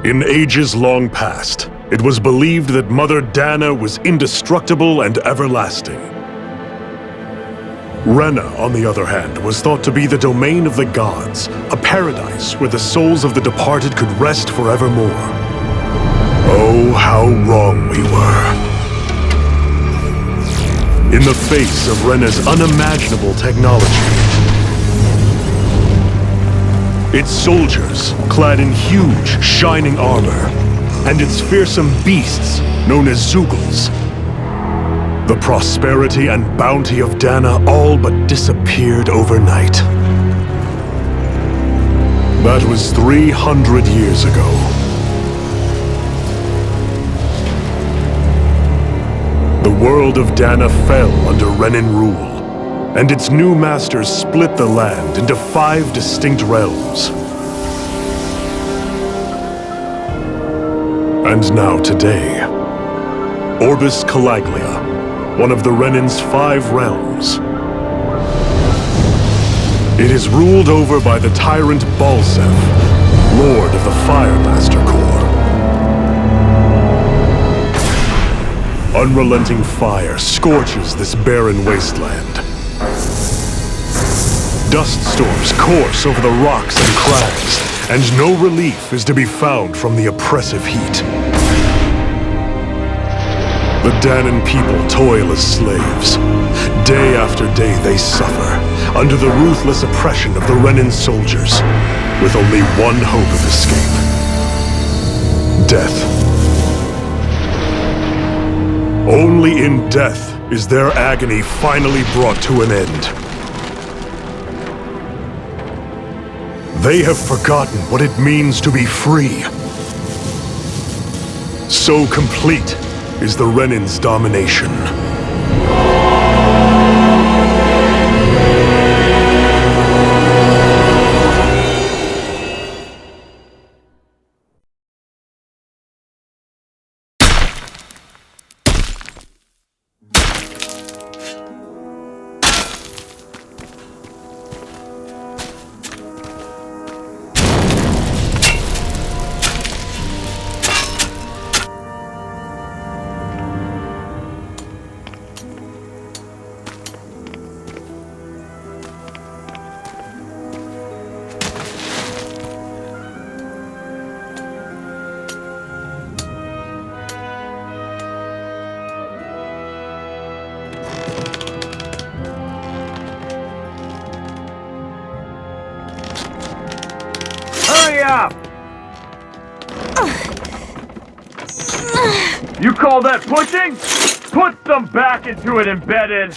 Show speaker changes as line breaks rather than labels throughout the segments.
In ages long past, it was believed that Mother Dana was indestructible and everlasting. Rena, on the other hand, was thought to be the domain of the gods, a paradise where the souls of the departed could rest forevermore. Oh, how wrong we were. In the face of Rena's unimaginable technology, its soldiers, clad in huge, shining armor, and its fearsome beasts, known as Zoogles. The prosperity and bounty of Dana all but disappeared overnight. That was 300 years ago. The world of Dana fell under Renan rule, and its new masters split the land into 5 distinct realms. And now today, Orbis Calaglia, one of the Renan's 5 realms. It is ruled over by the tyrant Balsef, Lord of the Firemaster Corps. Unrelenting fire scorches this barren wasteland. Dust storms course over the rocks and crags, and no relief is to be found from the oppressive heat. The Danan people toil as slaves. Day after day they suffer, under the ruthless oppression of the Renan soldiers, with only one hope of escape: death. Only in death is their agony finally brought to an end. They have forgotten what it means to be free. So complete is the Renan's domination.
Up! You call that pushing? Put some back into it, embedded!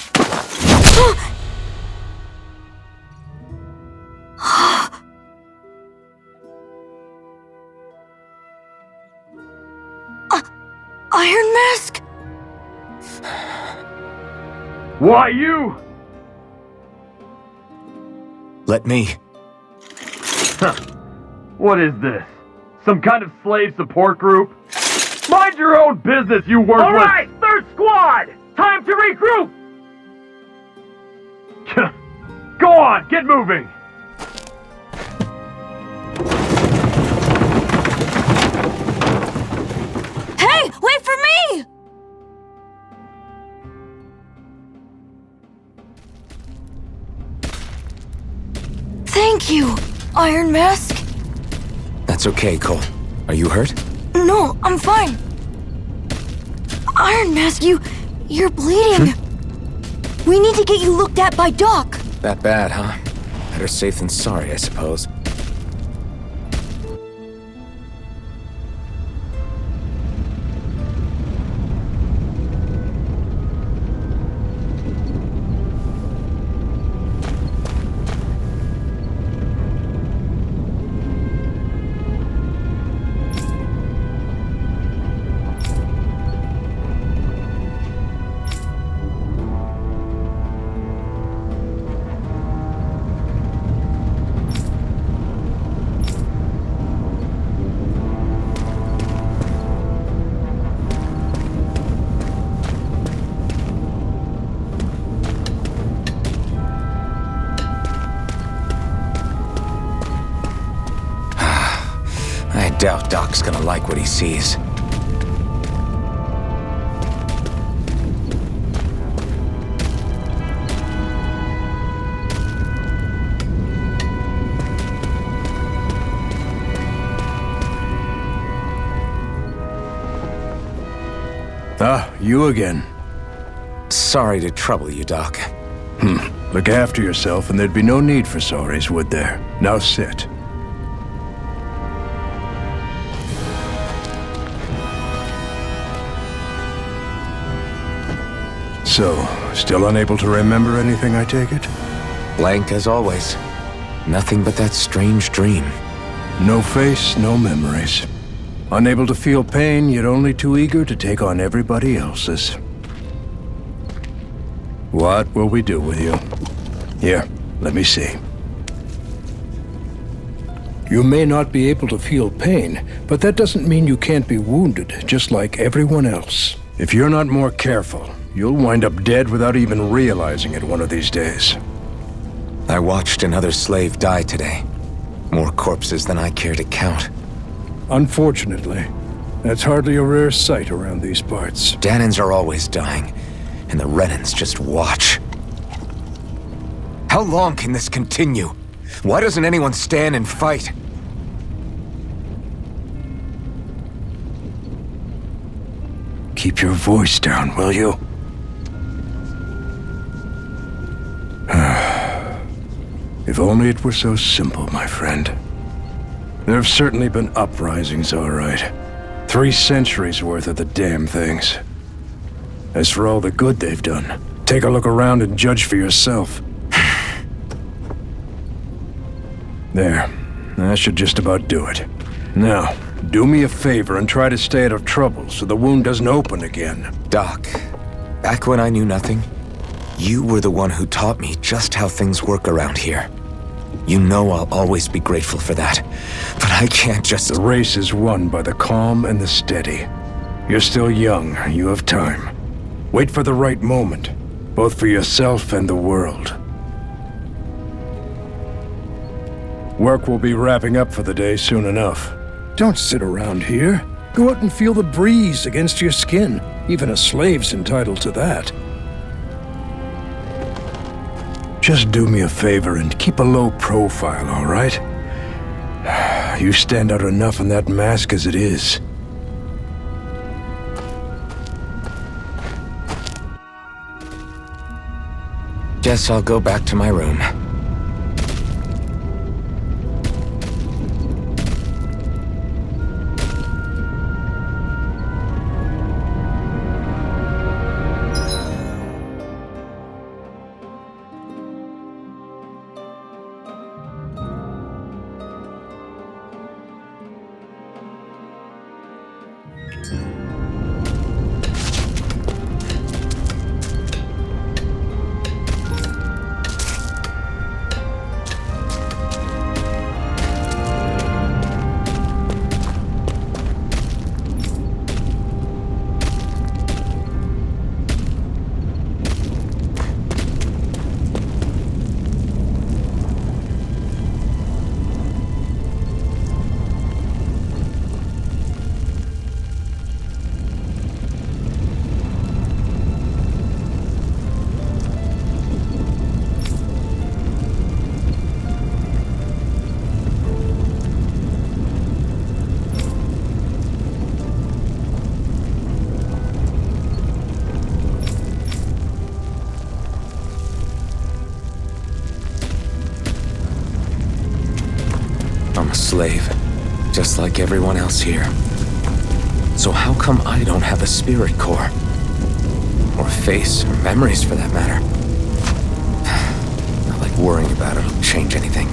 Iron Mask?
Why you?
Let me.
Huh. What is this? Some kind of slave support group? Mind your own business, you worthless! Alright, 3rd squad! Time to regroup! Go on, get moving!
Hey, wait for me! Thank you, Iron Mask.
That's okay, Cole. Are you hurt?
No, I'm fine. Iron Mask, you're bleeding. We need to get you looked at by Doc.
That bad, huh? Better safe than sorry, I suppose. doubt Doc's gonna like what he sees.
Ah, you again.
Sorry to trouble you, Doc.
Look after yourself and there'd be no need for sorries, would there? Now sit. So, still unable to remember anything, I take it?
Blank as always. Nothing but that strange dream.
No face, no memories. Unable to feel pain, yet only too eager to take on everybody else's. What will we do with you? Here, let me see. You may not be able to feel pain, but that doesn't mean you can't be wounded, just like everyone else. If you're not more careful, you'll wind up dead without even realizing it one of these days.
I watched another slave die today. More corpses than I care to count.
Unfortunately, that's hardly a rare sight around these parts.
Danans are always dying, and the Renans just watch. How long can this continue? Why doesn't anyone stand and fight?
Keep your voice down, will you? If only it were so simple, my friend. There have certainly been uprisings, all right. 3 centuries worth of the damn things. As for all the good they've done, take a look around and judge for yourself. There. That should just about do it. Now, do me a favor and try to stay out of trouble so the wound doesn't open again.
Doc, back when I knew nothing, you were the one who taught me just how things work around here. You know I'll always be grateful for that, but I can't just...
The race is won by the calm and the steady. You're still young, you have time. Wait for the right moment, both for yourself and the world. Work will be wrapping up for the day soon enough. Don't sit around here. Go out and feel the breeze against your skin. Even a slave's entitled to that. Just do me a favor and keep a low profile, all right? You stand out enough in that mask as it is.
Guess I'll go back to my room. I'm a slave, just like everyone else here. So how come I don't have a spirit core? Or a face, or memories for that matter? Not like worrying about it'll change anything.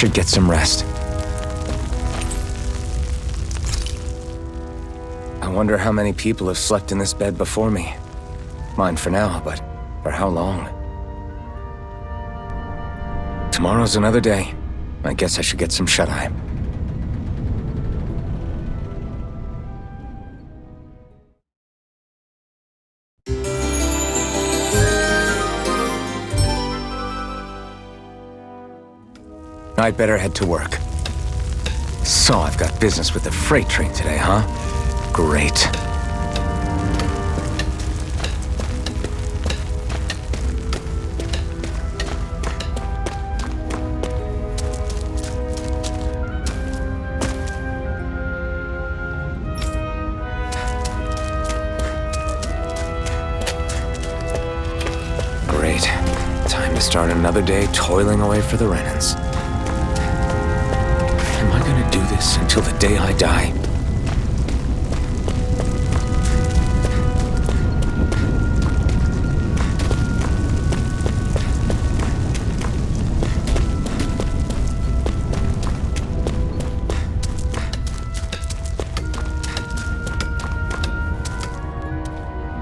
should get some rest. I wonder how many people have slept in this bed before me. Mine for now, but for how long? Tomorrow's another day. I guess I should get some shut-eye. I'd better head to work. So I've got business with the freight train today, huh? Great. Great. Time to start another day toiling away for the Renans. Am I gonna do this until the day I die?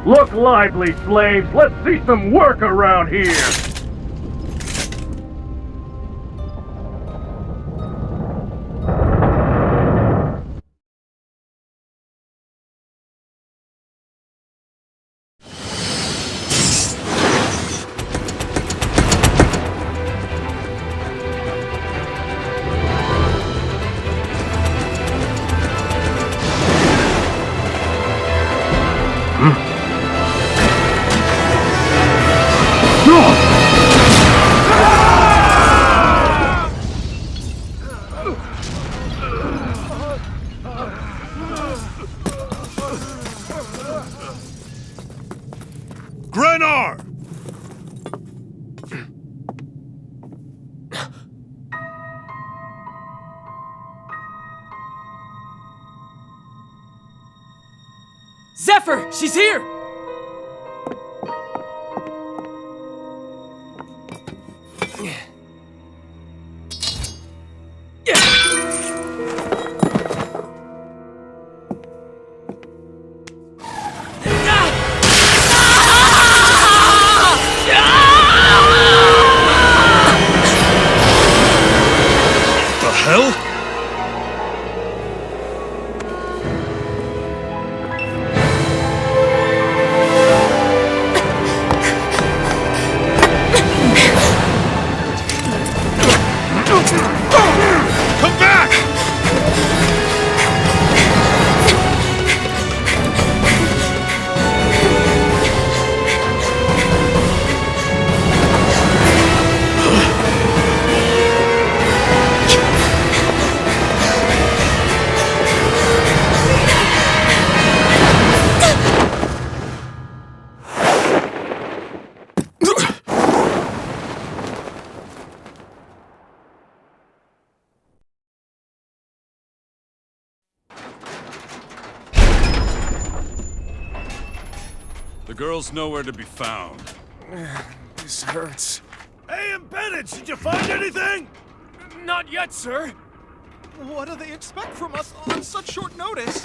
Look lively, slaves! Let's see some work around here!
Grenar!
Zephyr! She's here!
The hell? Come back!
The girl's nowhere to be found.
This hurts.
Hey, embedded, did you find anything?
Not yet, sir.
What do they expect from us on such short notice?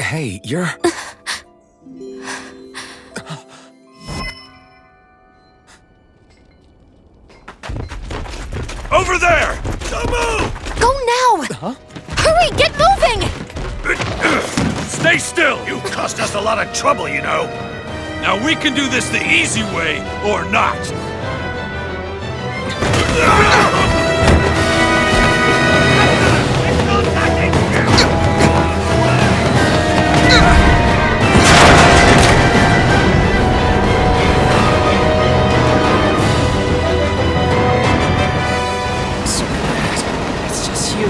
Hey, you're...
Over there! Don't move!
Go now!
Huh?
Hurry, get moving!
Stay still! You caused us a lot of trouble, you know.
Now we can do this the easy way, or not.
So bad. It's just you.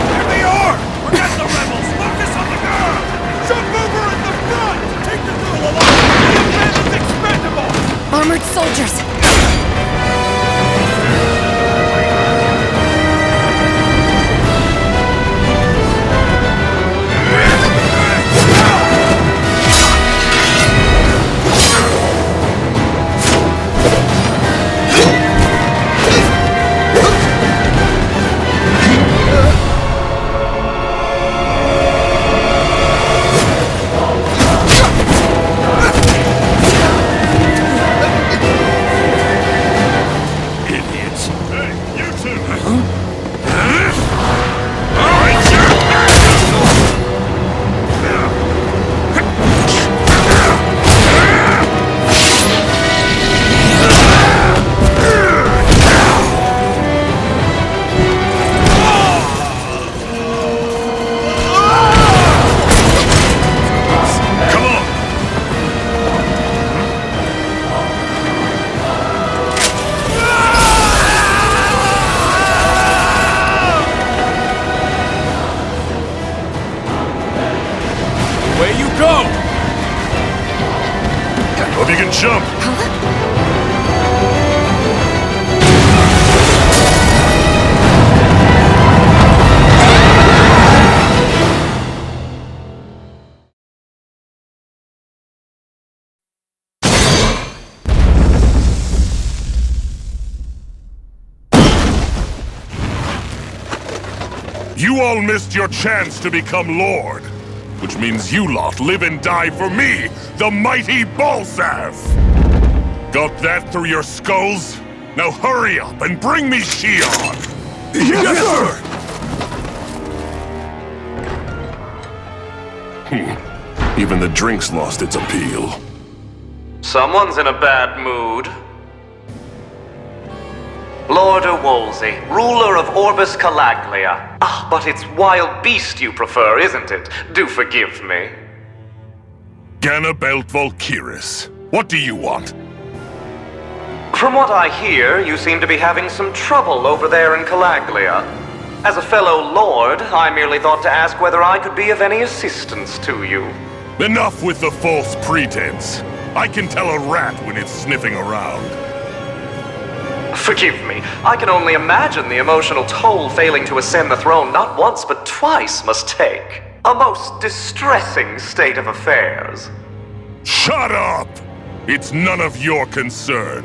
Here they are! Forget the rebels! Jump! You all missed your chance to become Lord, which means you lot live and die for me, the mighty Balsav! Got that through your skulls? Now hurry up and bring me Shion! Yes, sir! Even the drink's lost its appeal.
Someone's in a bad mood. Lord Wolsey, ruler of Orbis Calaglia. Ah, but it's wild beast you prefer, isn't it? Do forgive me.
Ganabelt Volkiris, what do you want?
From what I hear, you seem to be having some trouble over there in Calaglia. As a fellow lord, I merely thought to ask whether I could be of any assistance to you.
Enough with the false pretense. I can tell a rat when it's sniffing around.
Forgive me, I can only imagine the emotional toll failing to ascend the throne not once but twice must take. A most distressing state of affairs.
Shut up! It's none of your concern.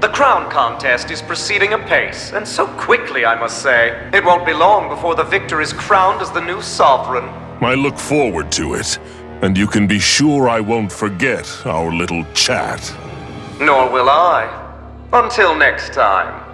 The crown contest is proceeding apace, and so quickly, I must say. It won't be long before the victor is crowned as the new sovereign.
I look forward to it, and you can be sure I won't forget our little chat.
Nor will I. Until next time.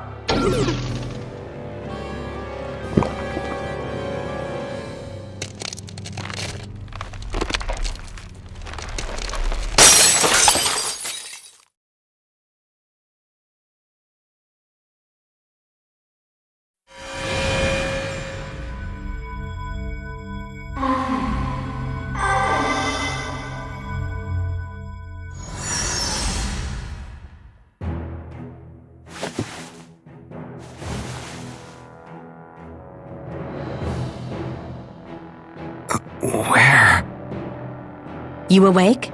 Where?
You awake?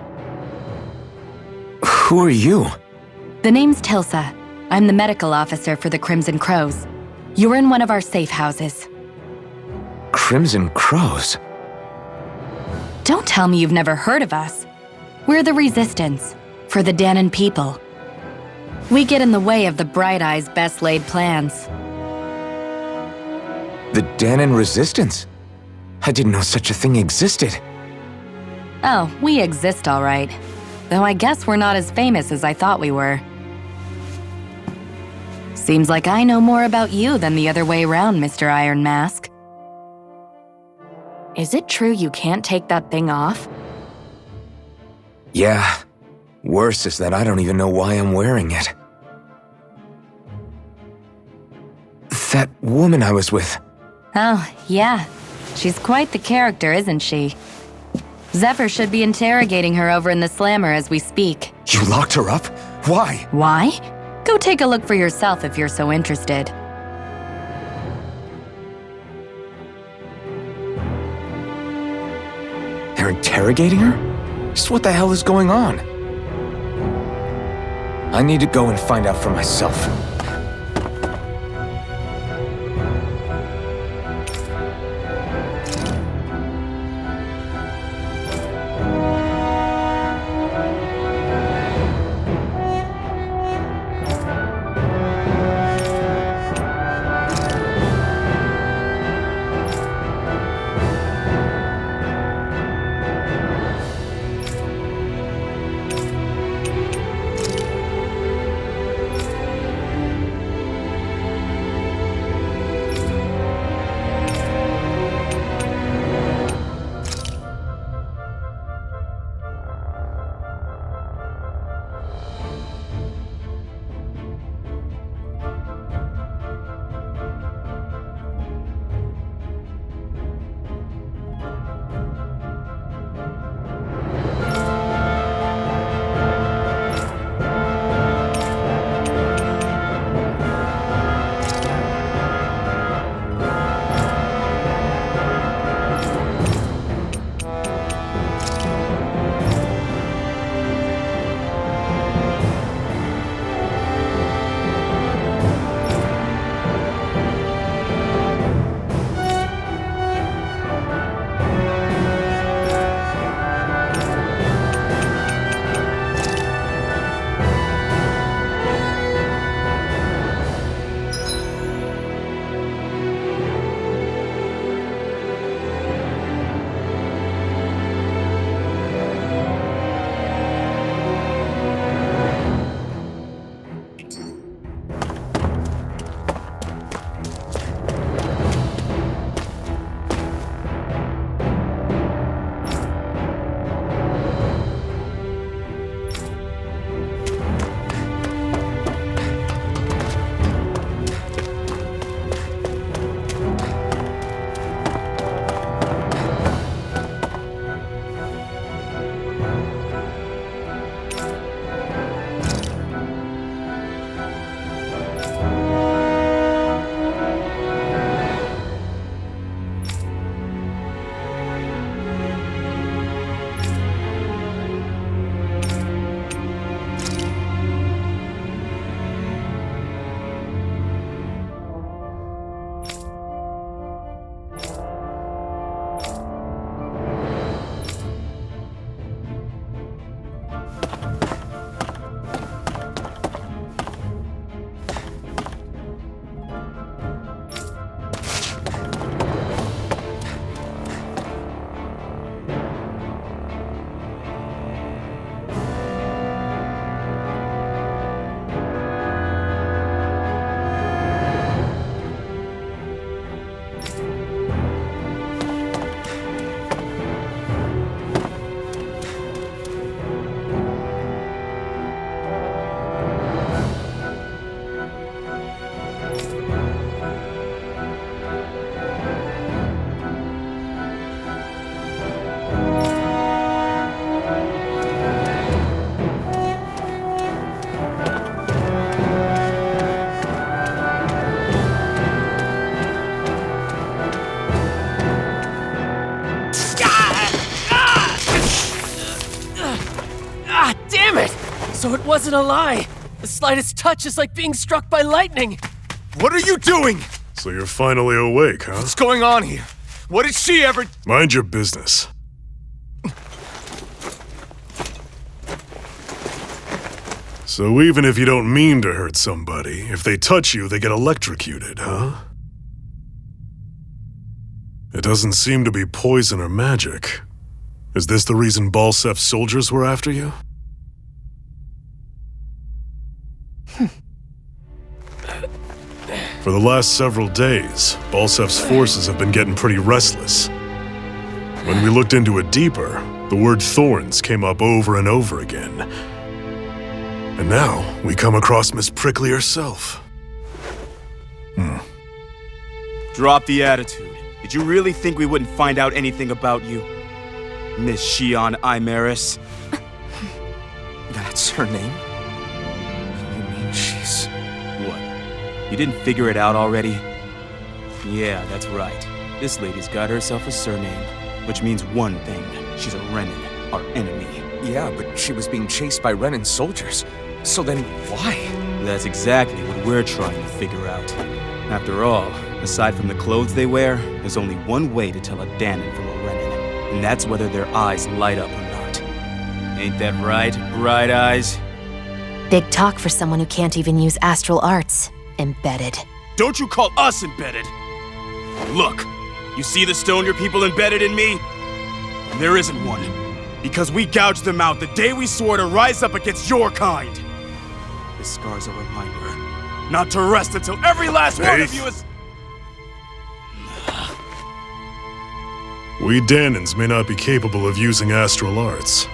Who are you?
The name's Tilsa. I'm the medical officer for the Crimson Crows. You're in one of our safe houses.
Crimson Crows?
Don't tell me you've never heard of us. We're the Resistance, for the Danon people. We get in the way of the Bright Eye's best-laid plans.
The Danon Resistance? I didn't know such a thing existed.
Oh, we exist all right. Though I guess we're not as famous as I thought we were. Seems like I know more about you than the other way around, Mr. Iron Mask. Is it true you can't take that thing off?
Yeah. Worse is that I don't even know why I'm wearing it. That woman I was with.
Oh, yeah. She's quite the character, isn't she? Zephyr should be interrogating her over in the Slammer as we speak.
You locked her up? Why?
Why? Go take a look for yourself if you're so interested.
They're interrogating her? Just what the hell is going on? I need to go and find out for myself.
So it wasn't a lie. The slightest touch is like being struck by lightning.
What are you doing?
So you're finally awake, huh?
What's going on here? What did she ever...
Mind your business. So even if you don't mean to hurt somebody, if they touch you, they get electrocuted, huh? It doesn't seem to be poison or magic. Is this the reason Balsef's soldiers were after you? For the last several days, Balsef's forces have been getting pretty restless. When we looked into it deeper, the word thorns came up over and over again. And now, we come across Miss Prickly herself.
Drop the attitude. Did you really think we wouldn't find out anything about you? Miss Shion Imaris?
That's her name? You mean she's...
What? You didn't figure it out already? Yeah, that's right. This lady's got herself a surname, which means one thing. She's a Renin, our enemy.
Yeah, but she was being chased by Renin soldiers. So then, why?
That's exactly what we're trying to figure out. After all, aside from the clothes they wear, there's only one way to tell a Danon from a Renin, and that's whether their eyes light up or not. Ain't that right, Bright Eyes?
Big talk for someone who can't even use astral arts. Embedded.
Don't you call us embedded! Look, you see the stone your people embedded in me? There isn't one. Because we gouged them out the day we swore to rise up against your kind. This scar's a reminder, not to rest until every last one of you is...
We Danons may not be capable of using astral arts,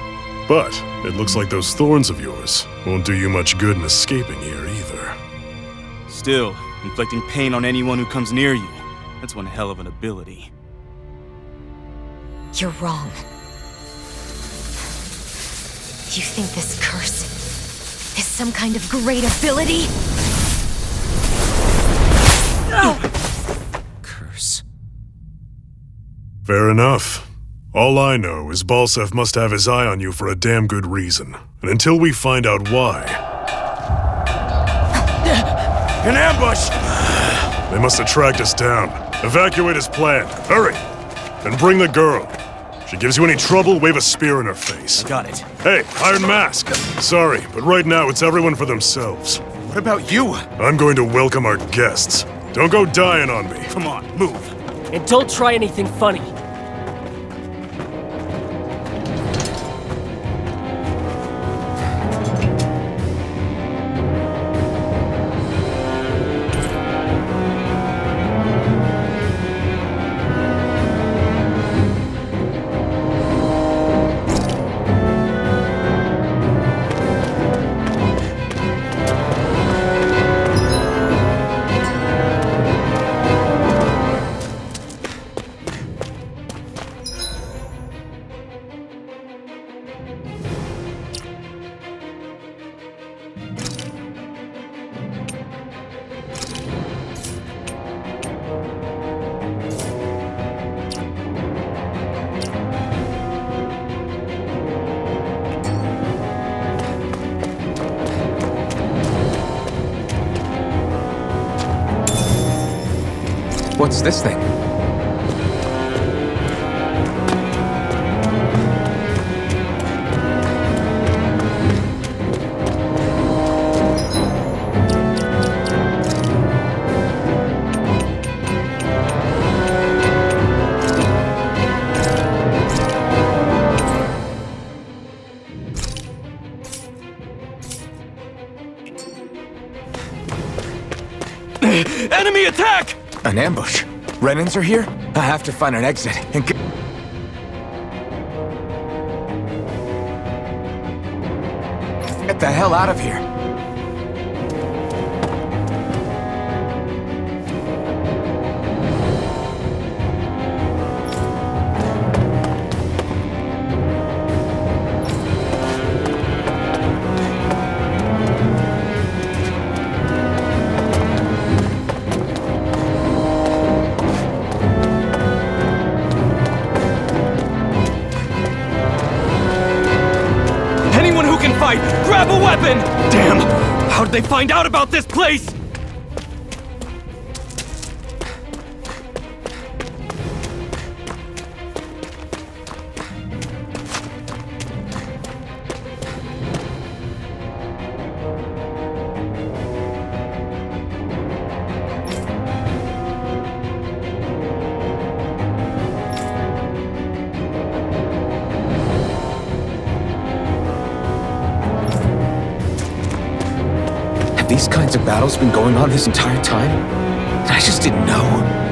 but it looks like those thorns of yours won't do you much good in escaping here either.
Still, inflicting pain on anyone who comes near you, that's one hell of an ability.
You're wrong. You think this curse is some kind of great ability?
Curse.
Fair enough. All I know is Balsef must have his eye on you for a damn good reason. And until we find out why...
An ambush!
They must have tracked us down. Evacuate as planned. Hurry! And bring the girl. She gives you any trouble, wave a spear in her face.
Got it.
Hey, Iron Mask! Sorry, but right now it's everyone for themselves.
What about you?
I'm going to welcome our guests. Don't go dying on me.
Come on, move.
And don't try anything funny.
What's this thing?
Enemy attack!
An ambush. Renins are here? I have to find an exit and get the hell out of here.
Grab a weapon!
weapon! Damn! How did they find out about this place?
Have these kinds of battles been going on this entire time? And I just didn't know.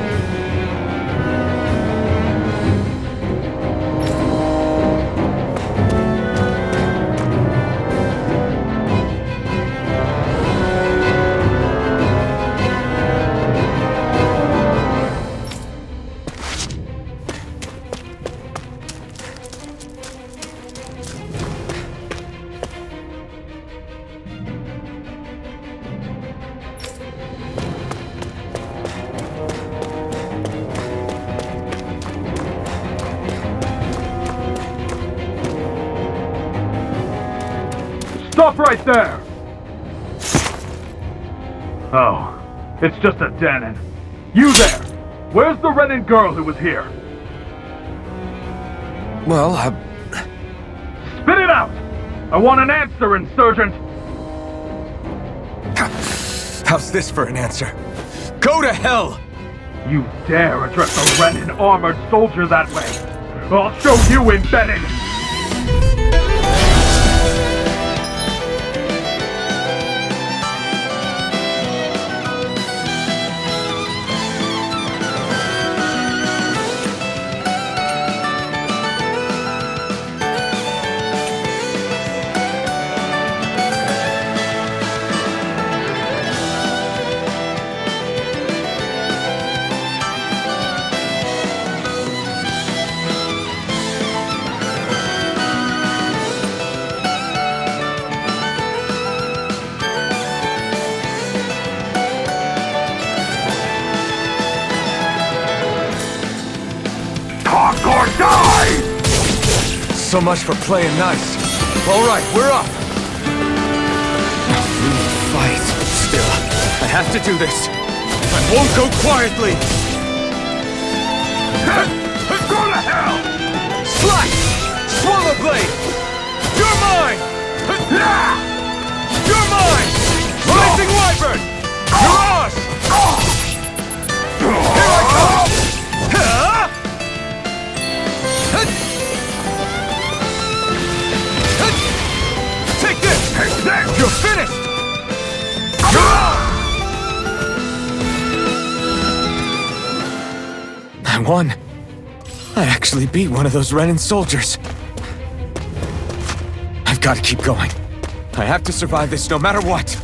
Stop right there! Oh, it's just a den. You there! Where's the Renin girl who was here?
Well,
Spit it out! I want an answer, insurgent!
how's this for an answer? Go to hell!
You dare address a Renin armored soldier that way! I'll show you, embedded! Or die!
So much for playing nice. All right, we're up. Fight. Still, I have to do this. I won't go quietly.
Go to hell!
Slash! Swallow blade! You're mine! You're mine! Rising wyvern! Mirage! Here I come! Take this! You're finished! I won. I actually beat one of those Renin soldiers. I've got to keep going. I have to survive this no matter what.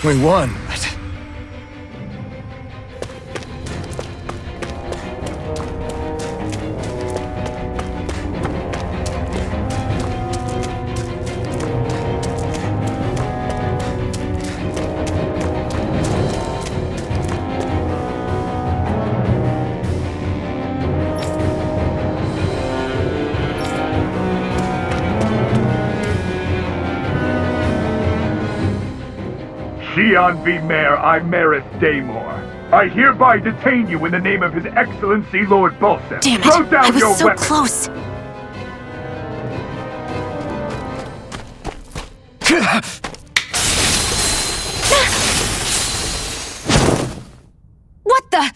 We won, but...
Shion V. Mayor Imaris Daymore. I hereby detain you in the name of His Excellency Lord Bolseth.
Damn it!
Throw down
I was
your
so
weapon.
close.
What the?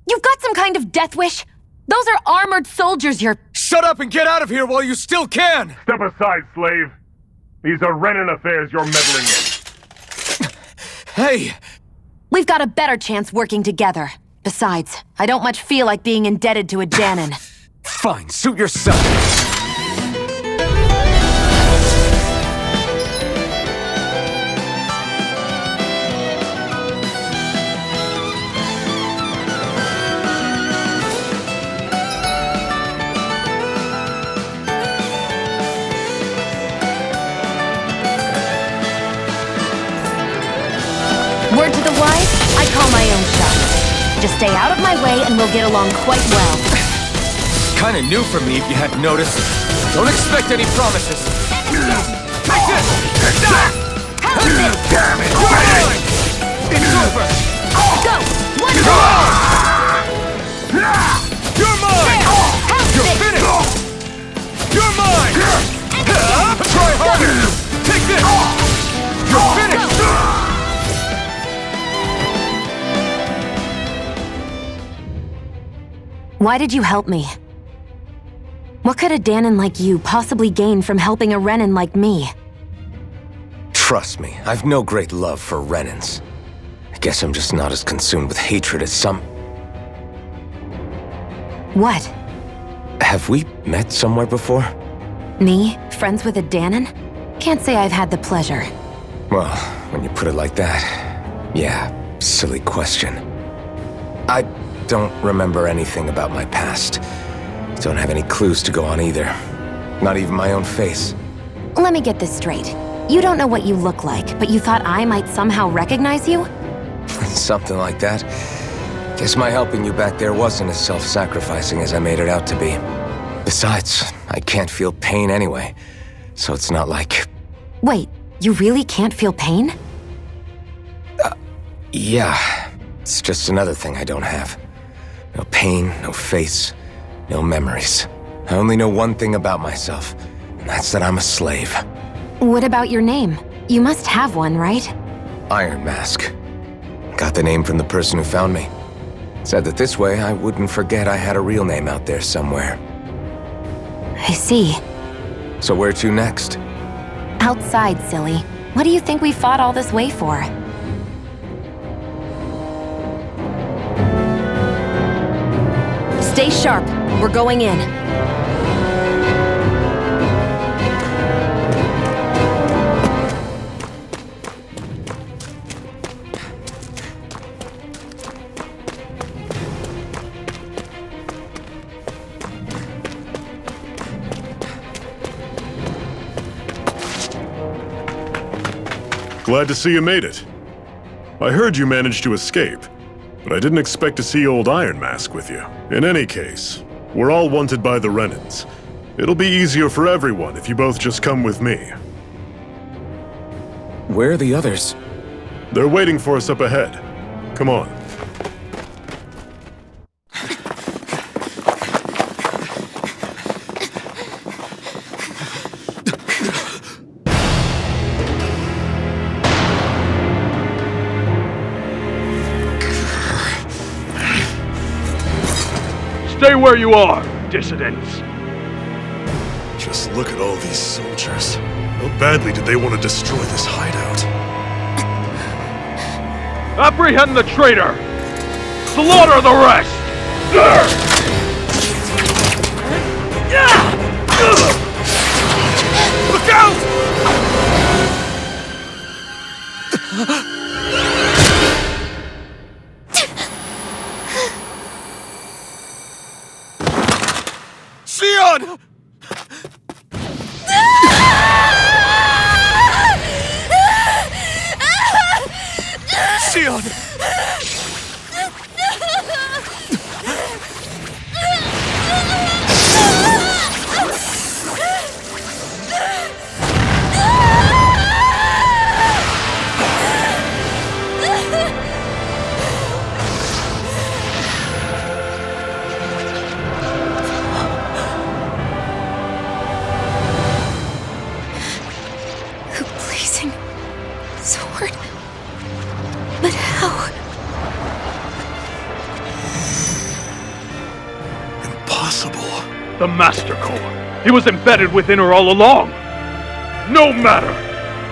You've got some kind of death wish? Those are armored soldiers you're...
Shut up and get out of here while you still can!
Step aside, slave. These are Renan affairs you're meddling in.
Hey!
We've got a better chance working together. Besides, I don't much feel like being indebted to a Danon.
Fine, suit yourself.
Word to the wise, I call my own shot. Just stay out of my way and we'll get along quite well.
Kinda new for me if you hadn't noticed. Don't expect any promises. Take this!
How's this?
Damn it!
You're mine! It's over!
Go! One more!
You're mine!
How's
You're
this?
finished! You're mine! Try harder! Take this! You're finished!
Why did you help me? What could a Danon like you possibly gain from helping a Renan like me?
Trust me, I've no great love for Renans. I guess I'm just not as consumed with hatred as some...
What?
Have we met somewhere before?
Me? Friends with a Danon? Can't say I've had the pleasure.
Well, when you put it like that, yeah, silly question. I don't remember anything about my past. Don't have any clues to go on either. Not even my own face.
Let me get this straight. You don't know what you look like, but you thought I might somehow recognize you?
Something like that. Guess my helping you back there wasn't as self-sacrificing as I made it out to be. Besides, I can't feel pain anyway, so it's not like...
Wait, you really can't feel pain?
Yeah. It's just another thing I don't have. No pain, no face, no memories. I only know one thing about myself, and that's that I'm a slave.
What about your name? You must have one, right?
Iron Mask. Got the name from the person who found me. Said that this way I wouldn't forget I had a real name out there somewhere.
I see.
So where to next?
Outside, silly. What do you think we fought all this way for? Stay sharp. We're going in.
Glad to see you made it. I heard you managed to escape, but I didn't expect to see old Iron Mask with you. In any case, we're all wanted by the Renans. It'll be easier for everyone if you both just come with me.
Where are the others?
They're waiting for us up ahead. Come on.
Stay where you are, dissidents.
Just look at all these soldiers. How badly did they want to destroy this hideout?
Apprehend the traitor! Slaughter the rest!
Look out! Sion! Sion!
The blazing sword. But how?
Impossible.
The Master Core. He was embedded within her all along. No matter.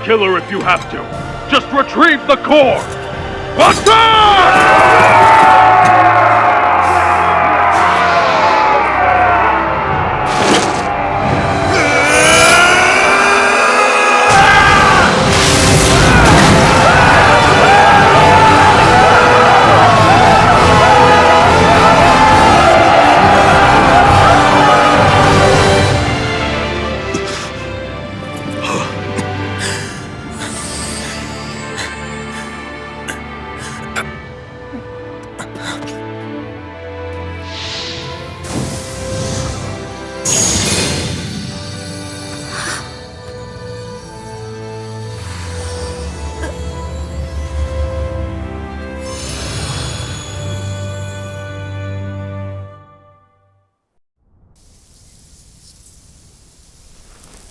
Kill her if you have to. Just retrieve the core. Attack!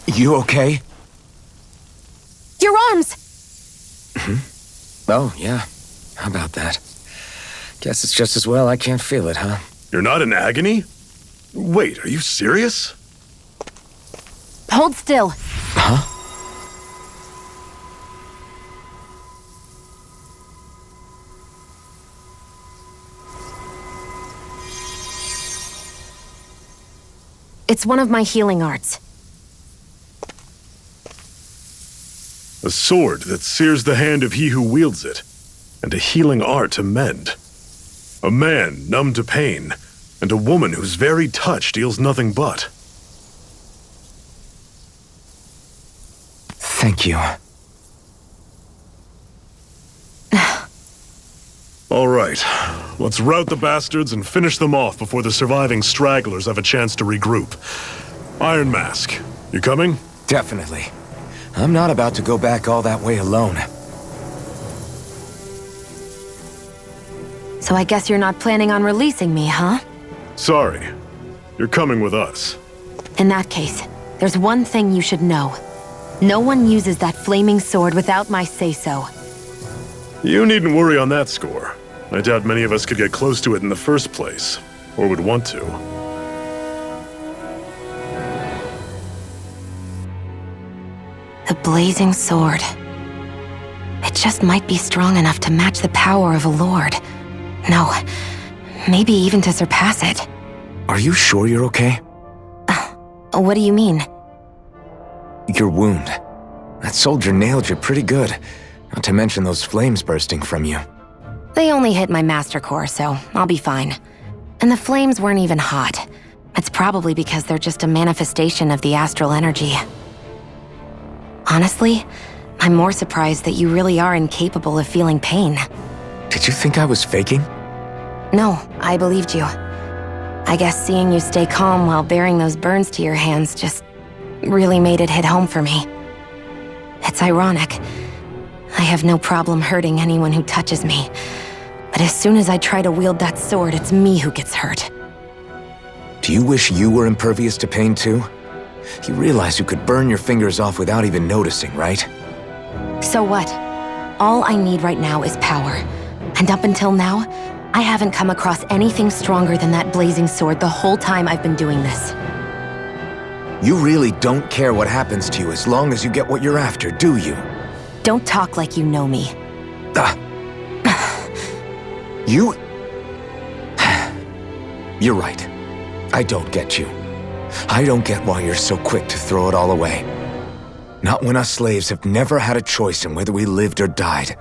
You okay?
Your arms!
Oh, yeah. How about that? Guess it's just as well I can't feel it, huh?
You're not in agony? Wait, are you serious?
Hold still.
Huh?
It's one of my healing arts.
A sword that sears the hand of he who wields it, and a healing art to mend. A man numb to pain, and a woman whose very touch deals nothing but.
Thank you.
All right, let's rout the bastards and finish them off before the surviving stragglers have a chance to regroup. Iron Mask, you coming?
Definitely. I'm not about to go back all that way alone.
So I guess you're not planning on releasing me, huh?
Sorry, you're coming with us.
In that case, there's one thing you should know. No one uses that flaming sword without my say-so.
You needn't worry on that score. I doubt many of us could get close to it in the first place, or would want to.
The blazing sword. It just might be strong enough to match the power of a lord. No, maybe even to surpass it.
Are you sure you're okay?
What do you mean?
Your wound. That soldier nailed you pretty good. Not to mention those flames bursting from you.
They only hit my master core, so I'll be fine. And the flames weren't even hot. It's probably because they're just a manifestation of the astral energy. Honestly, I'm more surprised that you really are incapable of feeling pain.
Did you think I was faking?
No, I believed you. I guess seeing you stay calm while bearing those burns to your hands just really made it hit home for me. It's ironic. I have no problem hurting anyone who touches me. But as soon as I try to wield that sword, it's me who gets hurt.
Do you wish you were impervious to pain too? You realize you could burn your fingers off without even noticing, right?
So what? All I need right now is power. And up until now, I haven't come across anything stronger than that blazing sword the whole time I've been doing this.
You really don't care what happens to you as long as you get what you're after, do you?
Don't talk like you know me.
You... You're right. I don't get you. I don't get why you're so quick to throw it all away. Not when us slaves have never had a choice in whether we lived or died.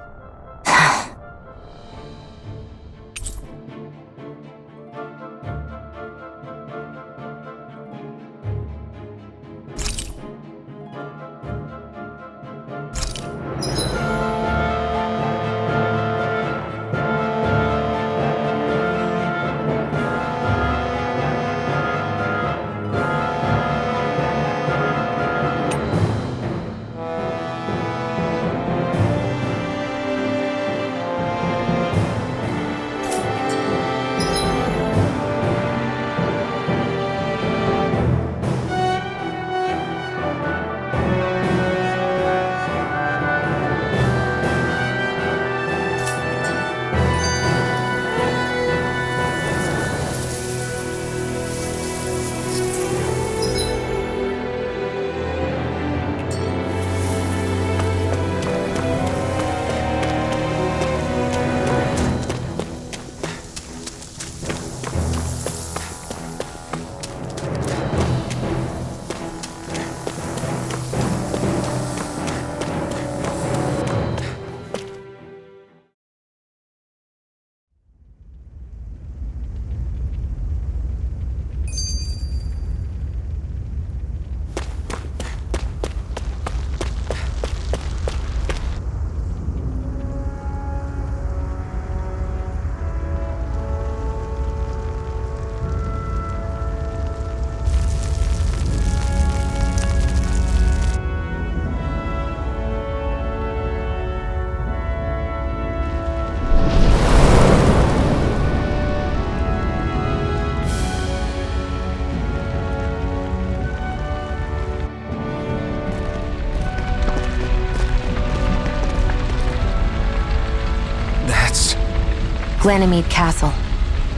Ganymede Castle.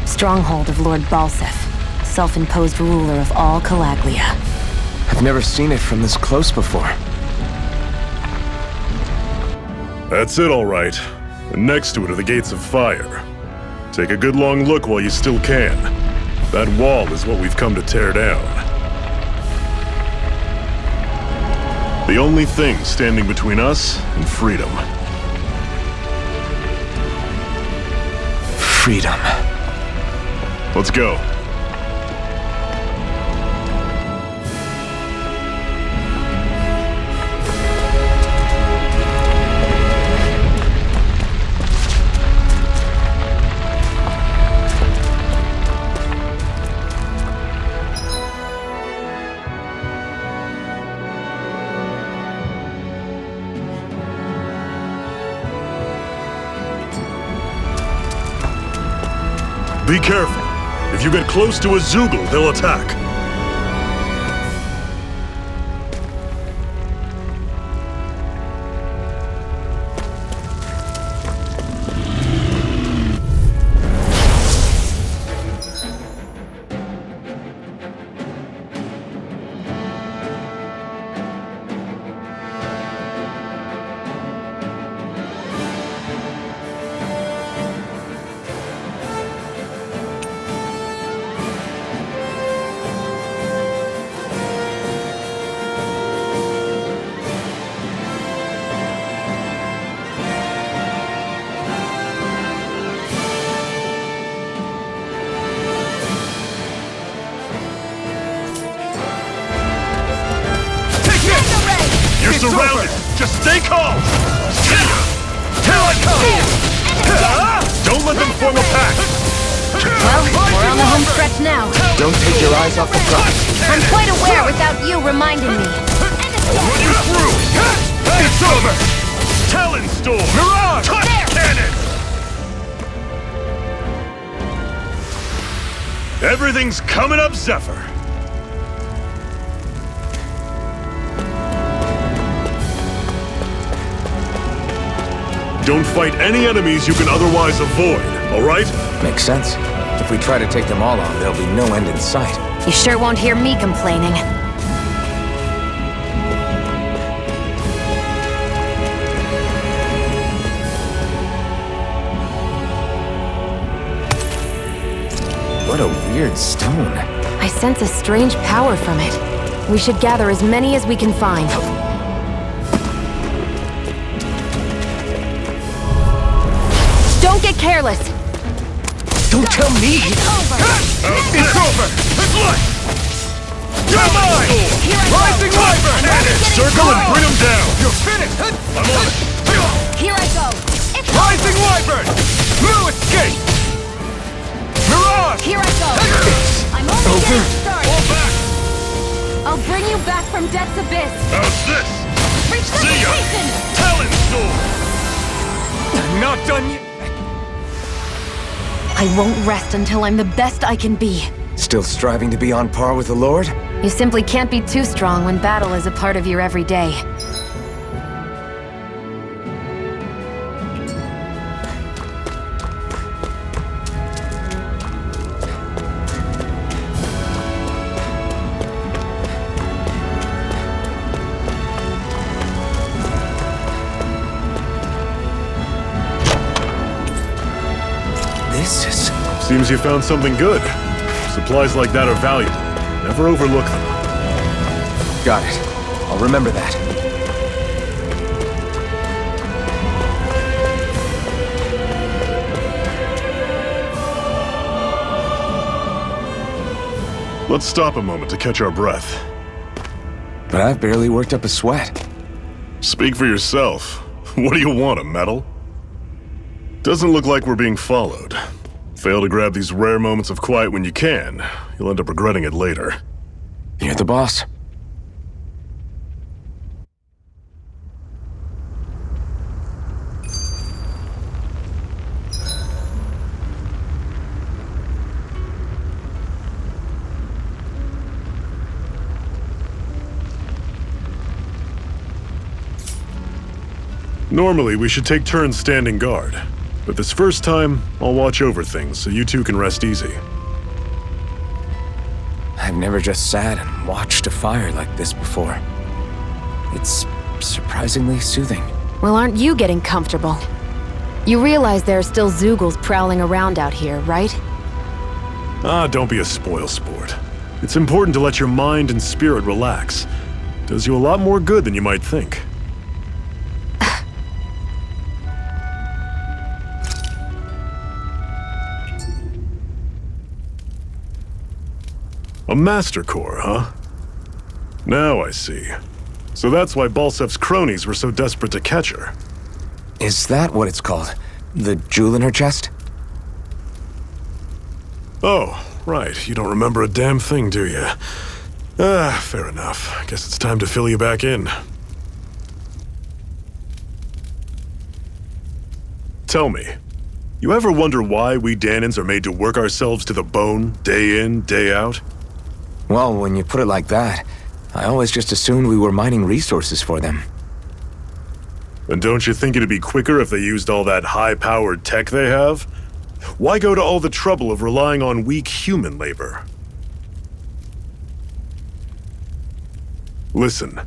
Stronghold of Lord Balsef, self-imposed ruler of all Calaglia.
I've never seen it from this close before.
That's it, all right. And next to it are the Gates of Fire. Take a good long look while you still can. That wall is what we've come to tear down. The only thing standing between us and freedom.
Freedom.
Let's go. Be careful. If you get close to a Zoogle, they'll attack. You're surrounded! Just stay calm! Here I come! Don't let them form a pack!
Well, we're on the home stretch now.
Don't take your eyes off the prize.
I'm quite aware without you reminding me.
I'll run you through! It's over! Talon Storm! Mirage! Touch Cannon! Everything's coming up, Zephyr! Don't fight any enemies you can otherwise avoid, all right?
Makes sense. If we try to take them all on, there'll be no end in sight.
You sure won't hear me complaining.
What a weird stone.
I sense a strange power from it. We should gather as many as we can find. Don't get careless!
Don't tell me!
It's over!
It's over! It's light! You're mine! Rising Wyvern! Circle and bring him down!
You're finished!
I'm on it!
Here I go! It's
Rising Wyvern! No escape! Mirage!
Here I go! I'm only getting started!
Fall back!
I'll bring you back from Death's Abyss!
How's this?
Reach the
See ya!
location!
Talon Storm!
I'm not done yet!
I won't rest until I'm the best I can be.
Still striving to be on par with the Lord?
You simply can't be too strong when battle is a part of your everyday.
Seems you found something good. Supplies like that are valuable. Never overlook them.
Got it. I'll remember that.
Let's stop a moment to catch our breath.
But I've barely worked up a sweat.
Speak for yourself. What do you want, a medal? Doesn't look like we're being followed. Fail to grab these rare moments of quiet when you can, you'll end up regretting it later.
You're the boss.
Normally, we should take turns standing guard. But this first time, I'll watch over things so you two can rest easy.
I've never just sat and watched a fire like this before. It's surprisingly soothing.
Well, aren't you getting comfortable? You realize there are still Zoogles prowling around out here, right?
Don't be a spoil sport. It's important to let your mind and spirit relax. Does you a lot more good than you might think. A Master Core, huh? Now I see. So that's why Balsef's cronies were so desperate to catch her.
Is that what it's called? The jewel in her chest?
Oh, right. You don't remember a damn thing, do you? Fair enough. Guess it's time to fill you back in. Tell me, you ever wonder why we Danans are made to work ourselves to the bone, day in, day out?
Well, when you put it like that, I always just assumed we were mining resources for them.
And don't you think it'd be quicker if they used all that high-powered tech they have? Why go to all the trouble of relying on weak human labor? Listen,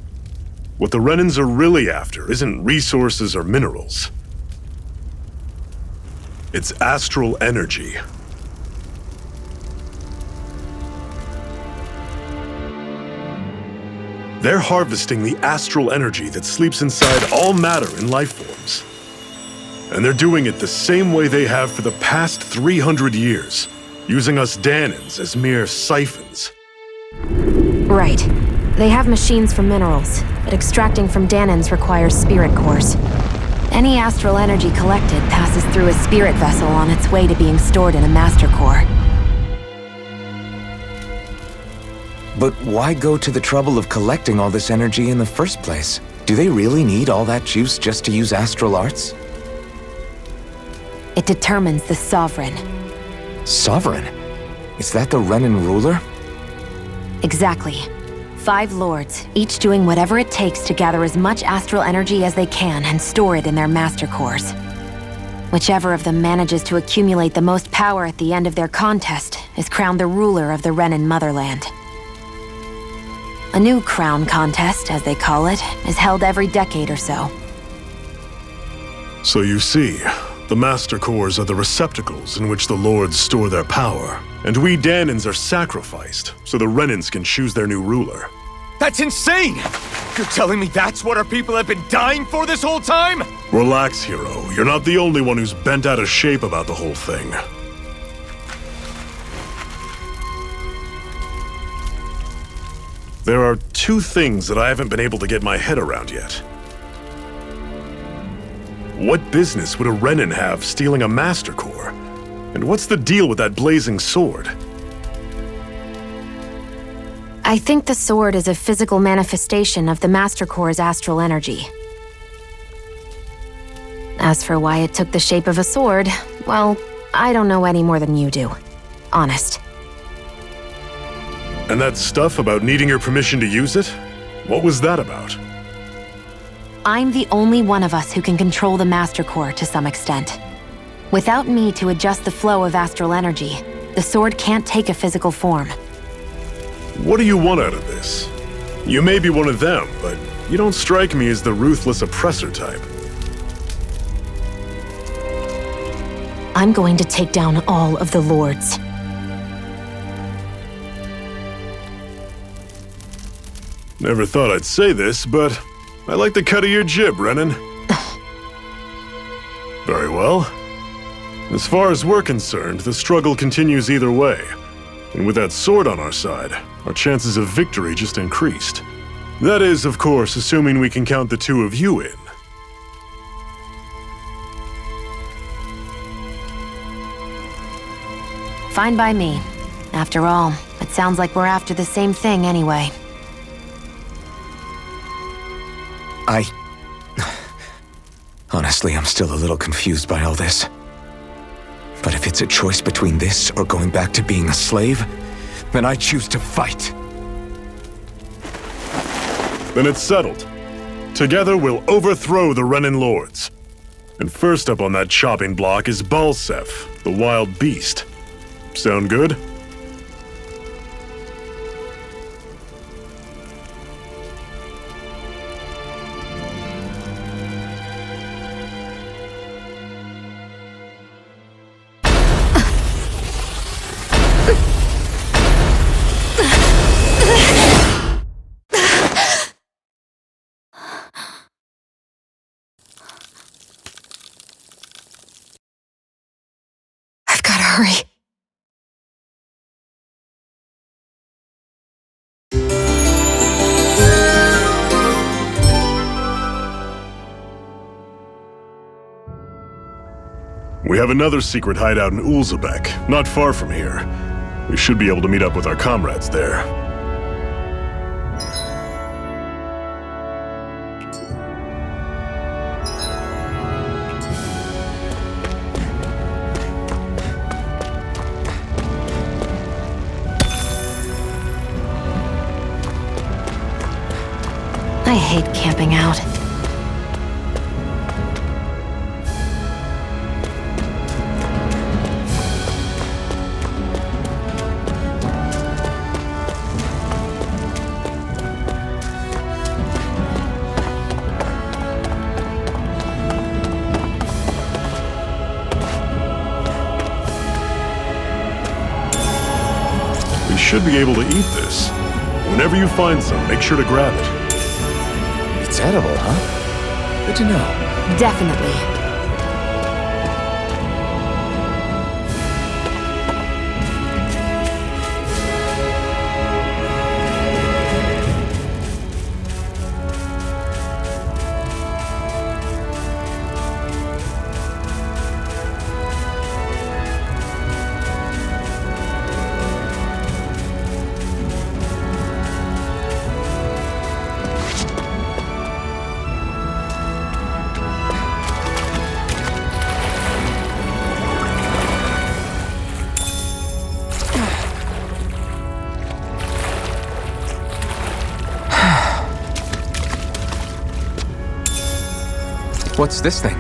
what the Renans are really after isn't resources or minerals. It's astral energy. They're harvesting the astral energy that sleeps inside all matter in life forms. And they're doing it the same way they have for the past 300 years, using us Danans as mere siphons.
Right. They have machines for minerals, but extracting from Danans requires spirit cores. Any astral energy collected passes through a spirit vessel on its way to being stored in a master core.
But why go to the trouble of collecting all this energy in the first place? Do they really need all that juice just to use astral arts?
It determines the Sovereign.
Sovereign? Is that the Renan ruler?
Exactly. 5 lords, each doing whatever it takes to gather as much astral energy as they can and store it in their master cores. Whichever of them manages to accumulate the most power at the end of their contest is crowned the ruler of the Renan motherland. A new crown contest, as they call it, is held every decade or so.
So you see, the Master Cores are the receptacles in which the Lords store their power. And we Danans are sacrificed, so the Renans can choose their new ruler.
That's insane! You're telling me that's what our people have been dying for this whole time?
Relax, hero. You're not the only one who's bent out of shape about the whole thing. There are 2 things that I haven't been able to get my head around yet. What business would a Renan have stealing a Master Core? And what's the deal with that blazing sword?
I think the sword is a physical manifestation of the Master Core's astral energy. As for why it took the shape of a sword, well, I don't know any more than you do. Honest.
And that stuff about needing your permission to use it? What was that about?
I'm the only one of us who can control the Master Core to some extent. Without me to adjust the flow of astral energy, the sword can't take a physical form.
What do you want out of this? You may be one of them, but you don't strike me as the ruthless oppressor type.
I'm going to take down all of the lords.
Never thought I'd say this, but I like the cut of your jib, Renan. Very well. As far as we're concerned, the struggle continues either way. And with that sword on our side, our chances of victory just increased. That is, of course, assuming we can count the 2 of you in.
Fine by me. After all, it sounds like we're after the same thing anyway.
Honestly, I'm still a little confused by all this. But if it's a choice between this or going back to being a slave, then I choose to fight.
Then it's settled. Together we'll overthrow the Renan Lords. And first up on that chopping block is Balsef, the wild beast. Sound good?
I've gotta hurry.
We have another secret hideout in Ulzebek, not far from here. We should be able to meet up with our comrades there.
I hate camping out.
We should be able to eat this. Whenever you find some, make sure to grab it.
It's edible, huh? Good to know.
Definitely.
What's this thing?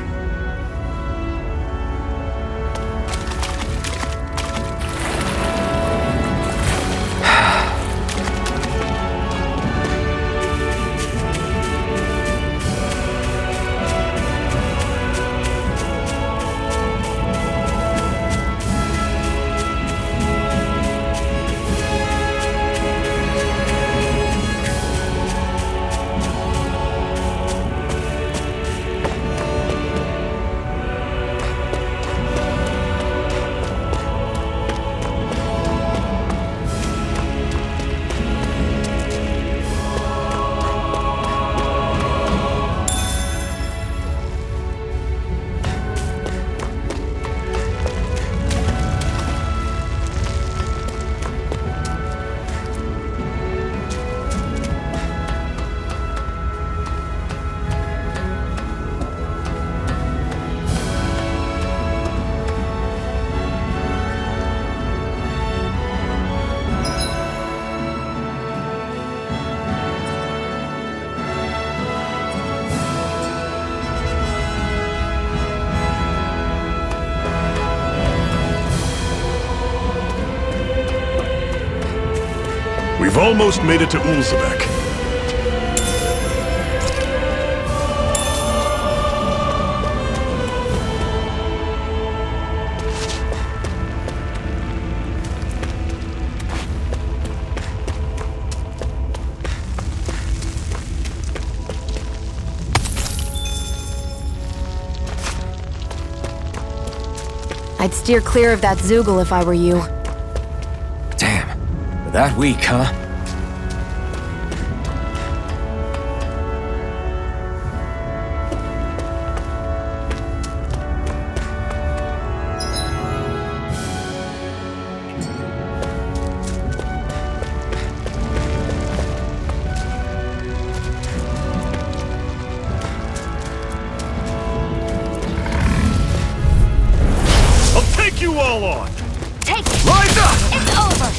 We've almost made it to Ulzebek.
I'd steer clear of that Zoogle if I were you.
Damn. That weak, huh?
You all on!
Take it!
Rise up!
It's over!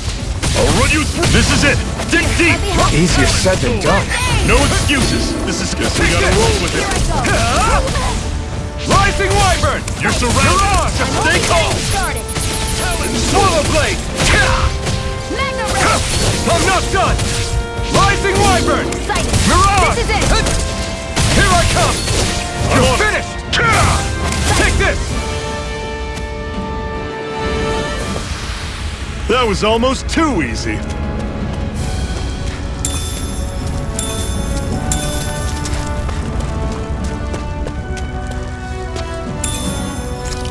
I'll run you through. This is it! Dig deep!
Easier said than done.
No excuses! This is good. We gotta roll with it.
Rising Wyvern!
You're surrounded!
Just stay calm!
Started.
Swallow Blade!
Magna Ray.
I'm not done! Rising Wyvern!
Sighted.
Mirage!
This is it.
Here I come! You're
on it.
finished! Take this!
That was almost too easy.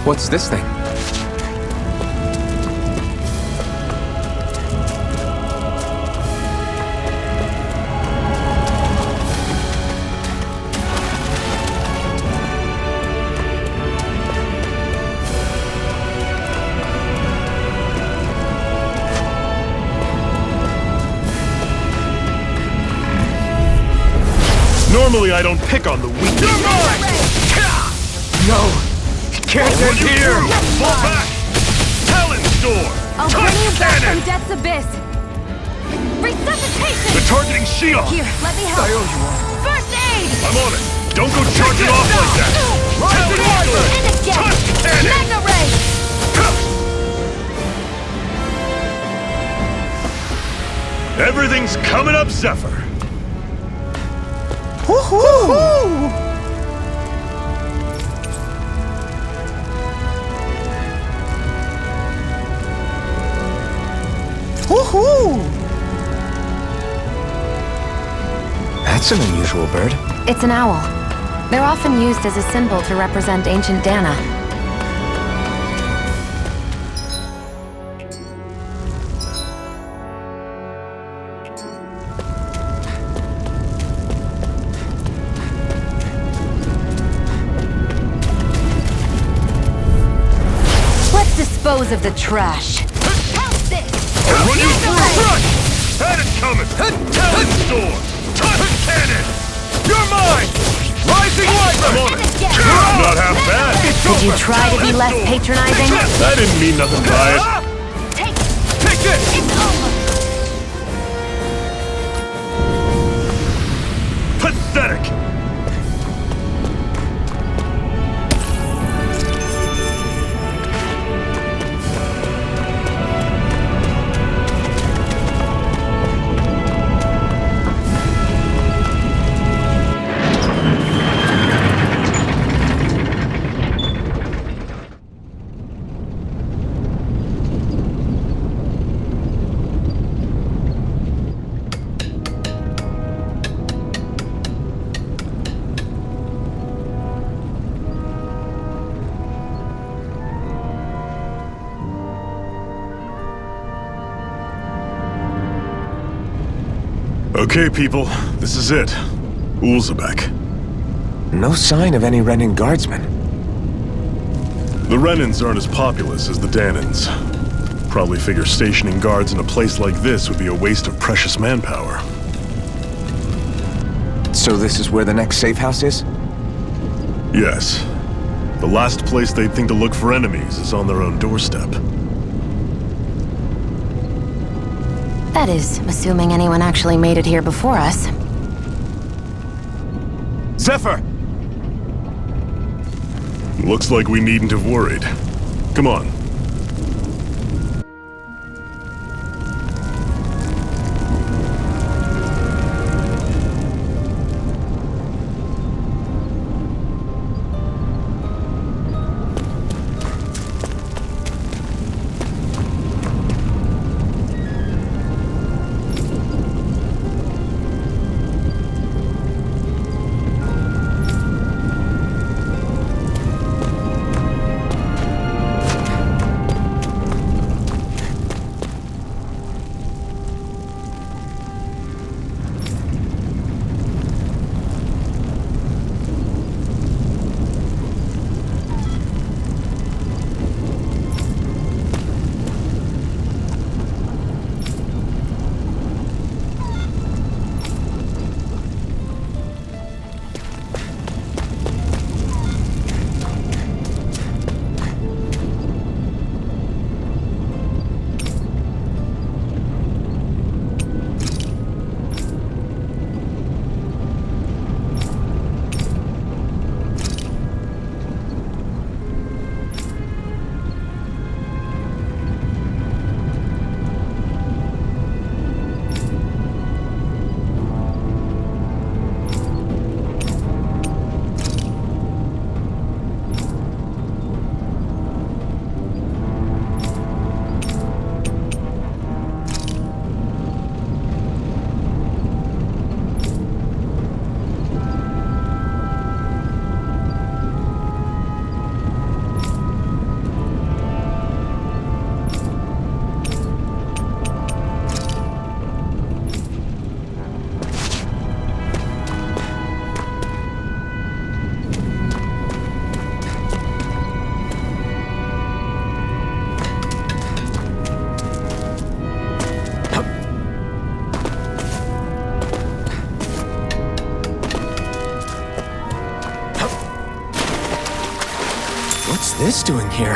What's this thing?
Normally I don't pick on the weak.
No! Can't end here!
Fall back! Talon's door!
I'll bring you back from Death's Abyss. Resuscitation!
They're targeting Shion!
Here, let me help. First aid!
I'm on it! Don't go charging off like that!
Rising Wyvern!
And again!
Touch cannon!
Magna Ray!
Everything's coming up, Zephyr!
That's an unusual bird.
It's an owl. They're often used as a symbol to represent ancient Dana.
Let's dispose of the trash. How's this?
I'll run you through!
Run!
Had it coming! Talon's door! Touch cannon!
You're mine! Rising Wyvern!
I'm on it!
And again!
Not half bad!
Did you try to be less patronizing?
I didn't mean nothing by it.
Take
Take this!
It's over!
Pathetic! Okay, people, this is it. Ulzebek.
No sign of any Renin guardsmen.
The Renins aren't as populous as the Danans. Probably figure stationing guards in a place like this would be a waste of precious manpower.
So this is where the next safe house is?
Yes. The last place they'd think to look for enemies is on their own doorstep.
That is, assuming anyone actually made it here before us.
Zephyr!
Looks like we needn't have worried. Come on.
this doing here?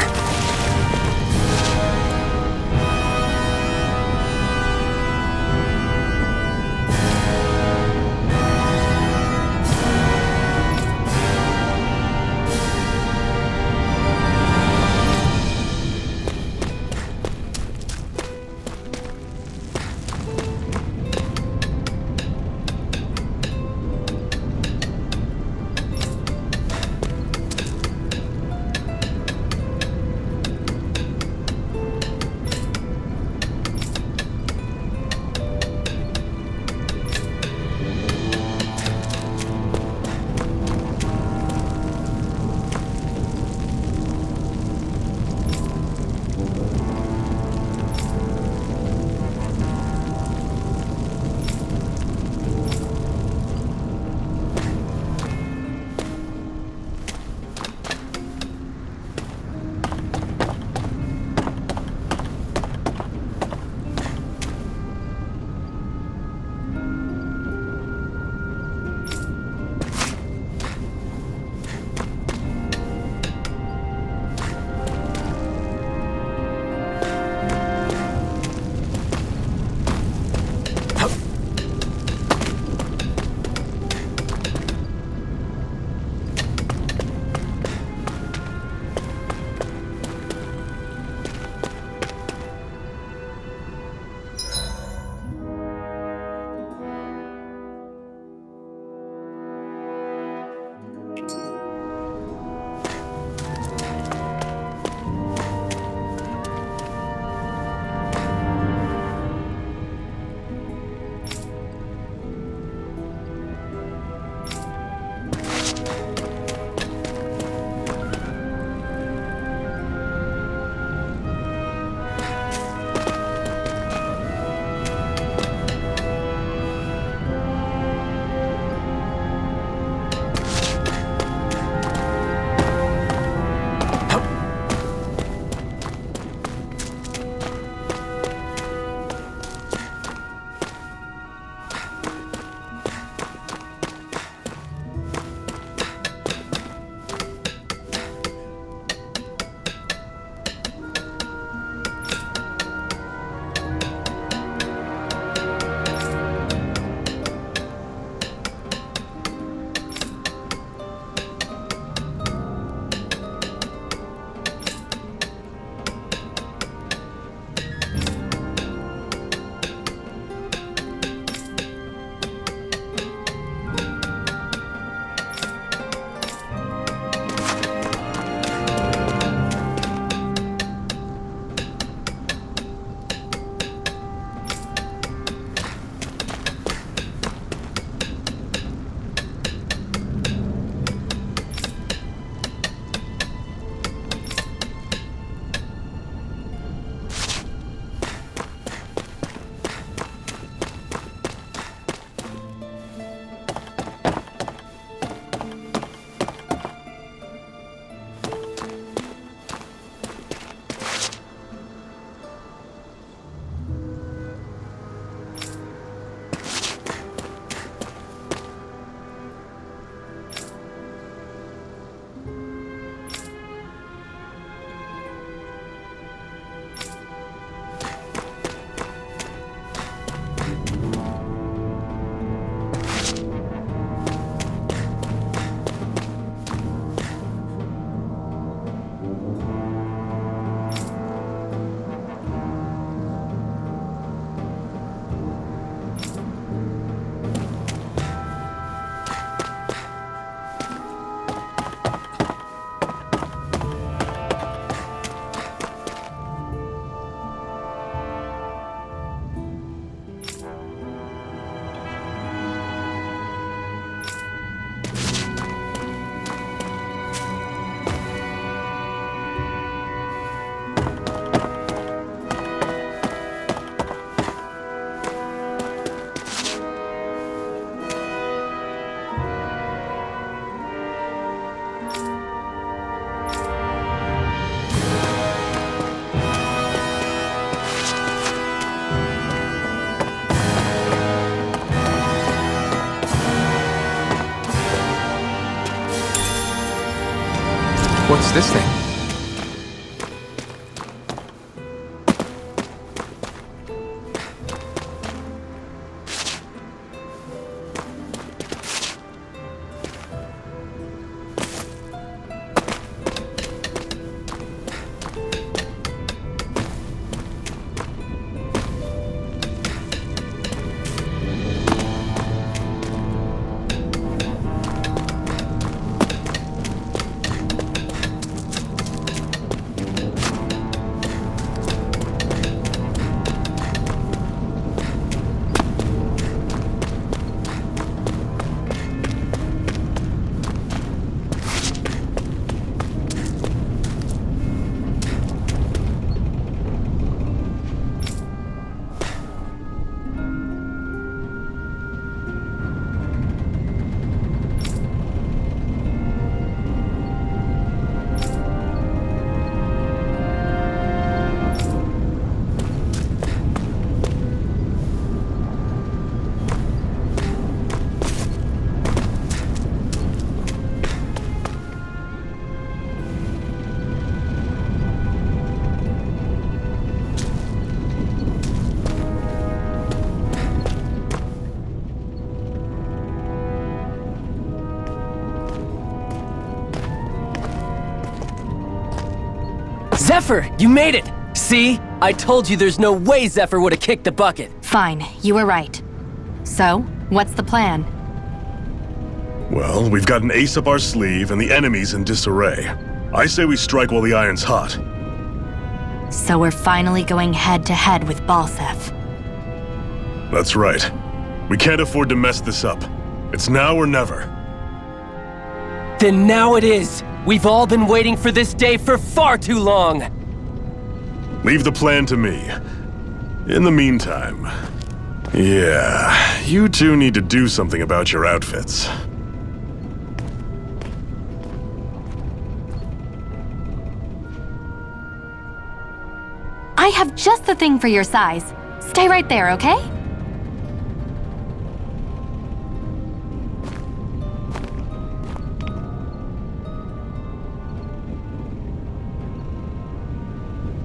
What's this thing?
Zephyr, you made it! See? I told you there's no way Zephyr would have kicked the bucket.
Fine, you were right. So, what's the plan?
Well, we've got an ace up our sleeve and the enemy's in disarray. I say we strike while the iron's hot.
So we're finally going head-to-head with Balsef.
That's right. We can't afford to mess this up. It's now or never.
Then now it is! We've all been waiting for this day for far too long!
Leave the plan to me. In the meantime... Yeah, you two need to do something about your outfits.
I have just the thing for your size. Stay right there, okay?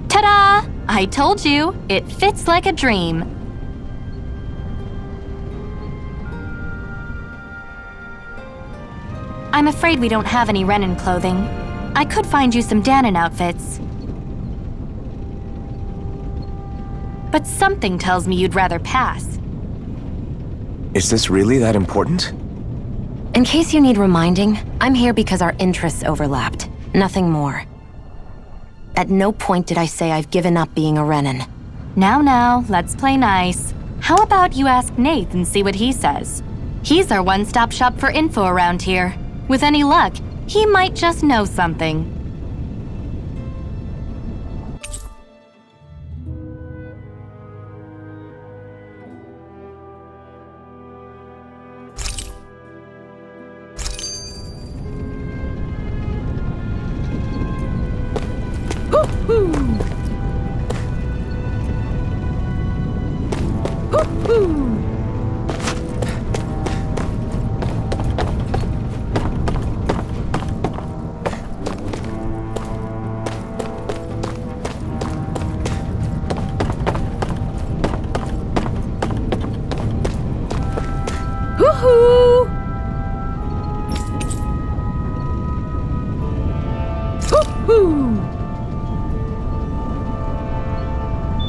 Ta-da! I told you, it fits like a dream. I'm afraid we don't have any Renin clothing. I could find you some Danon outfits. But something tells me you'd rather pass.
Is this really that important?
In case you need reminding, I'm here because our interests overlapped. Nothing more. At no point did I say I've given up being a Renin.
Now, let's play nice. How about you ask Nath and see what he says? He's our one-stop shop for info around here. With any luck, he might just know something.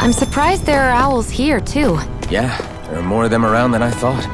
I'm surprised there are owls here, too.
Yeah, there are more of them around than I thought.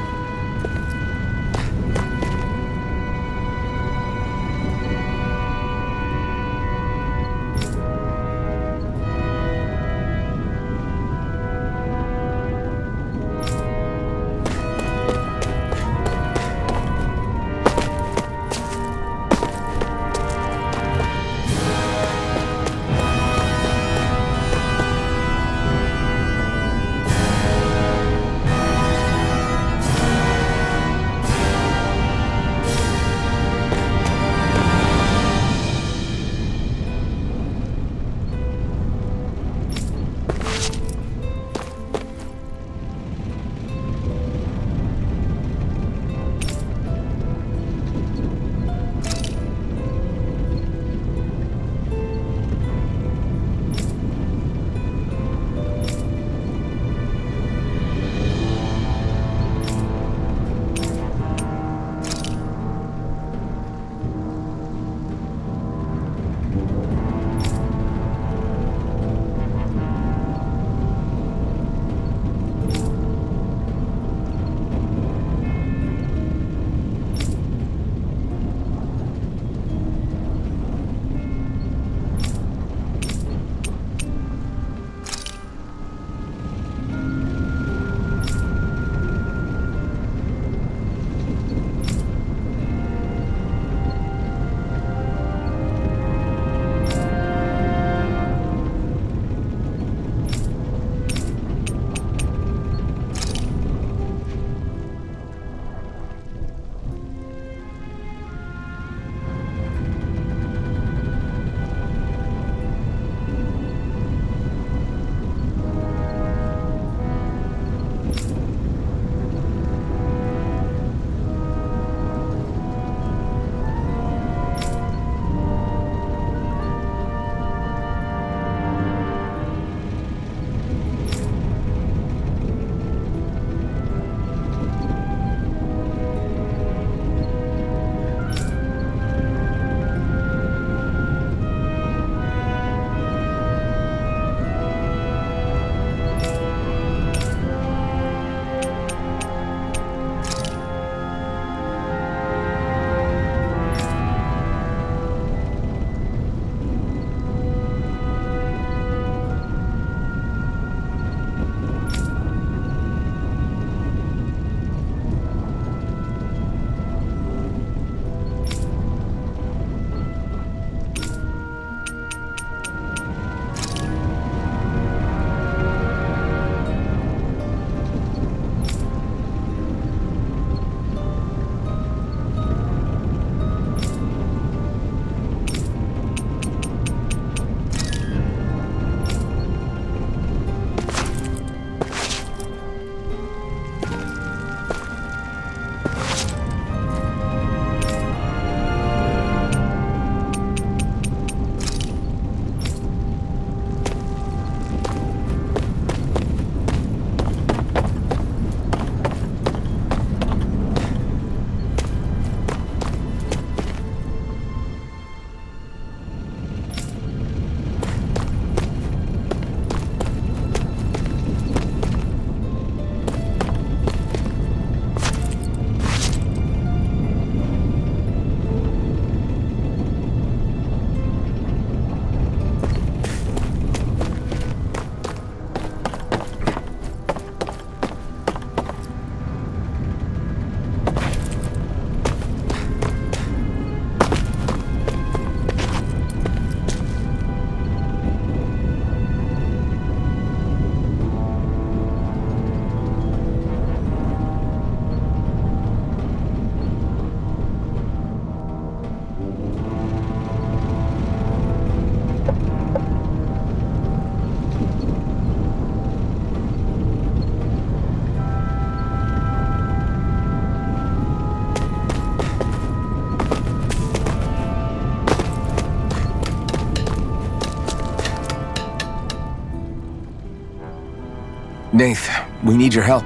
Nath, we need your help.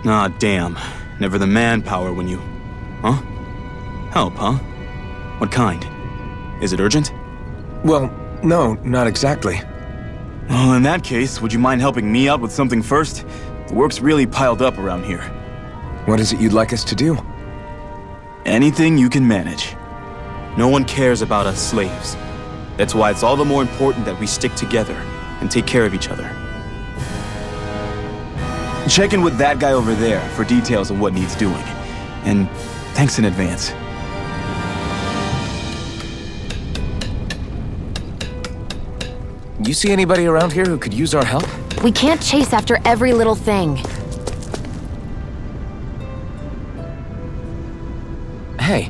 Ah, damn. Never the manpower when you... Huh? Help, huh? What kind? Is it urgent?
Well, no, not exactly.
Well, in that case, would you mind helping me out with something first? The work's really piled up around here.
What is it you'd like us to do?
Anything you can manage. No one cares about us slaves. That's why it's all the more important that we stick together and take care of each other. Check in with that guy over there for details of what needs doing. And thanks in advance.
You see anybody around here who could use our help?
We can't chase after every little thing.
Hey.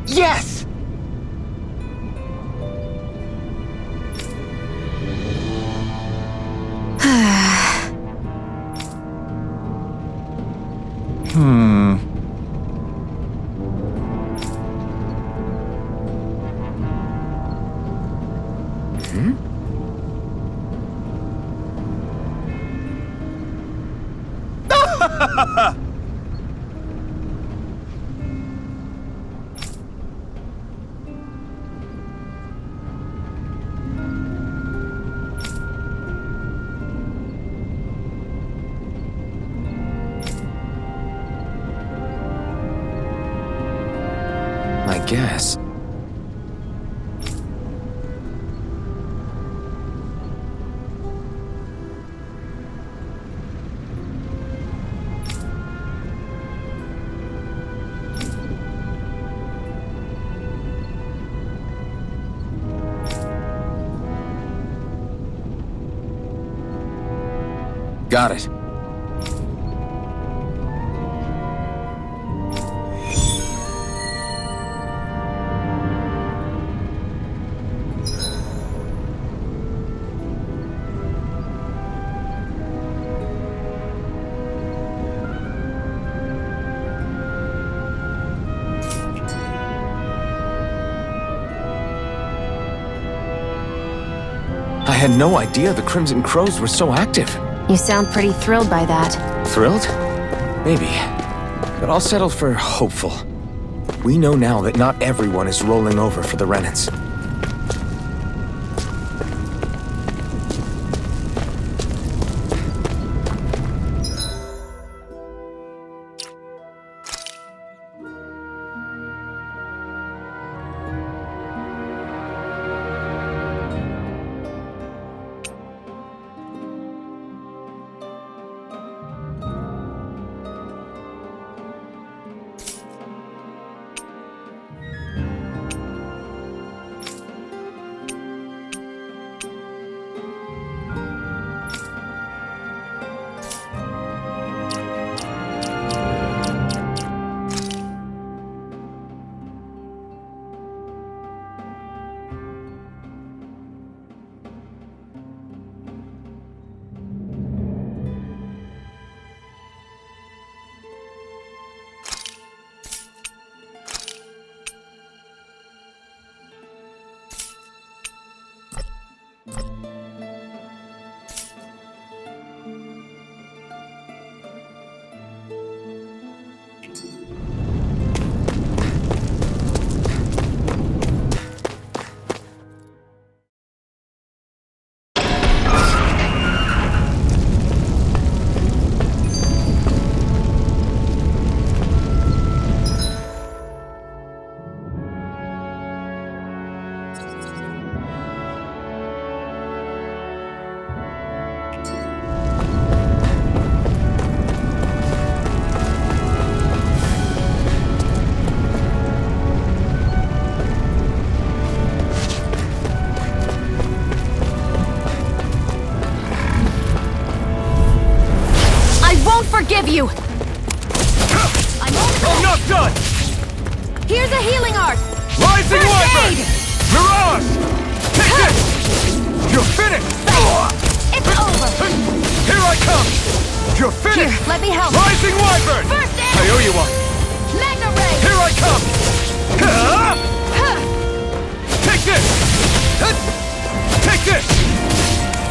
Yes! I guess. Got it. I had no idea the Crimson Crows were so active.
You sound pretty thrilled by that.
Thrilled? Maybe. But I'll settle for hopeful. We know now that not everyone is rolling over for the Renans.
Forgive you!
I'm not done!
Here's a healing art!
Rising
First
Wyvern!
aid!
Mirage! Take this! You're finished!
It's over!
Here I come! You're finished!
Here, let me help!
Rising Wyvern!
First aid!
I owe you one!
Magna Ray!
Here I come! Take this! Take this!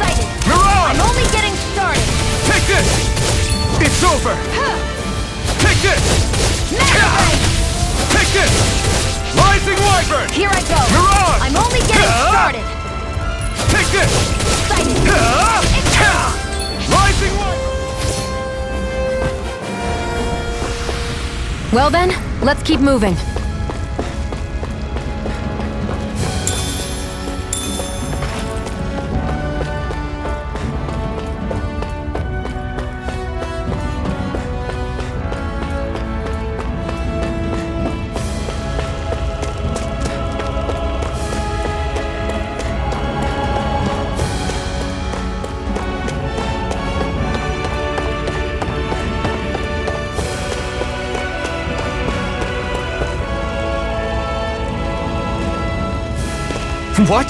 Excited!
Mirage!
I'm only getting started!
Take this! It's over! Take this!
Mega Ray!
Take this! Rising Wyvern!
Here I go!
Mirage!
I'm only getting started!
Take this!
Excited!
Rising Wyvern!
Well then, let's keep moving.
What?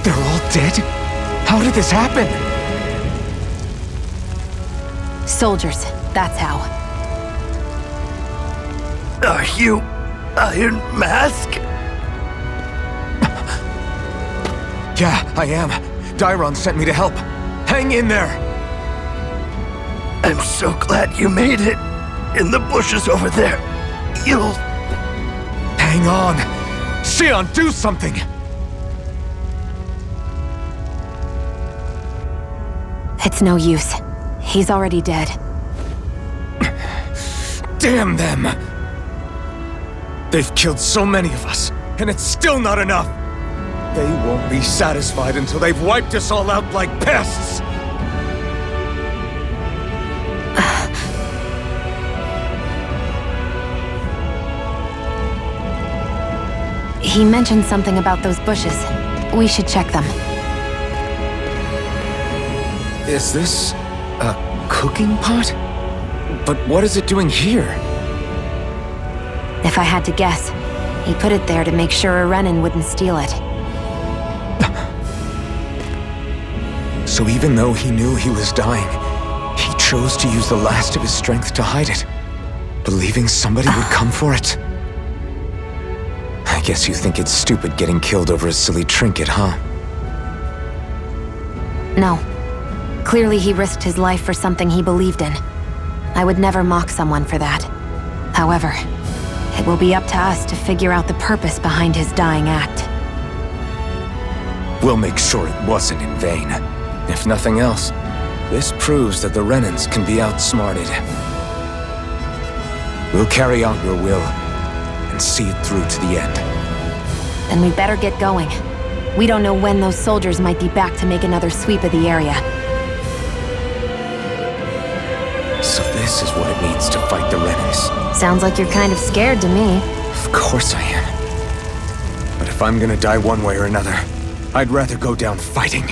They're all dead? How did this happen?
Soldiers, that's how.
Are you Iron Mask?
Yeah, I am. Dairon sent me to help. Hang in there!
I'm so glad you made it. In the bushes over there. You'll...
Hang on! Xion, do something!
It's no use. He's already dead.
Damn them! They've killed so many of us, and it's still not enough! They won't be satisfied until they've wiped us all out like pests!
He mentioned something about those bushes. We should check them.
Is this a cooking pot? But what is it doing here?
If I had to guess, he put it there to make sure a Renin wouldn't steal it.
So even though he knew he was dying, he chose to use the last of his strength to hide it, believing somebody would come for it. I guess you think it's stupid getting killed over a silly trinket, huh?
No. Clearly he risked his life for something he believed in. I would never mock someone for that. However, it will be up to us to figure out the purpose behind his dying act.
We'll make sure it wasn't in vain. If nothing else, this proves that the Renins can be outsmarted. We'll carry out your will, and see it through to the end.
Then we better get going. We don't know when those soldiers might be back to make another sweep of the area.
So this is what it means to fight the Renins.
Sounds like you're kind of scared to me.
Of course I am. But if I'm gonna die one way or another, I'd rather go down fighting.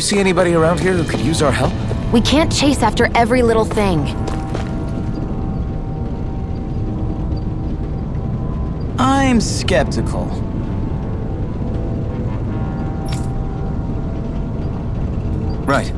you see anybody around here who could use our help?
We can't chase after every little thing.
I'm skeptical.
Right.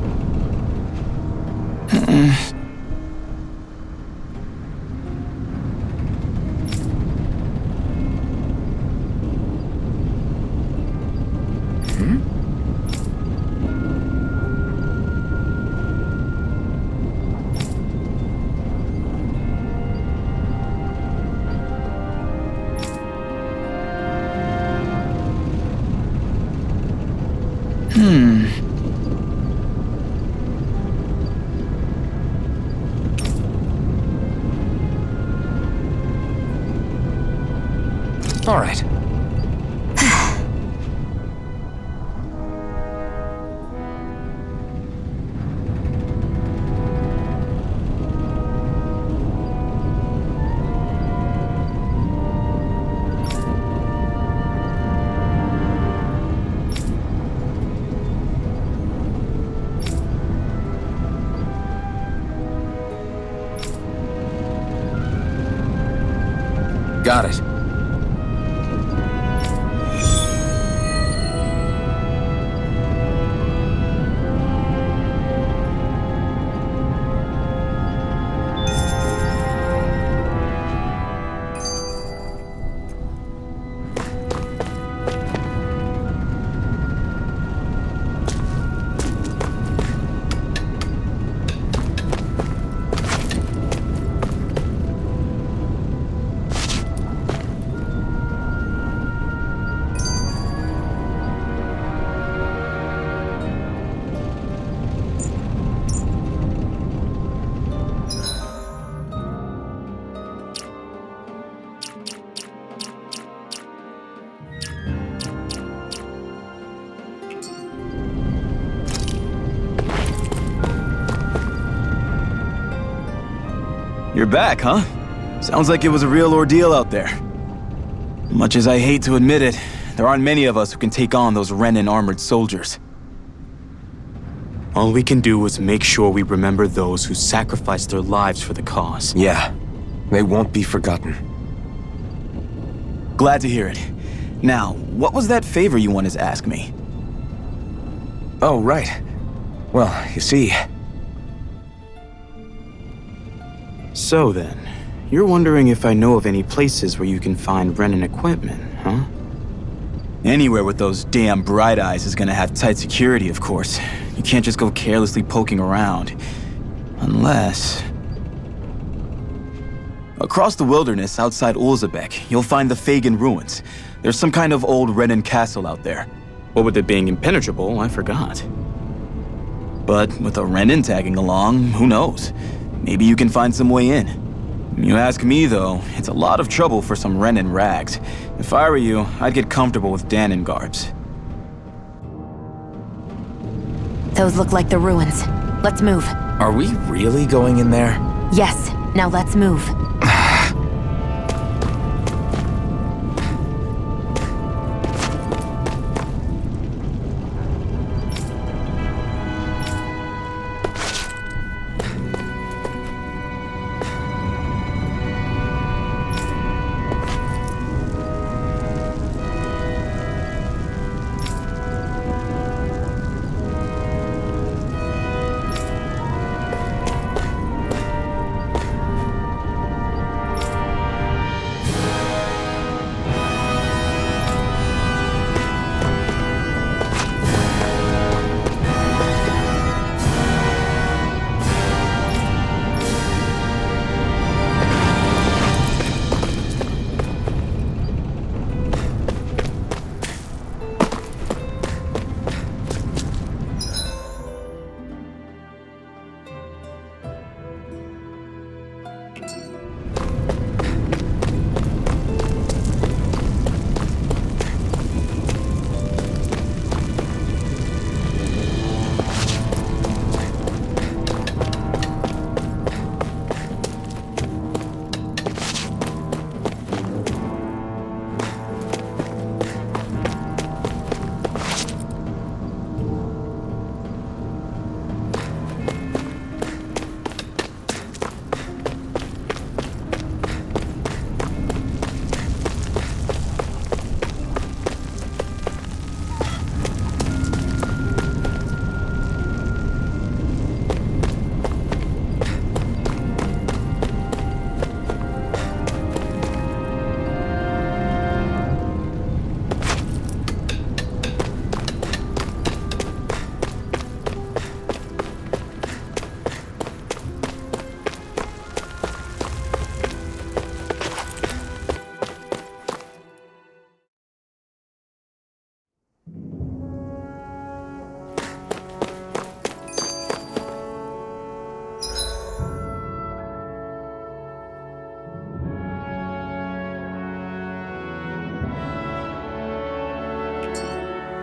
All right. Got it.
You're back, huh? Sounds like it was a real ordeal out there. Much as I hate to admit it, there aren't many of us who can take on those Renan armored soldiers.
All we can do is make sure we remember those who sacrificed their lives for the cause.
Yeah, they won't be forgotten.
Glad to hear it. Now, what was that favor you wanted to ask me?
Oh, right. Well, you see...
So then, you're wondering if I know of any places where you can find Renan equipment, huh?
Anywhere with those damn bright eyes is gonna have tight security, of course. You can't just go carelessly poking around. Unless... Across the wilderness outside Ulzebek, you'll find the Fagan ruins. There's some kind of old Renan castle out there.
What with it being impenetrable, I forgot.
But with a Renan tagging along, who knows? Maybe you can find some way in. You ask me, though, it's a lot of trouble for some Renan rags. If I were you, I'd get comfortable with Danon garbs.
Those look like the ruins. Let's move.
Are we really going in there?
Yes. Now let's move.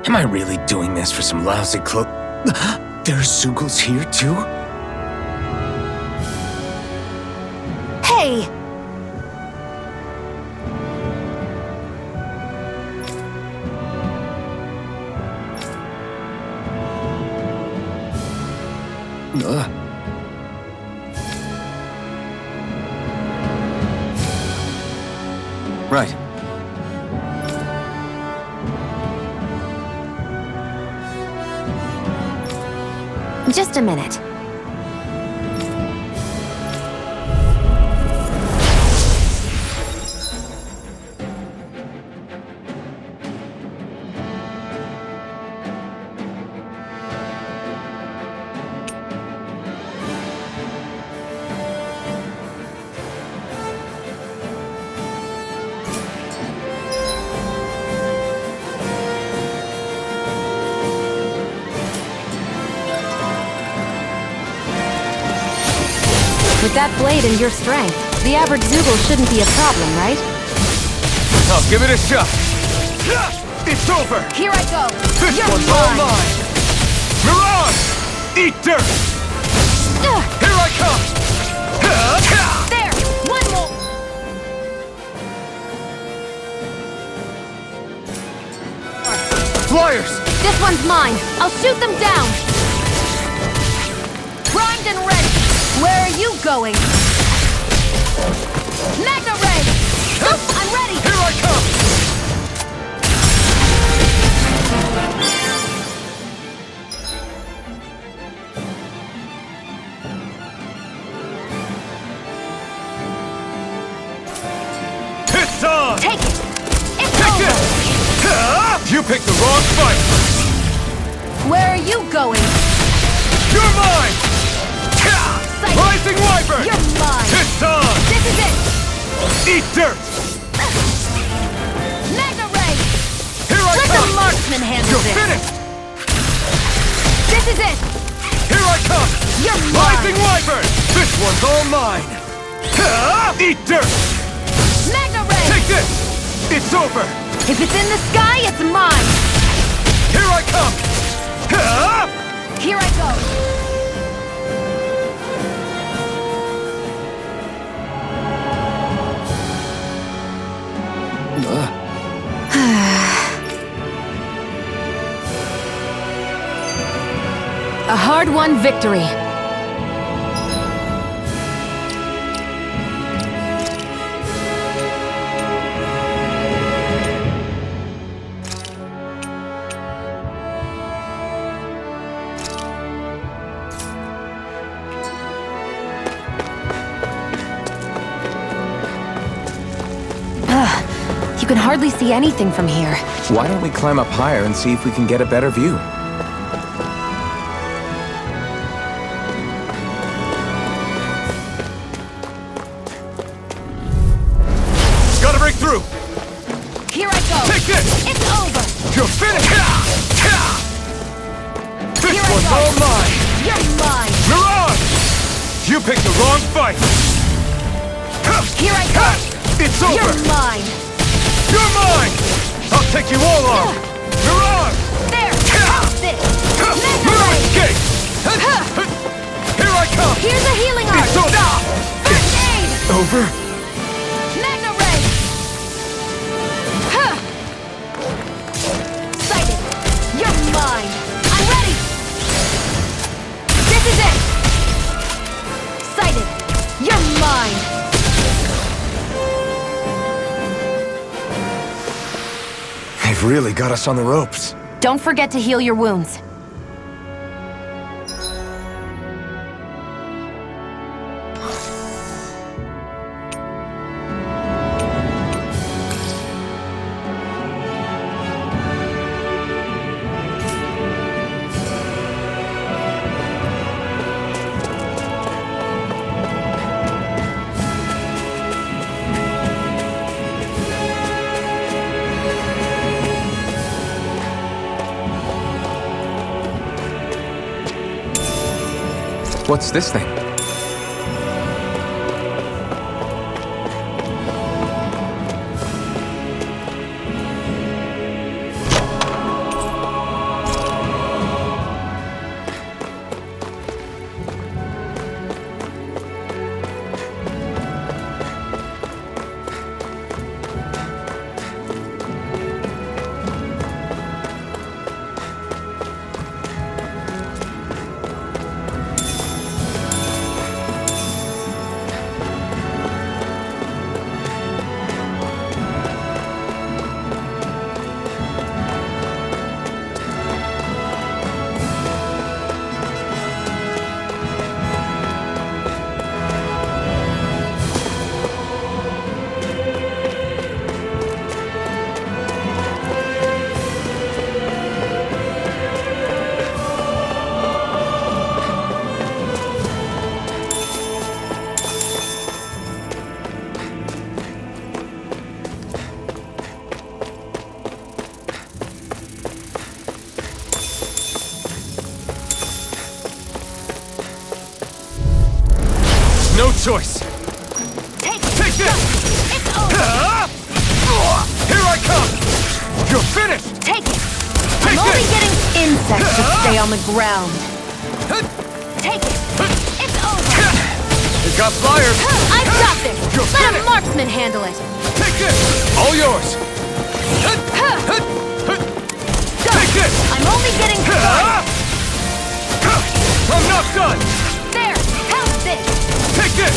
Am I really doing this for some lousy clo- There's Zoogles here too?
Hey!
Right.
Just a minute. With that blade and your strength, the average Zoogle shouldn't be a problem, right?
I'll give it a shot. It's over!
Here I go!
This
You're
one's all
mine.
mine! Mirage! Eat dirt! Here I come!
There! One more!
Flyers!
This one's mine! I'll shoot them down! Primed and ready! Where are you going? Magna Ray! I'm ready!
Here I come! It's on!
Take it! It's
Take
over!
this! You picked the wrong fight!
Where are you going?
You're mine!
Sight.
Rising Wyvern!
You're mine!
It's on!
This is it!
Eat dirt!
Magna Ray!
Here I
Let
come!
the marksman handle
You're
this!
finished!
This is it!
Here I come!
You're
Rising
mine!
Wyvern! This one's all mine! Eat dirt!
Magna Ray!
Take this! It's over!
If it's in the sky, it's mine!
Here I come!
Here I go! A hard-won victory. You can hardly see anything from here.
Why don't we climb up higher and see if we can get a better view?
Gotta break through!
Here I go!
Take this!
It's over!
You're finished! This
Here I
one's
go.
all mine!
You're mine!
Mirage! You picked the wrong fight!
Here I go!
It's over!
You're mine!
You're mine! I'll take you all on! Mirage!
There! Have this!
Mirage escape! Here I come!
Here's a healing art!
It's over!
First aid!
Over?
Magna Ray! Huh. Sighted! You're mine! I'm ready! This is it! Sighted! You're mine!
They've really got us on the ropes.
Don't forget to heal your wounds.
What's this thing?
choice.
Take
this!
It's over!
Here I come! You're finished!
Take it!
Take
I'm only
this!
getting insects to stay on the ground. Take it! It's over!
It got flyers!
I've got this!
You're
Let a
finished!
marksman handle it!
Take this! All yours!
Go!
Take this!
I'm only getting started!
I'm not done!
There! Help this!
Take this!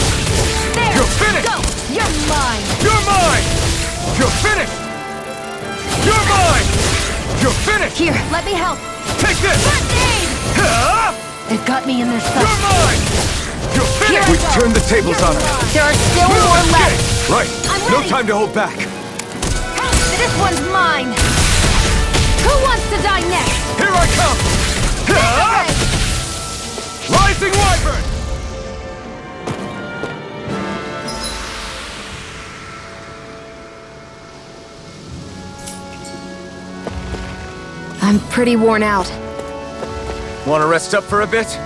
There!
You're finished!
Go! You're mine!
You're mine! You're finished! You're mine! You're finished!
Here, let me help!
Take this!
First aid! They've got me in their sights.
You're mine! You're
Here
finished!
I
We've
go.
turned the tables
You're
on her!
mine. There are still more left!
Right!
I'm
No
ready.
time to hold back!
This one's mine! Who wants to die next?
Here I come! Rising Wyvern!
I'm pretty worn out.
Want to rest up for a bit?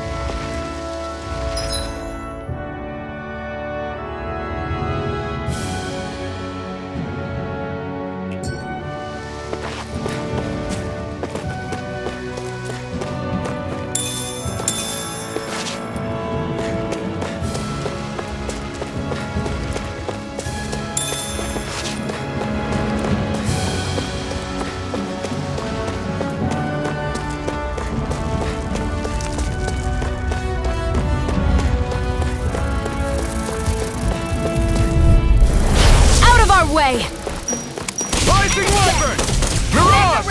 Way!
Rising Wyvern! Mirage!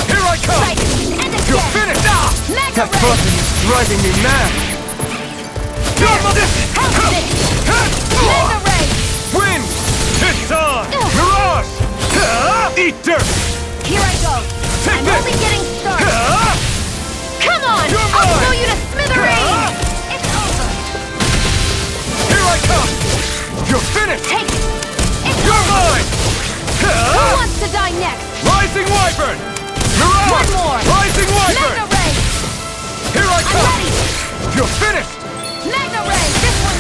Here I come! You're finished! That button is driving me mad! Wind! It's on! Mirage! Eat dirt!
Here I go!
Take
I'm
this!
only getting started! Come on!
You're
I'll
mine!
blow you to smithereens! It's over!
Here I come! You're finished!
Take it! It's
You're
over!
mine!
Who wants to die next?
Rising Wyvern! Mirage!
One more!
Rising Wyvern!
Magna Ray!
Here I
I'm
come!
ready!
You're finished!
Magna Ray! This one!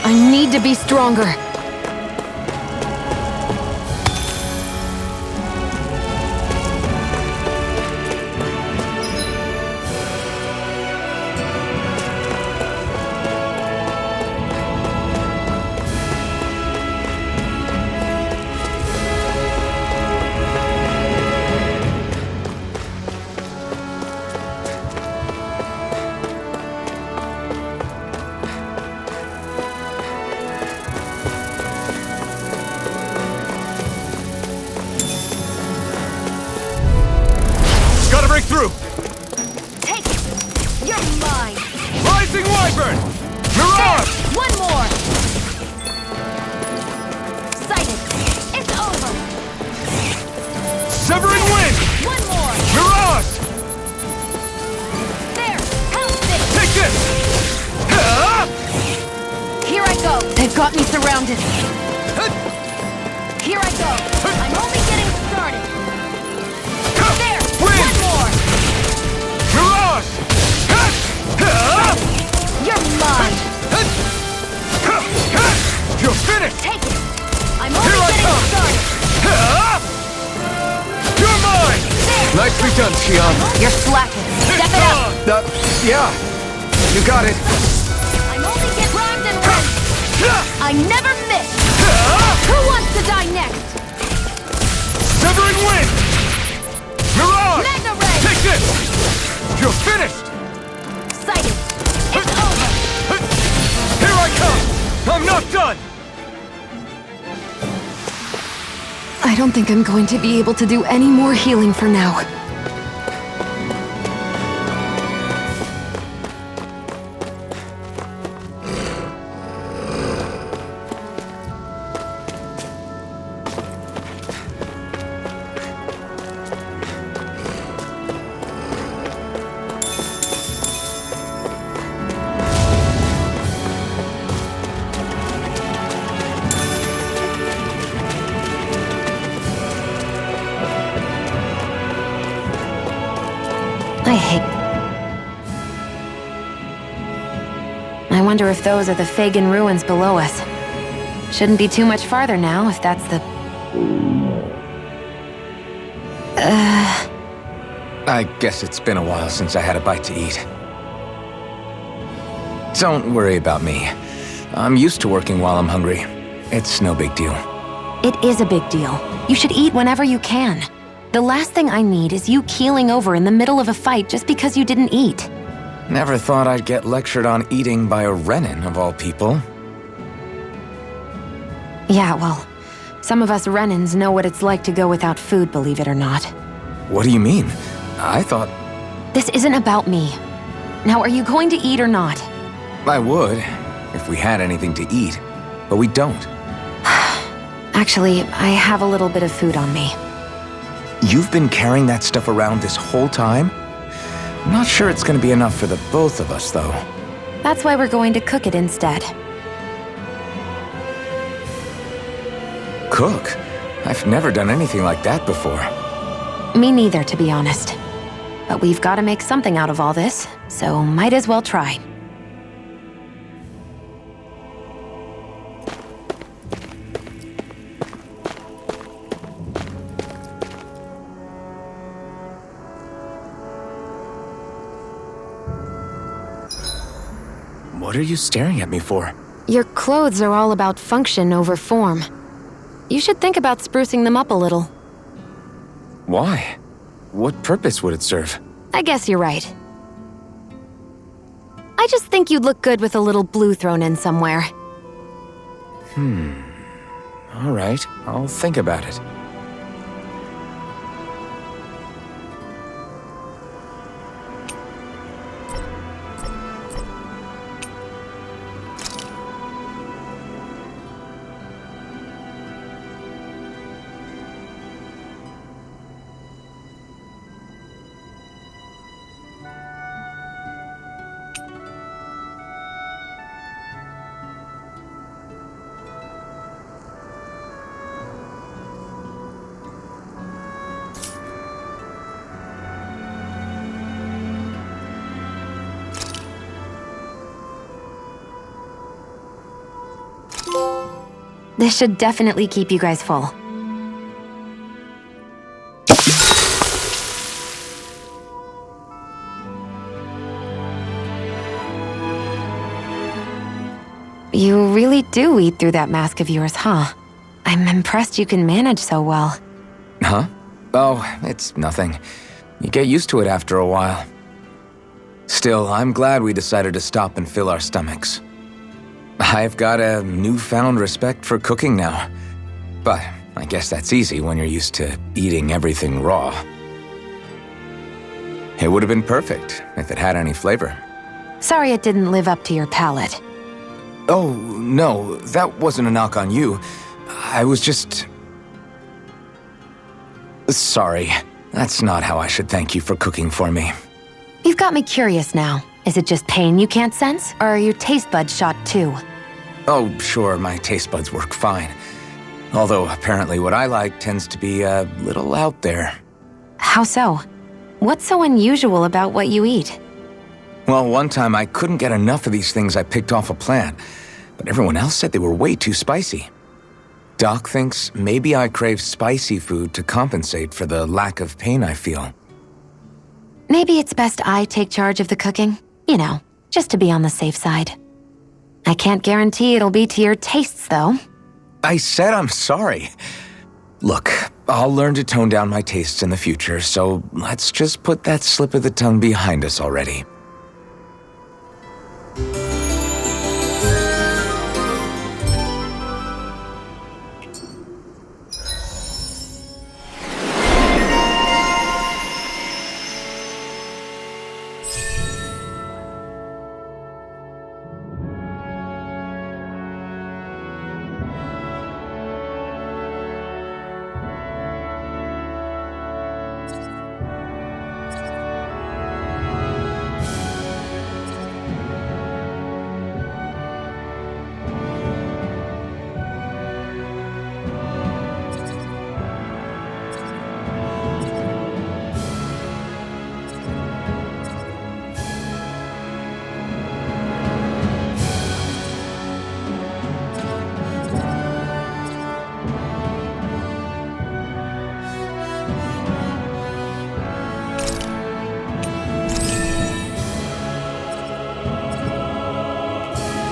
I need to be stronger.
Gotta break through!
Take it! You're mine!
Rising Wyvern! Mirage!
One more! Sighted! It's over!
Severing Wind!
One more!
Mirage!
There! Help this!
Take this!
Here I go!
They've got me surrounded.
Here I go! I'm only getting started! There!
Wind!
One more!
Mirage!
You're mine!
You're finished!
Take it! I'm
Here
only
I
getting
come!
started!
You're mine!
There!
Nicely done, Xion.
You're slacking.
Step it up!
Yeah. You got it.
I'm only getting primed and ready! I never miss! Who wants to die next?
Severing Wind! Mirage!
Magna Ray!
Take this! You're finished!
Sighted! It's over!
Here I come! I'm not done!
I don't think I'm going to be able to do any more healing for now. I wonder if those are the Fagin ruins below us. Shouldn't be too much farther now, if that's the...
I guess it's been a while since I had a bite to eat. Don't worry about me. I'm used to working while I'm hungry. It's no big deal.
It is a big deal. You should eat whenever you can. The last thing I need is you keeling over in the middle of a fight just because you didn't eat.
Never thought I'd get lectured on eating by a Renin, of all people.
Yeah, well, some of us Renins know what it's like to go without food, believe it or not.
What do you mean? I thought...
This isn't about me. Now, are you going to eat or not?
I would, if we had anything to eat, but we don't.
Actually, I have a little bit of food on me.
You've been carrying that stuff around this whole time? I'm not sure it's gonna be enough for the both of us, though.
That's why we're going to cook it instead.
Cook? I've never done anything like that before.
Me neither, to be honest. But we've got to make something out of all this, so might as well try.
What are you staring at me for?
Your clothes are all about function over form. You should think about sprucing them up a little.
Why? What purpose would it serve?
I guess you're right. I just think you'd look good with a little blue thrown in somewhere.
All right, I'll think about it.
This should definitely keep you guys full. You really do eat through that mask of yours, huh? I'm impressed you can manage so well.
Huh? Oh, it's nothing. You get used to it after a while. Still, I'm glad we decided to stop and fill our stomachs. I've got a newfound respect for cooking now. But I guess that's easy when you're used to eating everything raw. It would have been perfect if it had any flavor.
Sorry it didn't live up to your palate.
Oh, no, that wasn't a knock on you. I was just... Sorry. That's not how I should thank you for cooking for me.
You've got me curious now. Is it just pain you can't sense, or are your taste buds shot too?
Oh, sure, my taste buds work fine. Although, apparently what I like tends to be a little out there.
How so? What's so unusual about what you eat?
Well, one time I couldn't get enough of these things I picked off a plant, but everyone else said they were way too spicy. Doc thinks maybe I crave spicy food to compensate for the lack of pain I feel.
Maybe it's best I take charge of the cooking. You know, just to be on the safe side. I can't guarantee it'll be to your tastes, though.
I said I'm sorry. Look, I'll learn to tone down my tastes in the future, so let's just put that slip of the tongue behind us already.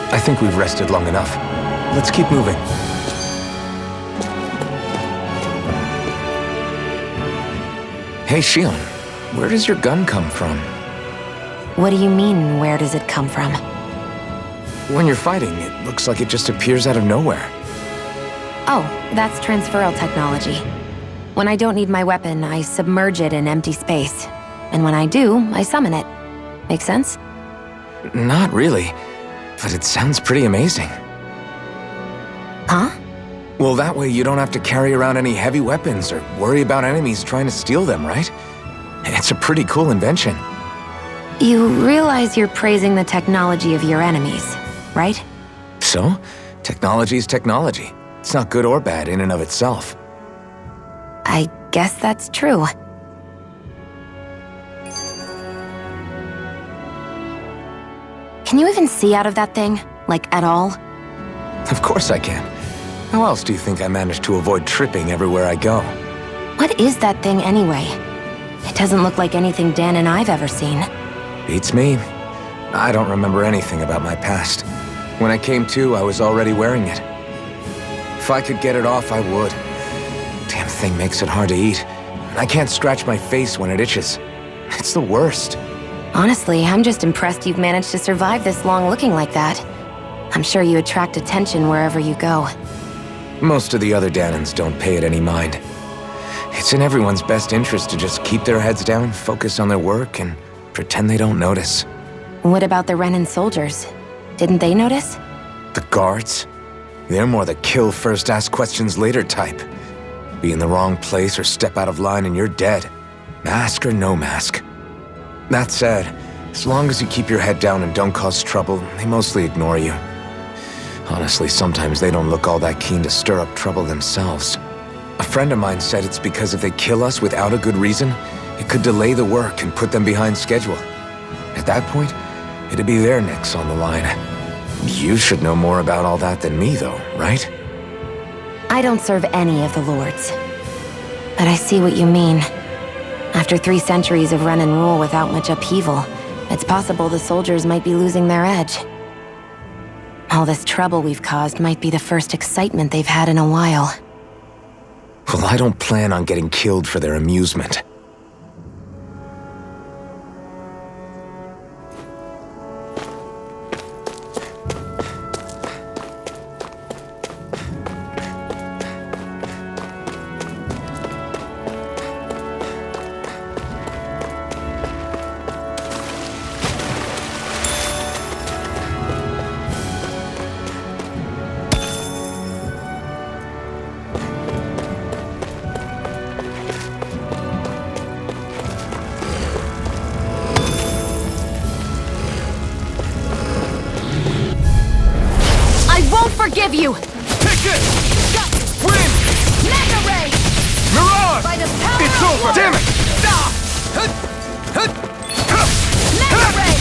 I think we've rested long enough. Let's keep moving. Hey, Shion, where does your gun come from?
What do you mean, where does it come from?
When you're fighting, it looks like it just appears out of nowhere.
Oh, that's transferal technology. When I don't need my weapon, I submerge it in empty space. And when I do, I summon it. Make sense?
Not really, but it sounds pretty amazing.
Huh?
Well, that way you don't have to carry around any heavy weapons or worry about enemies trying to steal them, right? It's a pretty cool invention.
You realize you're praising the technology of your enemies, right?
So, technology is technology. It's not good or bad in and of itself.
I guess that's true. Can you even see out of that thing? Like, at all?
Of course I can. How else do you think I managed to avoid tripping everywhere I go?
What is that thing anyway? It doesn't look like anything Dan and I've ever seen.
Beats me. I don't remember anything about my past. When I came to, I was already wearing it. If I could get it off, I would. Damn thing makes it hard to eat. And I can't scratch my face when it itches. It's the worst.
Honestly, I'm just impressed you've managed to survive this long looking like that. I'm sure you attract attention wherever you go.
Most of the other Danans don't pay it any mind. It's in everyone's best interest to just keep their heads down, focus on their work, and pretend they don't notice.
What about the Renan soldiers? Didn't they notice?
The guards? They're more the kill first, ask questions later type. Be in the wrong place or step out of line and you're dead. Mask or no mask. That said, as long as you keep your head down and don't cause trouble, they mostly ignore you. Honestly, sometimes they don't look all that keen to stir up trouble themselves. A friend of mine said it's because if they kill us without a good reason, it could delay the work and put them behind schedule. At that point, it'd be their necks on the line. You should know more about all that than me, though, right?
I don't serve any of the lords. But I see what you mean. After 3 centuries of run and rule without much upheaval, it's possible the soldiers might be losing their edge. All this trouble we've caused might be the first excitement they've had in a while.
Well, I don't plan on getting killed for their amusement.
Forgive you!
Take this! Wind!
Mega Ray!
Mirage!
By the power
It's
of
over!
war!
Damn it!
Mega Ray!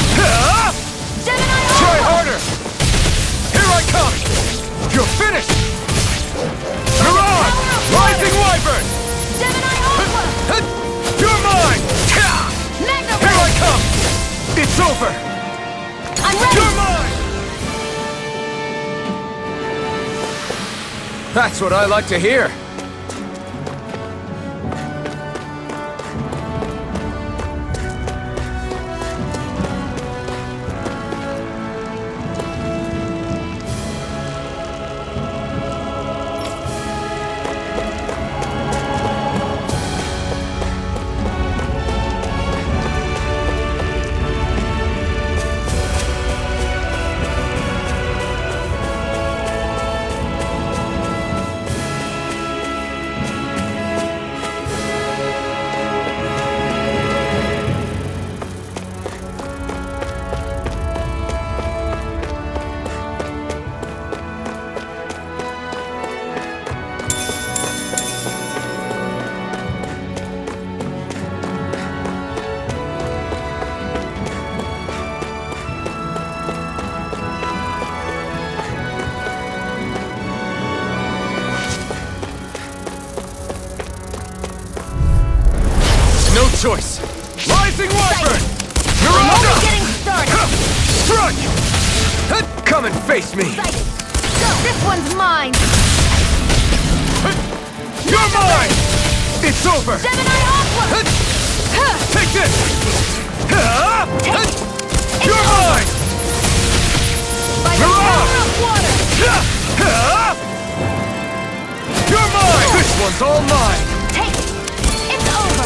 Gemini
Try
Alpha!
harder! Here I come! You're finished! Mirage! Rising Wyvern!
Gemini Alpha!
You're mine!
Mega
Here I
Ray!
come! It's over!
I'm ready!
You're mine! That's what I like to hear. No choice! Rising Wyvern! You're
I'm
on
only
up!
getting started!
Strike!
Come and face me!
Excited. Go! This one's mine!
You're mine! It's over!
Gemini Aqua!
Take this!
Take
You're mine!
By the power of water!
You're mine! This one's all mine!
Take it! It's over!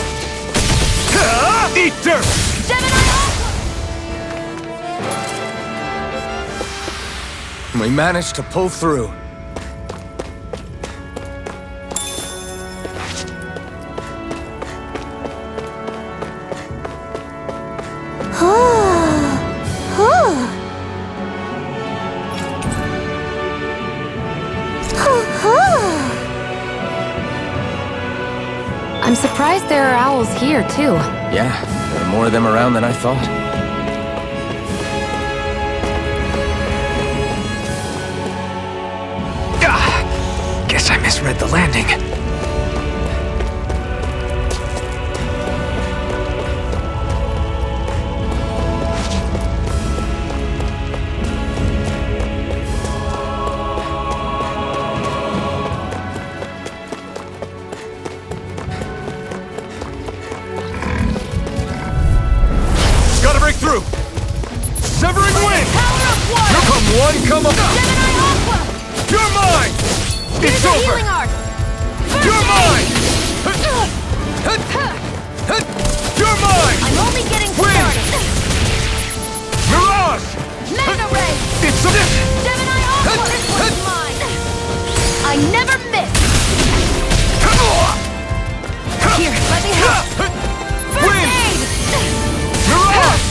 Eat dirt!
Gemini Aqua!
We managed to pull through.
I'm surprised there are owls here, too.
Yeah, there are more of them around than I thought. Guess I misread the landing.
Gotta break through! Severing wind!
Power of water!
Here come one, come up!
Gemini Aqua!
You're mine!
Here's
It's
the
over!
healing arc! First
You're
aid!
mine! You're mine!
I'm only getting
Wind!
started!
Mirage!
Mega Ray!
It's a...
Gemini Aqua! This one's mine! I never miss! Here, let me help! First
Wind!
aid!
Mirage!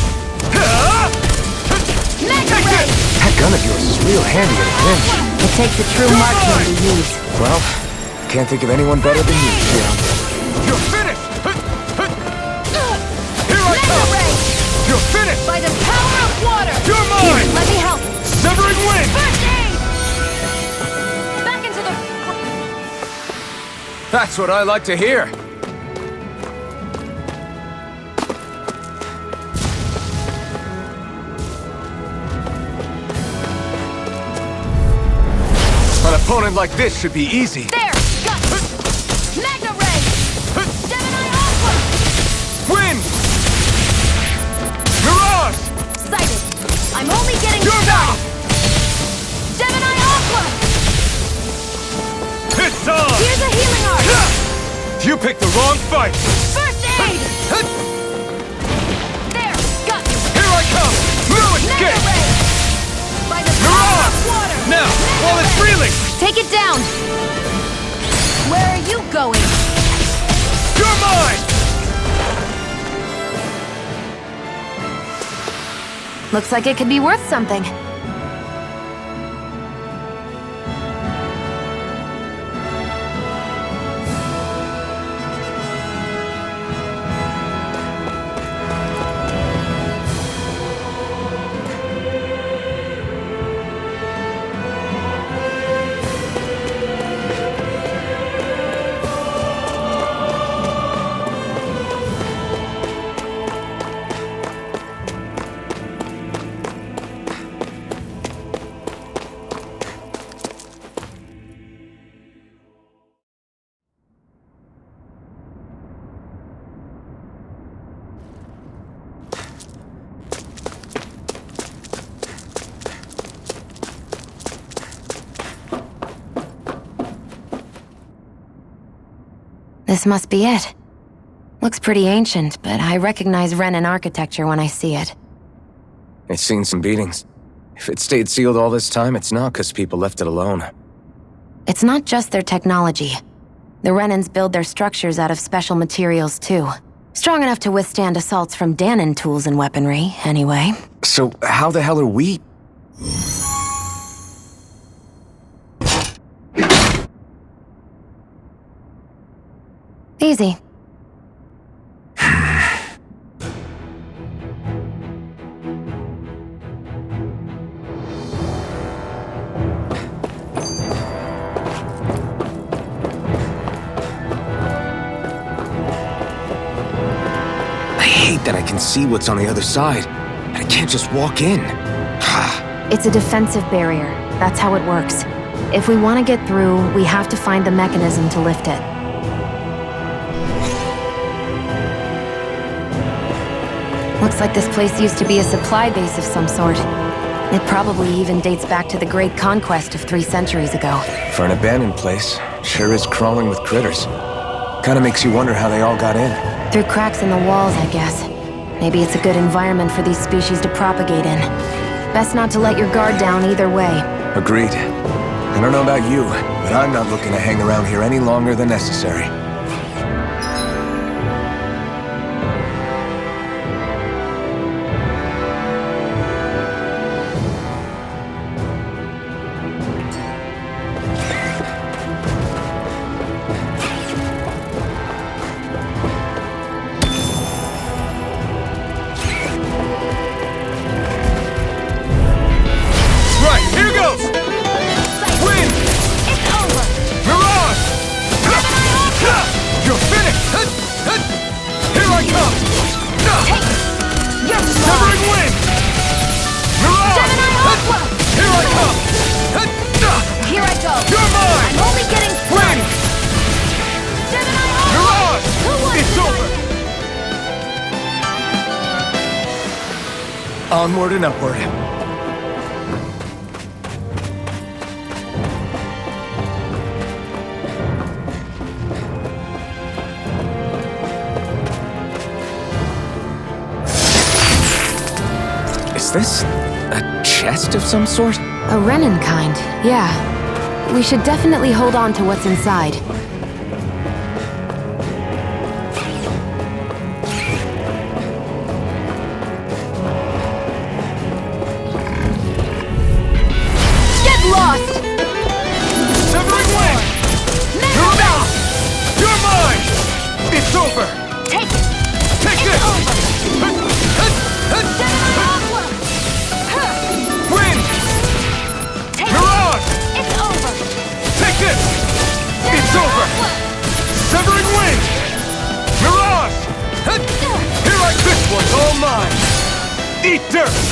Mega Ray!
That gun of yours is real handy at a pinch.
It takes a true marksman to use.
Well, can't think of anyone better than you, Jim.
You're finished! Here I
Mega
come!
Ray!
You're finished!
By the power of water!
You're
Here,
mine!
let me help!
Severing wind!
First aid! Back into the...
That's what I like to hear. An opponent like this should be easy.
There! Got it! Mega Ray! Gemini Aqua!
Wind! Mirage!
Sighted! I'm only getting
You're
started! Gemini Aqua!
It's on!
Here's a healing arc!
You picked the wrong fight!
First aid! There! Got you!
Here I come! No
Mega
escape!
Ray! By the power
Mirage!
of water!
Now,
Mega
while it's
Ray!
reeling!
Take it down! Where are you going?
You're mine!
Looks like it could be worth something. This must be it. Looks pretty ancient, but I recognize Renan architecture when I see it.
It's seen some beatings. If it stayed sealed all this time, it's not because people left it alone.
It's not just their technology. The Renans build their structures out of special materials, too. Strong enough to withstand assaults from Danon tools and weaponry, anyway.
So how the hell are we...
Easy.
I hate that I can see what's on the other side, and I can't just walk in.
It's a defensive barrier. That's how it works. If we want to get through, we have to find the mechanism to lift it. Looks like this place used to be a supply base of some sort. It probably even dates back to the Great Conquest of 3 centuries ago.
For an abandoned place, sure is crawling with critters. Kinda makes you wonder how they all got in.
Through cracks in the walls, I guess. Maybe it's a good environment for these species to propagate in. Best not to let your guard down either way.
Agreed. I don't know about you, but I'm not looking to hang around here any longer than necessary. Onward and upward. Is this a chest of some sort?
A Renin kind, yeah. We should definitely hold on to what's inside.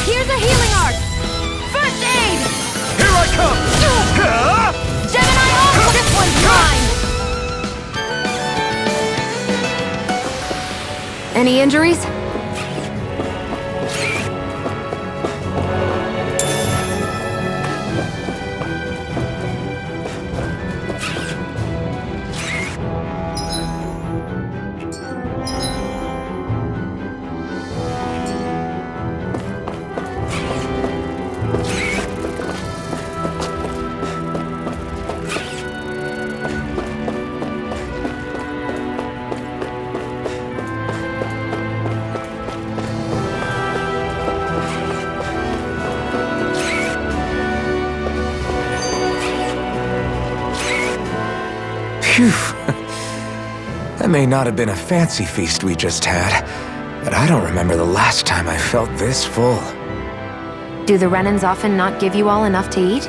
Here's a healing art! First aid!
Here I come!
Gemini off! This one's mine!
Any injuries?
Phew. That may not have been a fancy feast we just had, but I don't remember the last time I felt this full.
Do the Renins often not give you all enough to eat?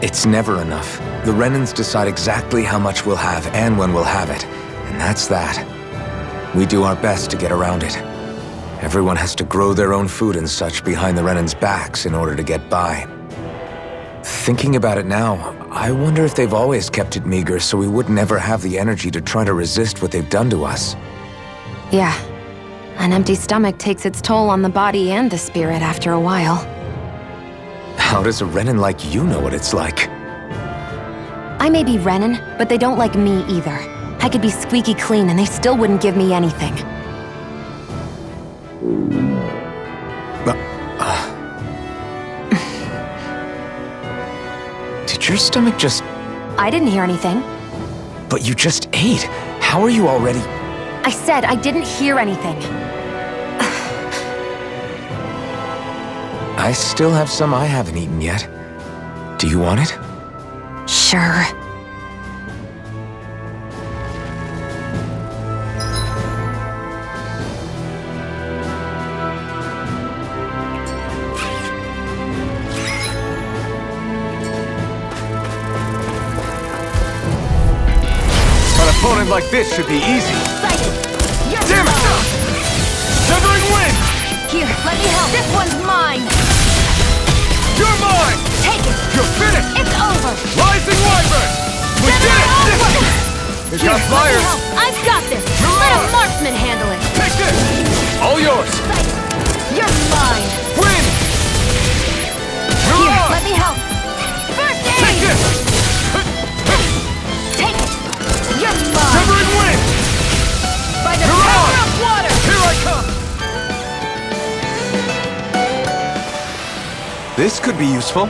It's never enough. The Renins decide exactly how much we'll have and when we'll have it, and that's that. We do our best to get around it. Everyone has to grow their own food and such behind the Renins' backs in order to get by. Thinking about it now, I wonder if they've always kept it meager so we would never have the energy to try to resist what they've done to us.
Yeah. An empty stomach takes its toll on the body and the spirit after a while.
How does a Renin like you know what it's like?
I may be Renin, but they don't like me either. I could be squeaky clean and they still wouldn't give me anything.
Did your stomach just...
I didn't hear anything.
But you just ate. How are you already...
I said I didn't hear anything.
I still have some I haven't eaten yet. Do you want it?
Sure.
Opponent like this should be easy. Damn it! Severing wind!
Here, let me help. This one's mine! Shots fired! I've got this! Let a marksman handle it!
Take this! All yours!
You're mine!
Win!
Here, let me help! First aid!
Take this!
Take it! You're mine!
Severing wind!
By the power of water!
Here I come!
This could be useful.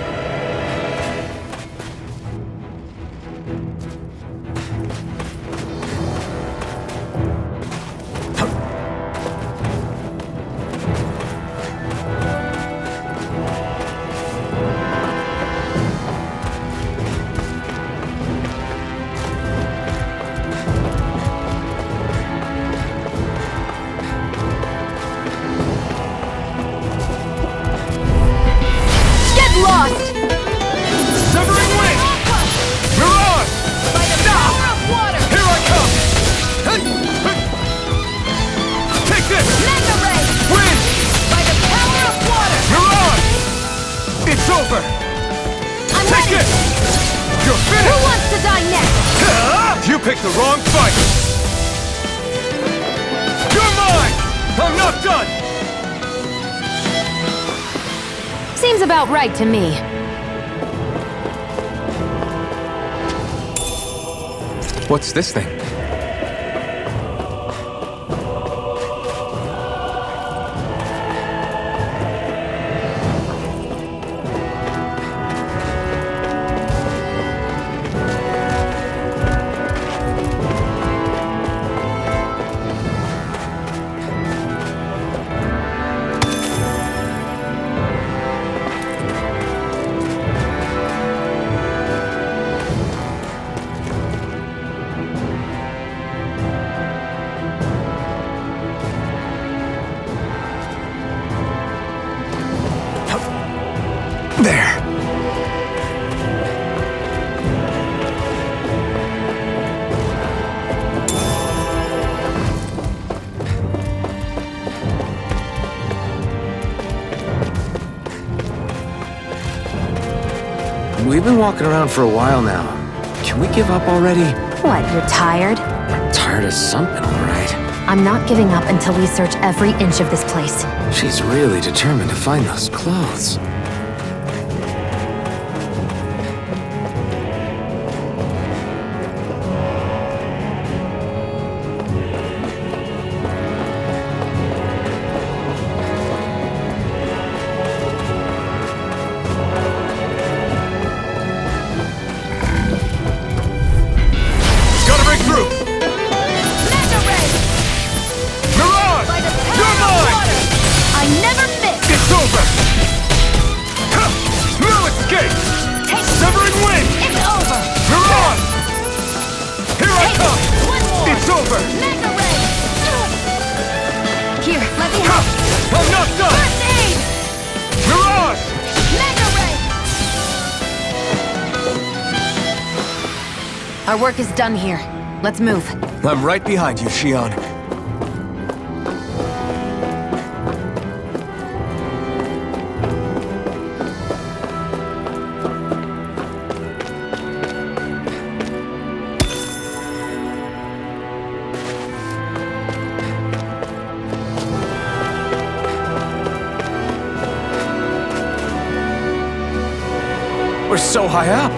Lost!
Severing wind! Mirage!
By the power of water!
Here I come! Take this!
Mega ray!
Wind!
By the power of water!
Mirage! It's over!
I'm
Take
ready!
it! You're
Who
finished!
wants to die next?
You picked the wrong fight! You're mine! I'm not done!
Seems about right to me.
What's this thing? There.
We've been walking around for a while now. Can we give up already?
What, you're tired?
I'm tired of something, all right.
I'm not giving up until we search every inch of this place.
She's really determined to find those clothes.
Gotta break through!
Mega ray!
Mirage!
By the
You're
power of
mine!
water! I never miss!
It's over! Huh! No escape!
Take
Severing wind!
It's over!
Mirage! Here I
Take
come!
one more!
It's over!
Mega ray! Here, let me
Ha!
help!
I'm not done!
First aid!
Mirage!
Mega ray!
Our work is done here. Let's move.
I'm right behind you, Shion. We're so high up.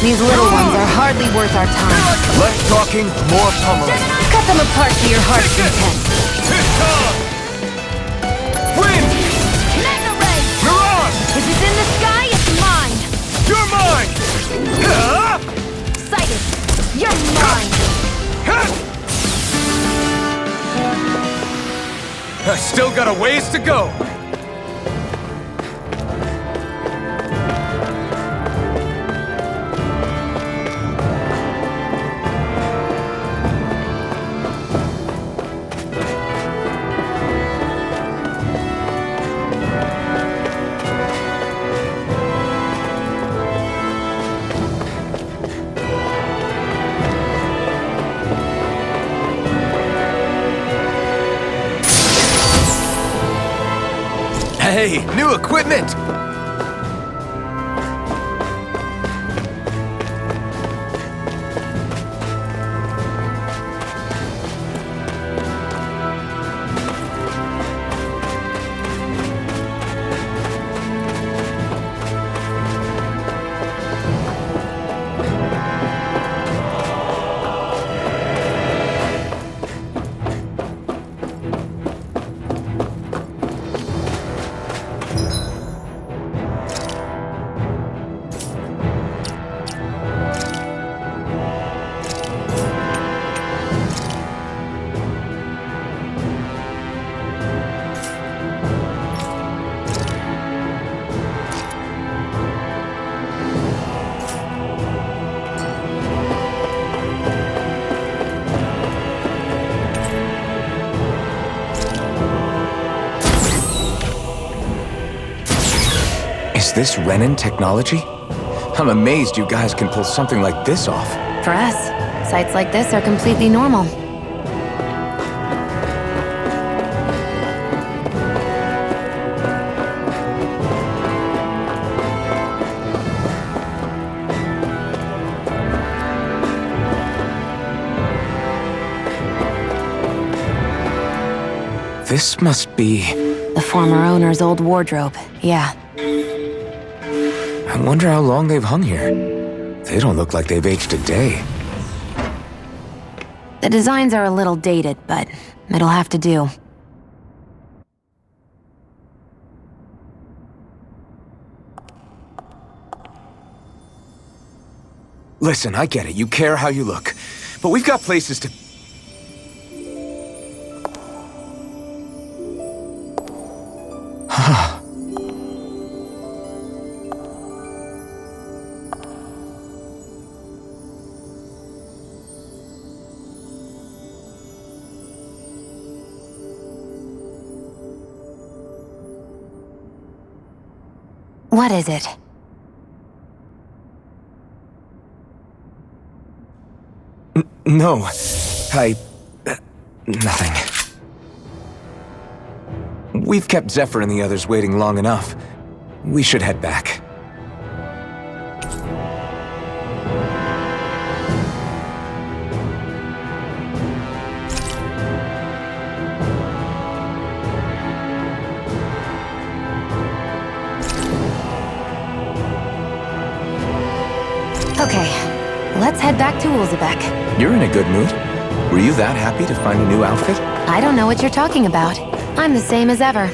These little ones are hardly worth our time.
Less talking, more pummeling.
Cut them apart to your heart's content.
Wind!
Mega ray!
Mirage!
If it's in the sky, it's mine!
You're mine!
Sighted! You're mine!
I still got a ways to go.
Hey, new equipment! Is this Renin technology? I'm amazed you guys can pull something like this off.
For us, sights like this are completely normal.
This must be...
The former owner's old wardrobe, yeah.
I wonder how long they've hung here. They don't look like they've aged a day.
The designs are a little dated, but it'll have to do.
Listen, I get it. You care how you look. But we've got places to...
What is it?
No. Nothing. We've kept Zephyr and the others waiting long enough. We should head back.
Okay, let's head back to Ulzebek.
You're in a good mood. Were you that happy to find a new outfit?
I don't know what you're talking about. I'm the same as ever.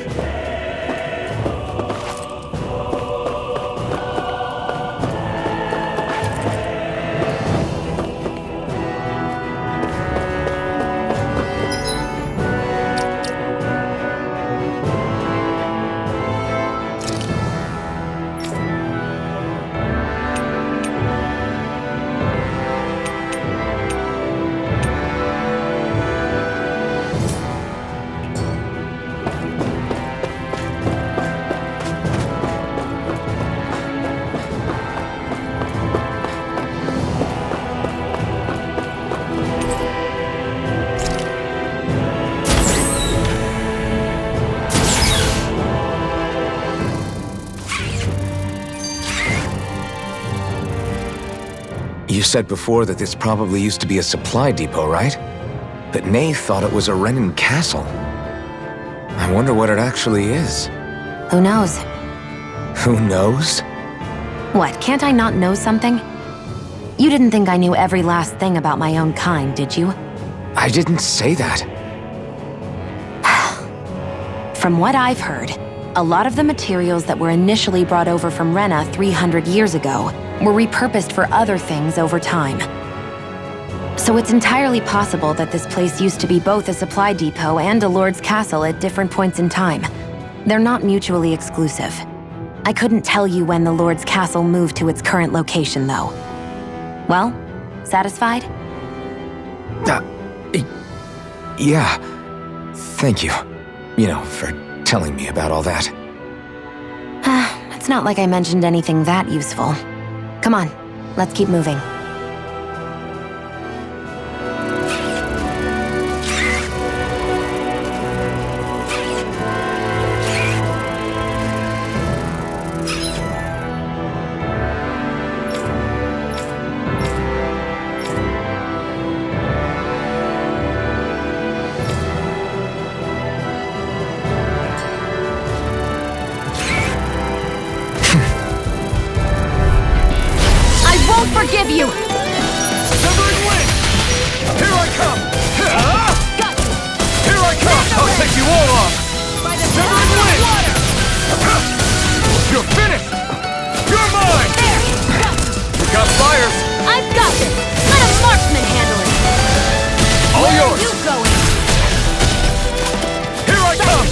You said before that this probably used to be a supply depot, right? But Nay thought it was a Renin castle. I wonder what it actually is.
Who knows?
Who knows?
What, can't I not know something? You didn't think I knew every last thing about my own kind, did you?
I didn't say that.
From what I've heard, a lot of the materials that were initially brought over from Rena 300 years ago were repurposed for other things over time. So it's entirely possible that this place used to be both a supply depot and a lord's castle at different points in time. They're not mutually exclusive. I couldn't tell you when the lord's castle moved to its current location, though. Well, satisfied?
Yeah. Thank you. You know, for telling me about all that.
It's not like I mentioned anything that useful. Come on, let's keep moving.
Forgive you!
Severing wind! Here I come!
Got you!
Here I come! I'll take you all off! Severing wind! You're finished! You're mine!
There! Got you!
You got fires!
I've got this! Let a marksman handle it!
All
Where
yours!
are you going?
Here I come!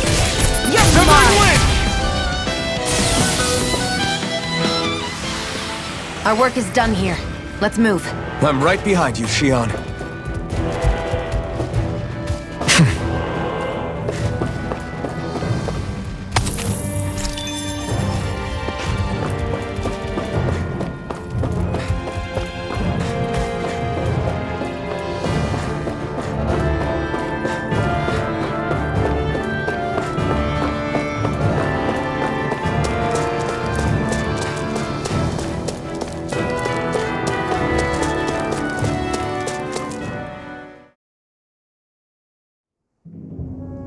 You're
Severing
mine!
wind!
Our work is done here. Let's move.
I'm right behind you, Shion.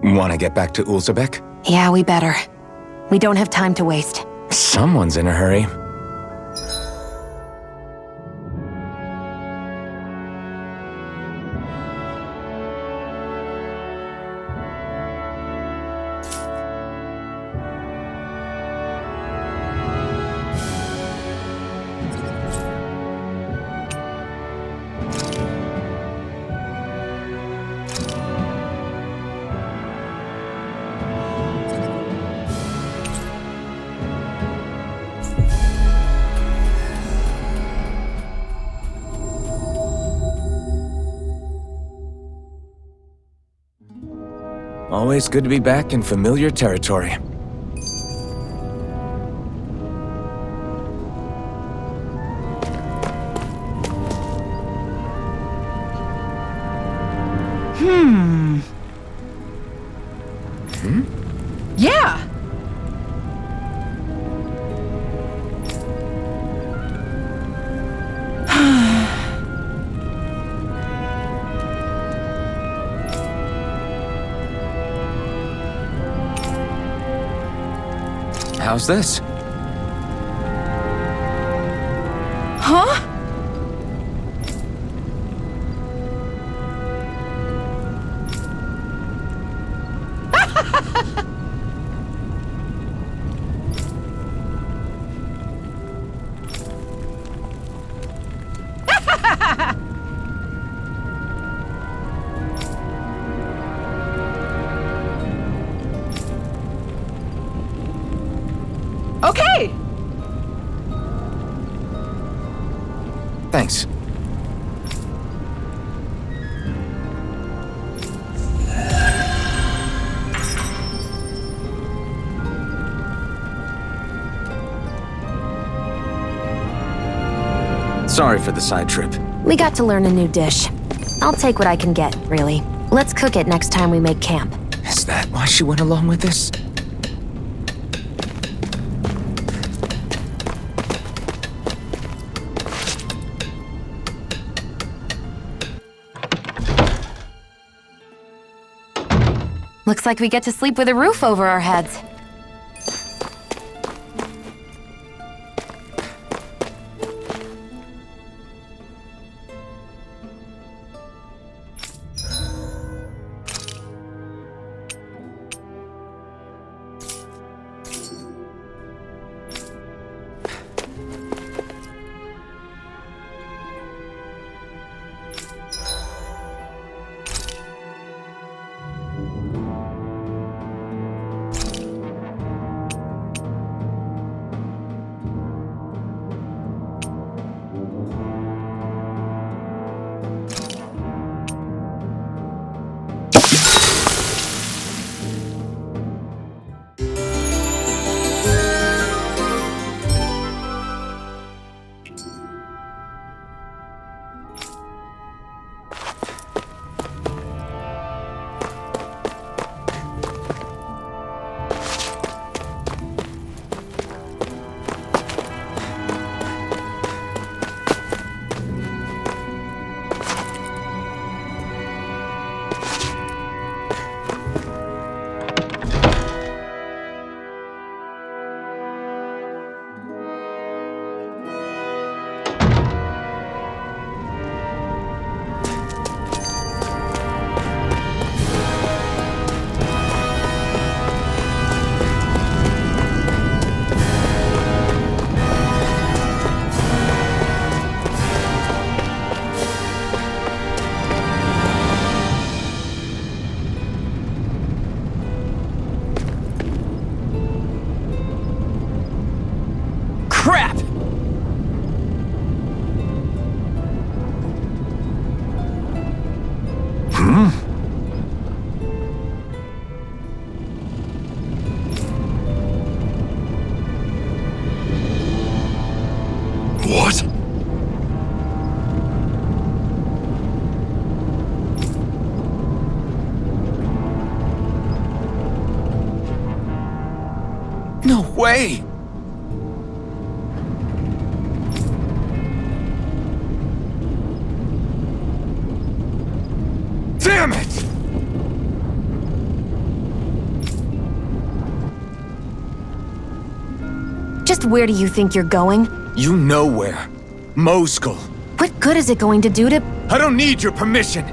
Want to get back to Ulzebek?
Yeah, we better. We don't have time to waste.
Someone's in a hurry. Always good to be back in familiar territory.
Yeah!
How's this?
Huh? Okay!
Thanks. Sorry for the side trip.
We got to learn a new dish. I'll take what I can get, really. Let's cook it next time we make camp.
Is that why she went along with this?
Looks like we get to sleep with a roof over our heads.
What?
No way! Damn it!
Just where do you think you're going?
You know where. Moscow.
What good is it going to do to...
I don't need your permission!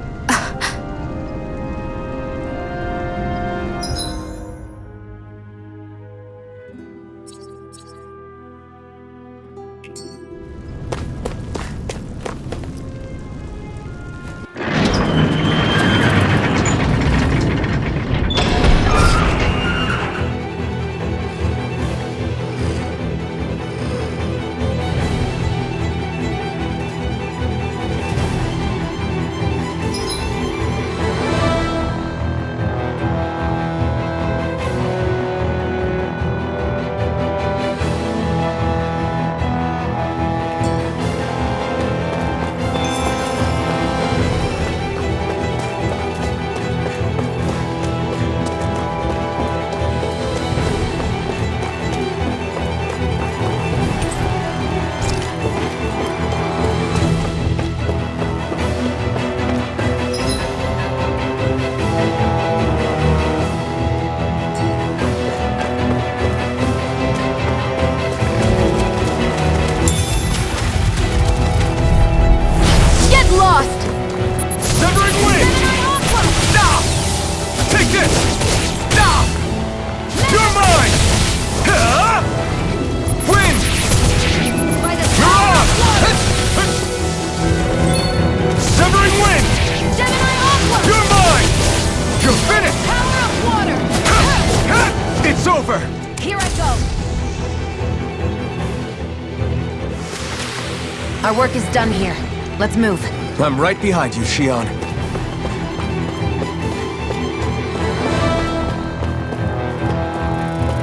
Our work is done here. Let's move.
I'm right behind you, Shion.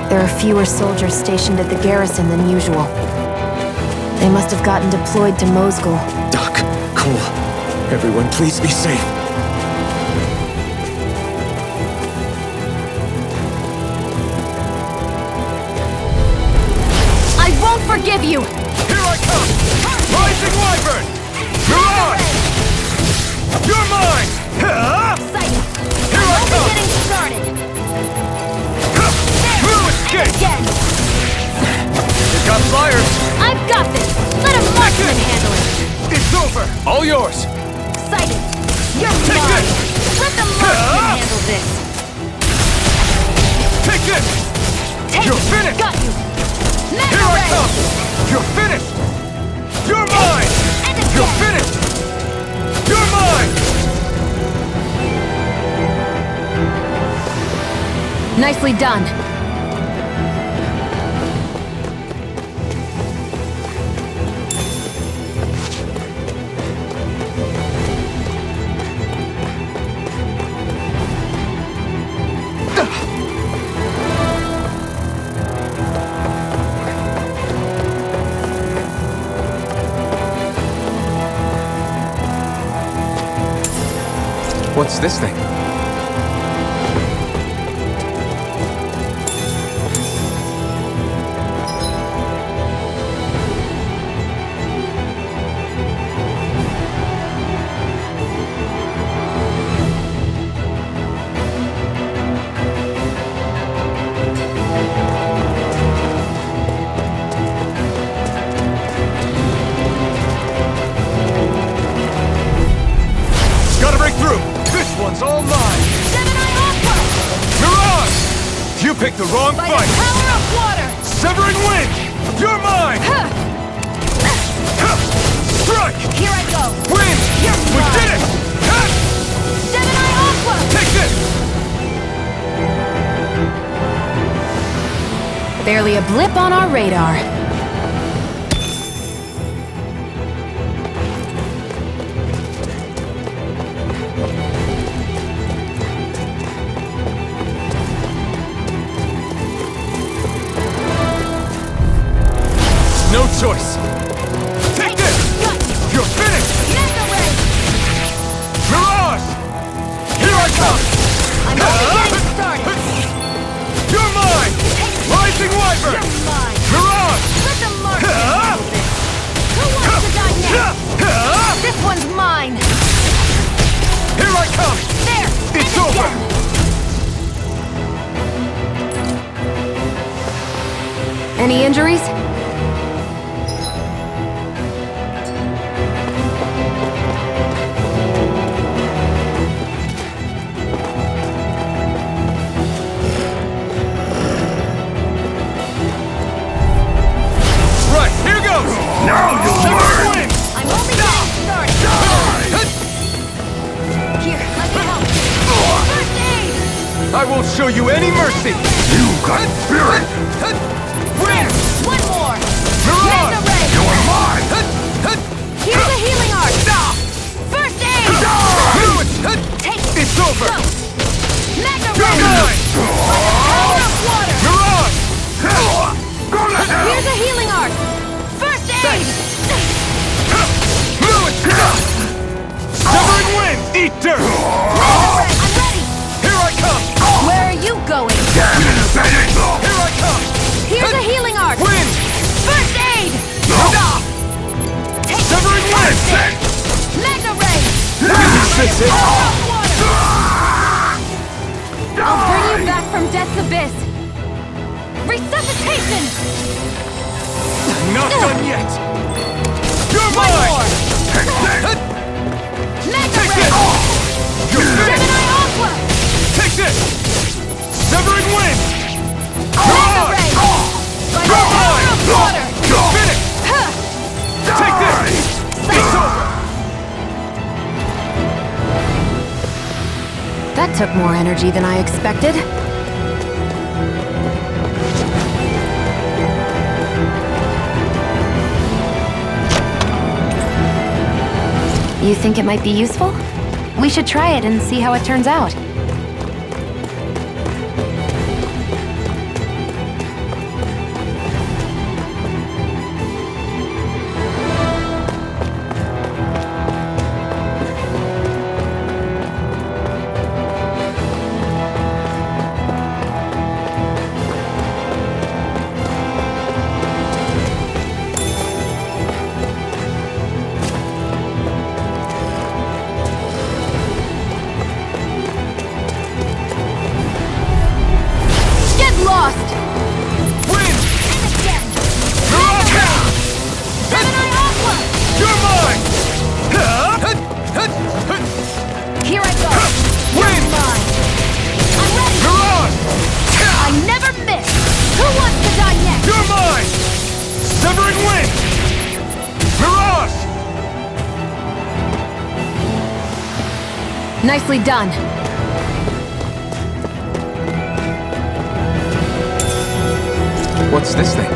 There are fewer soldiers stationed at the garrison than usual. They must have gotten deployed to Mosgul.
Doc, Cole, everyone please be safe.
I won't forgive you!
Here I come! Rising Wyvern! You're on! You're mine!
Exciting!
Here I
I'm
come!
only getting started!
You escape!
Again!
You've got flyers!
I've got this! Let a marksman handle it!
It's over!
All yours!
Exciting! You're
Take
mine!
this!
Let the marksman handle this!
Take this!
Take
You're
it!
finished!
Got you! Mega
Here I
ray!
come! You're finished! You're mine!
And
You're
again!
finished! You're mine!
Nicely done.
What's this thing?
Gotta break through! This one's all mine! You're on! You picked the wrong
By
fight!
the power of water!
Severing wind! You're mine! Strike!
Here I go!
Wind!
You're
We
mine.
did it!
Gemini Aqua!
Take this!
Barely a blip on our radar.
Wyvern!
You're mine!
Mirage!
Let the marksman handle this! Who wants to die next? This one's mine!
Here I come!
There!
It's
and
over!
again.
Any injuries?
Right, here goes! Now you'll learn!
I'm only getting started! Here, let me help! First aid!
I won't show you any mercy! You got spirit!
Where? One more!
Mirage!
Mega ray!
You're mine!
Here's a healing art! First aid! Take it!
It's over!
Go! Mega
You're
ray!
mine!
Power of water!
Mirage!
Here's a healing art! First aid!
Severing wind! Eat dirt!
I'm ready!
Here I come!
Where are you going?
Here I come!
Here's a healing art!
Wind!
First aid! Take
Severing wind!
Mega ray!
This is
Power of water! I'll bring you back from death's abyss! Resuscitation!
Not done yet! You're
One
mine!
more! Mega
Take
ray!
it! You're finished!
Gemini Aqua!
Take this! Severing wind!
Mega ray! By the
You're
power
mine!
of water!
You're finished!
Huh.
Take this! It's over!
That took more energy than I expected. You think it might be useful? We should try it and see how it turns out.
Lost!
Wind!
And again!
Mirage!
Gemini Aqua!
You're mine!
Here I go!
Wind!
You're mine! I'm ready!
Mirage!
I never miss! Who wants to die next?
You're mine! Severing wind! Mirage!
Nicely done.
What's this thing?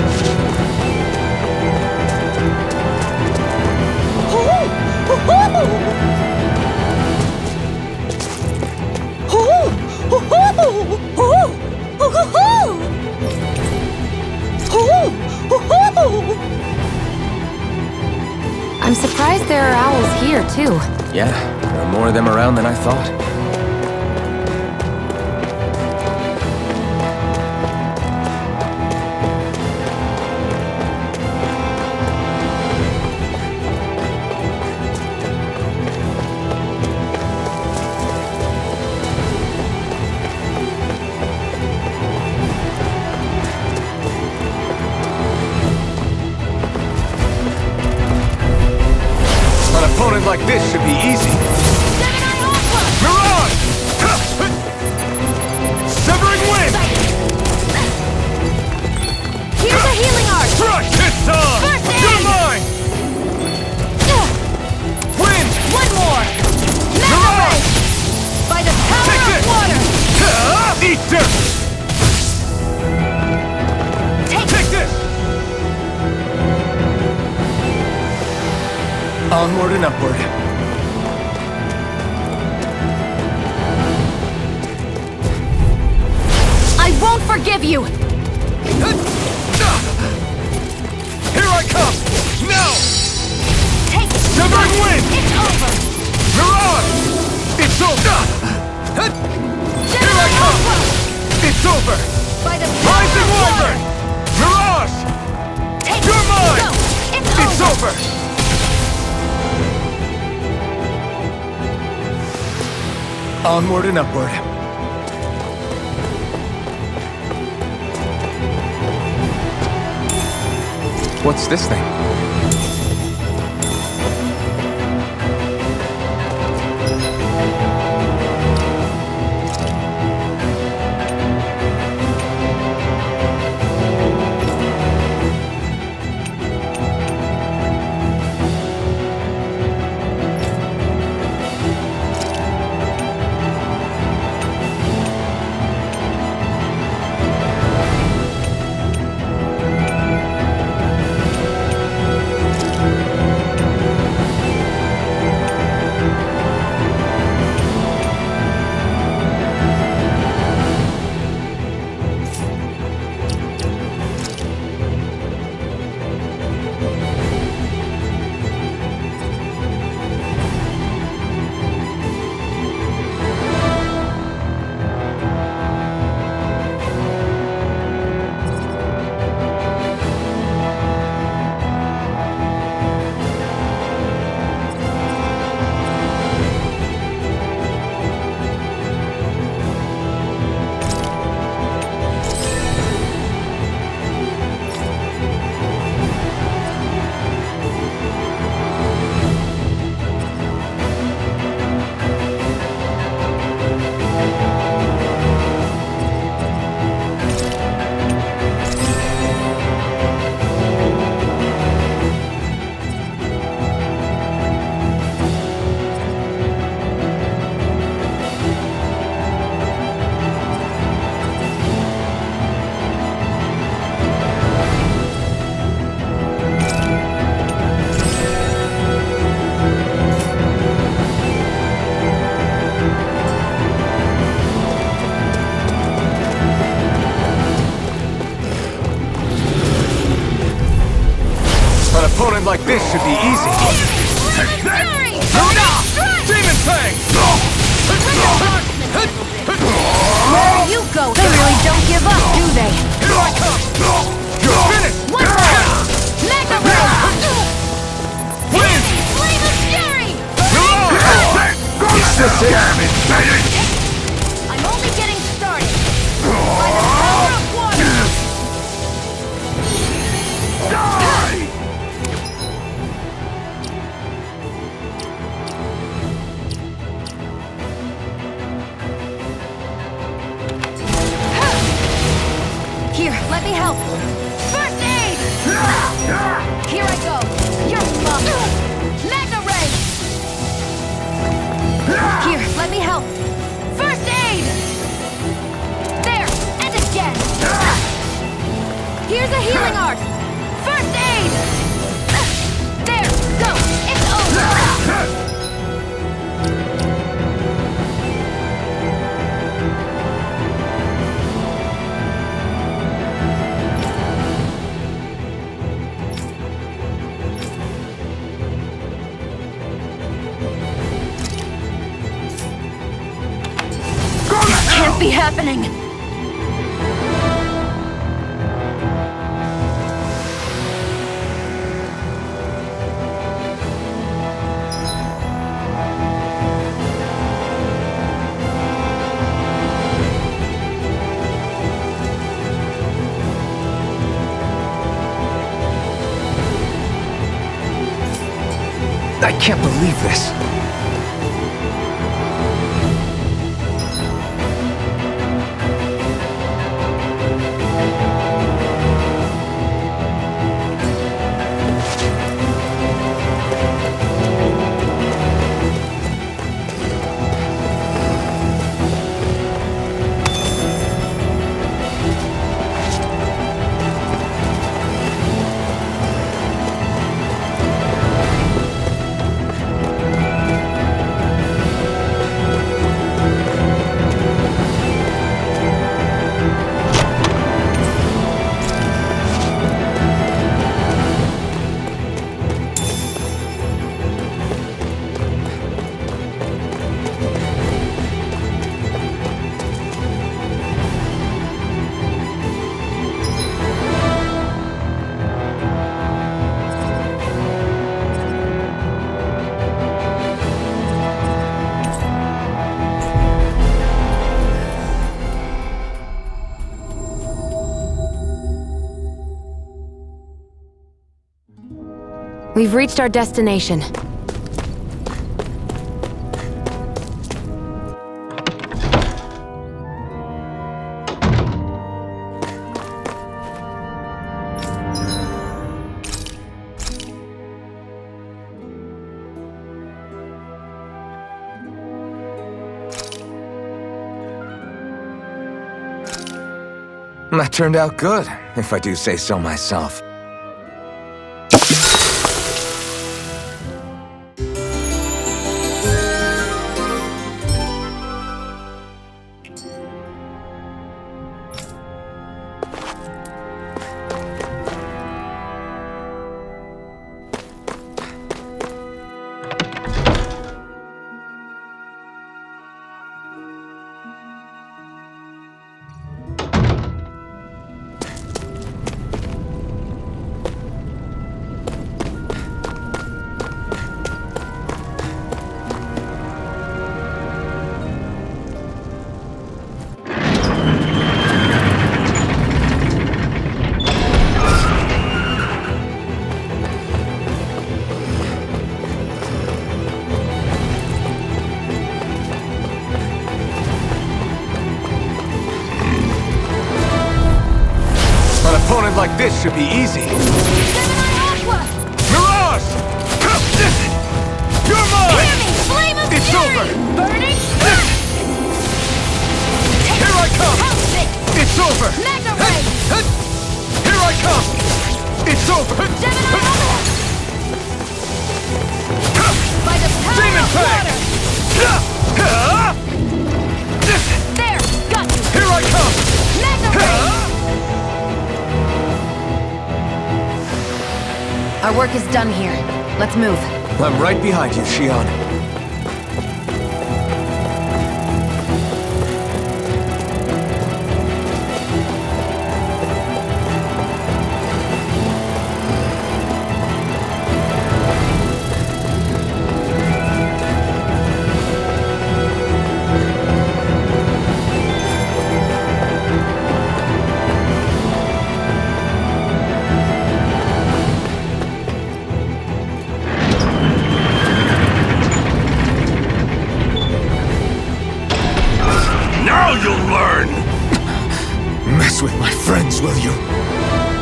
I'm surprised there are owls here, too.
Yeah, there are more of them around than I thought.
An opponent like this should be easy.
Gemini Aqua!
Mirage! Severing wind!
Here's a healing art!
Crush! It's on!
First aid!
You're mine! Wind!
One more! Mega
Mirage!
ray! By the power
Take
of
this!
water!
Eat dirt!
Take
this!
Onward and upward.
I won't forgive you!
Here I come! Now!
Take it!
Severing wind!
It's over!
Mirage! It's over! Here I come! It's over!
By the
Rising
power of
Wyvern!
water!
push!
Take
You're mine!
Go!
It's over!
Onward and upward.
What's this thing?
An opponent like this should be easy.
Demon Fang!
Where you go? They really don't give up, do they?
Here I come! You're finished!
One more! Mega Ray!
Win!
Flame of Fury!
Is this it?
I'm only getting started. By the power of water!
Die!
Here, let me help. First aid! Here I go. You're muff. Mega Ray! Here, let me help. First aid! There, and again. Here's a healing art. First aid! There, go. It's over. Can't be happening!
I can't believe this.
We've reached our destination.
That turned out good, if I do say so myself. An opponent like this should be easy. Mirage! Listen! You're mine!
Hear me! Flame of
It's
fury!
over!
Burning!
Here I come! It's over!
Mega ray!
Here I come! It's over!
By the power
Demon
of
Fang!
water! There! Got you!
Here I come!
Mega ray!
Our work is done here. Let's move.
I'm right behind you, Shion.
Now you'll learn!
Mess with my friends, will you?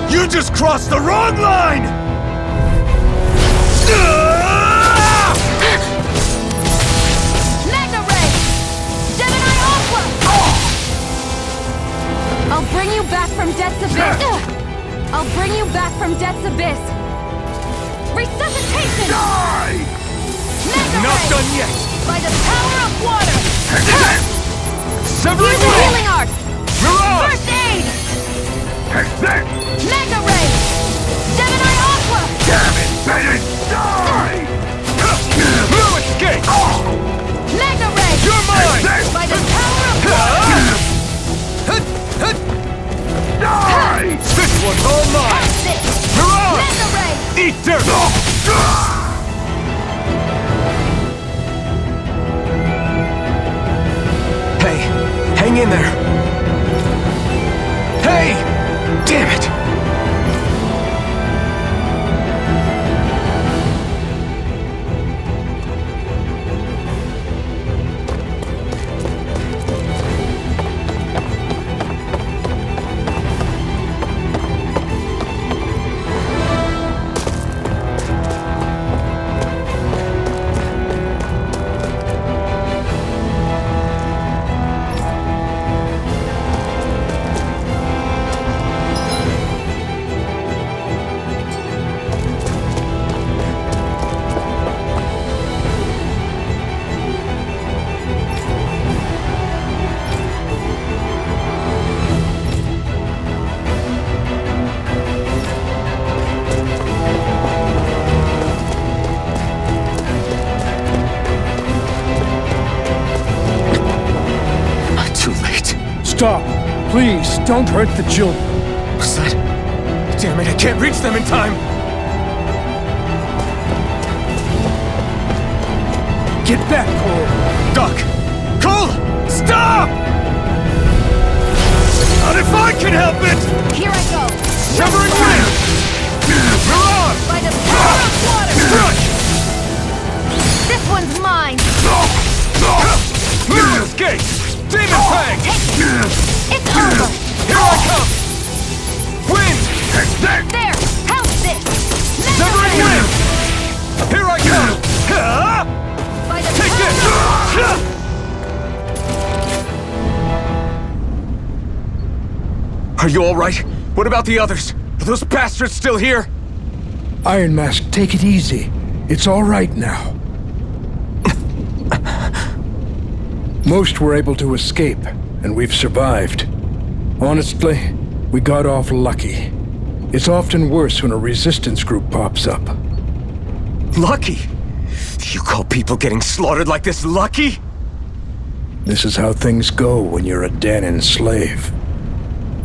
You just crossed the wrong line!
Mega ray! Gemini Aqua! I'll bring you back from Death's Abyss! I'll bring you back from Death's Abyss! Resuscitation!
Die!
Mega
Not
ray!
done yet!
By the power of water!
Severing
Use the
Ray!
healing art!
Mirage!
First aid! Mega ray! Gemini Aqua!
Damn it, Bennett! Die!
No escape!
Mega ray!
You're mine!
By the power of water!
Die!
This one's all mine! Mirage!
Mega ray!
Eat dirt! Hey, hang in there! Hey! Damn it!
Stop! Please, don't hurt the children.
What's that? Damn it, I can't reach them in time!
Get back, Cole!
Doc! Cole! Stop! Not if I can help it!
Here I go!
Severing Ray! Mirage!
By the power of water! Take it! It's over!
Here I come! Wind!
There! How's this?
Severing wind! Here I come!
By the
Take this! Are you alright? What about the others? Are those bastards still here?
Iron Mask, take it easy. It's all right now. Most were able to escape, and we've survived. Honestly, we got off lucky. It's often worse when a resistance group pops up.
Lucky? You call people getting slaughtered like this lucky?
This is how things go when you're a Danon slave.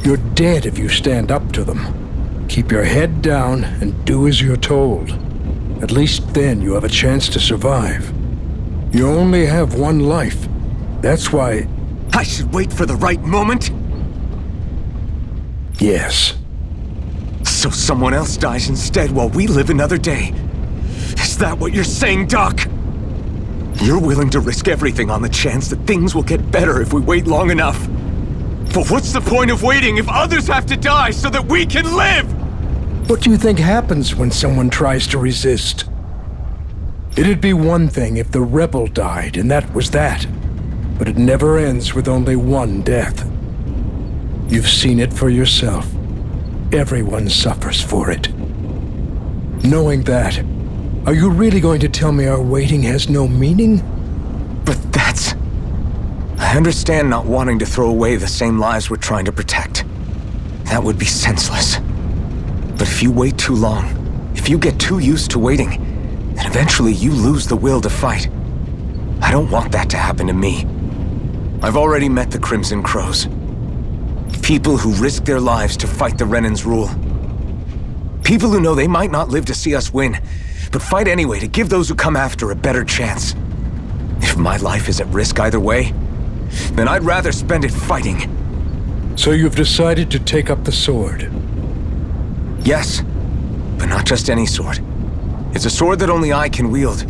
You're dead if you stand up to them. Keep your head down and do as you're told. At least then you have a chance to survive. You only have one life. That's why...
I should wait for the right moment?
Yes.
So someone else dies instead while we live another day. Is that what you're saying, Doc? You're willing to risk everything on the chance that things will get better if we wait long enough. But what's the point of waiting if others have to die so that we can live?
What do you think happens when someone tries to resist? It'd be one thing if the rebel died, and that was that. But it never ends with only one death. You've seen it for yourself. Everyone suffers for it. Knowing that, are you really going to tell me our waiting has no meaning?
But that's... I understand not wanting to throw away the same lives we're trying to protect. That would be senseless. But if you wait too long, if you get too used to waiting, then eventually you lose the will to fight. I don't want that to happen to me. I've already met the Crimson Crows. People who risk their lives to fight the Renan's rule. People who know they might not live to see us win, but fight anyway to give those who come after a better chance. If my life is at risk either way, then I'd rather spend it fighting.
So you've decided to take up the sword?
Yes, but not just any sword. It's a sword that only I can wield,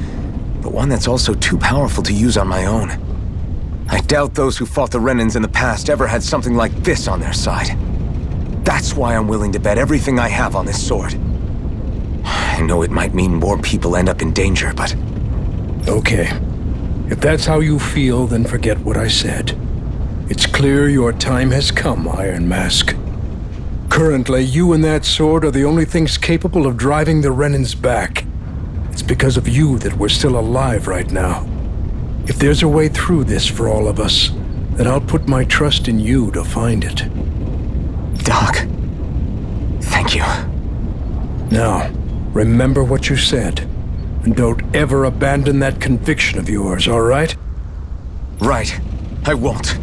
but one that's also too powerful to use on my own. I doubt those who fought the Renans in the past ever had something like this on their side. That's why I'm willing to bet everything I have on this sword. I know it might mean more people end up in danger, but...
Okay. If that's how you feel, then forget what I said. It's clear your time has come, Iron Mask. Currently, you and that sword are the only things capable of driving the Renans back. It's because of you that we're still alive right now. If there's a way through this for all of us, then I'll put my trust in you to find it.
Doc, thank you.
Now, remember what you said, and don't ever abandon that conviction of yours, all right?
Right. I won't.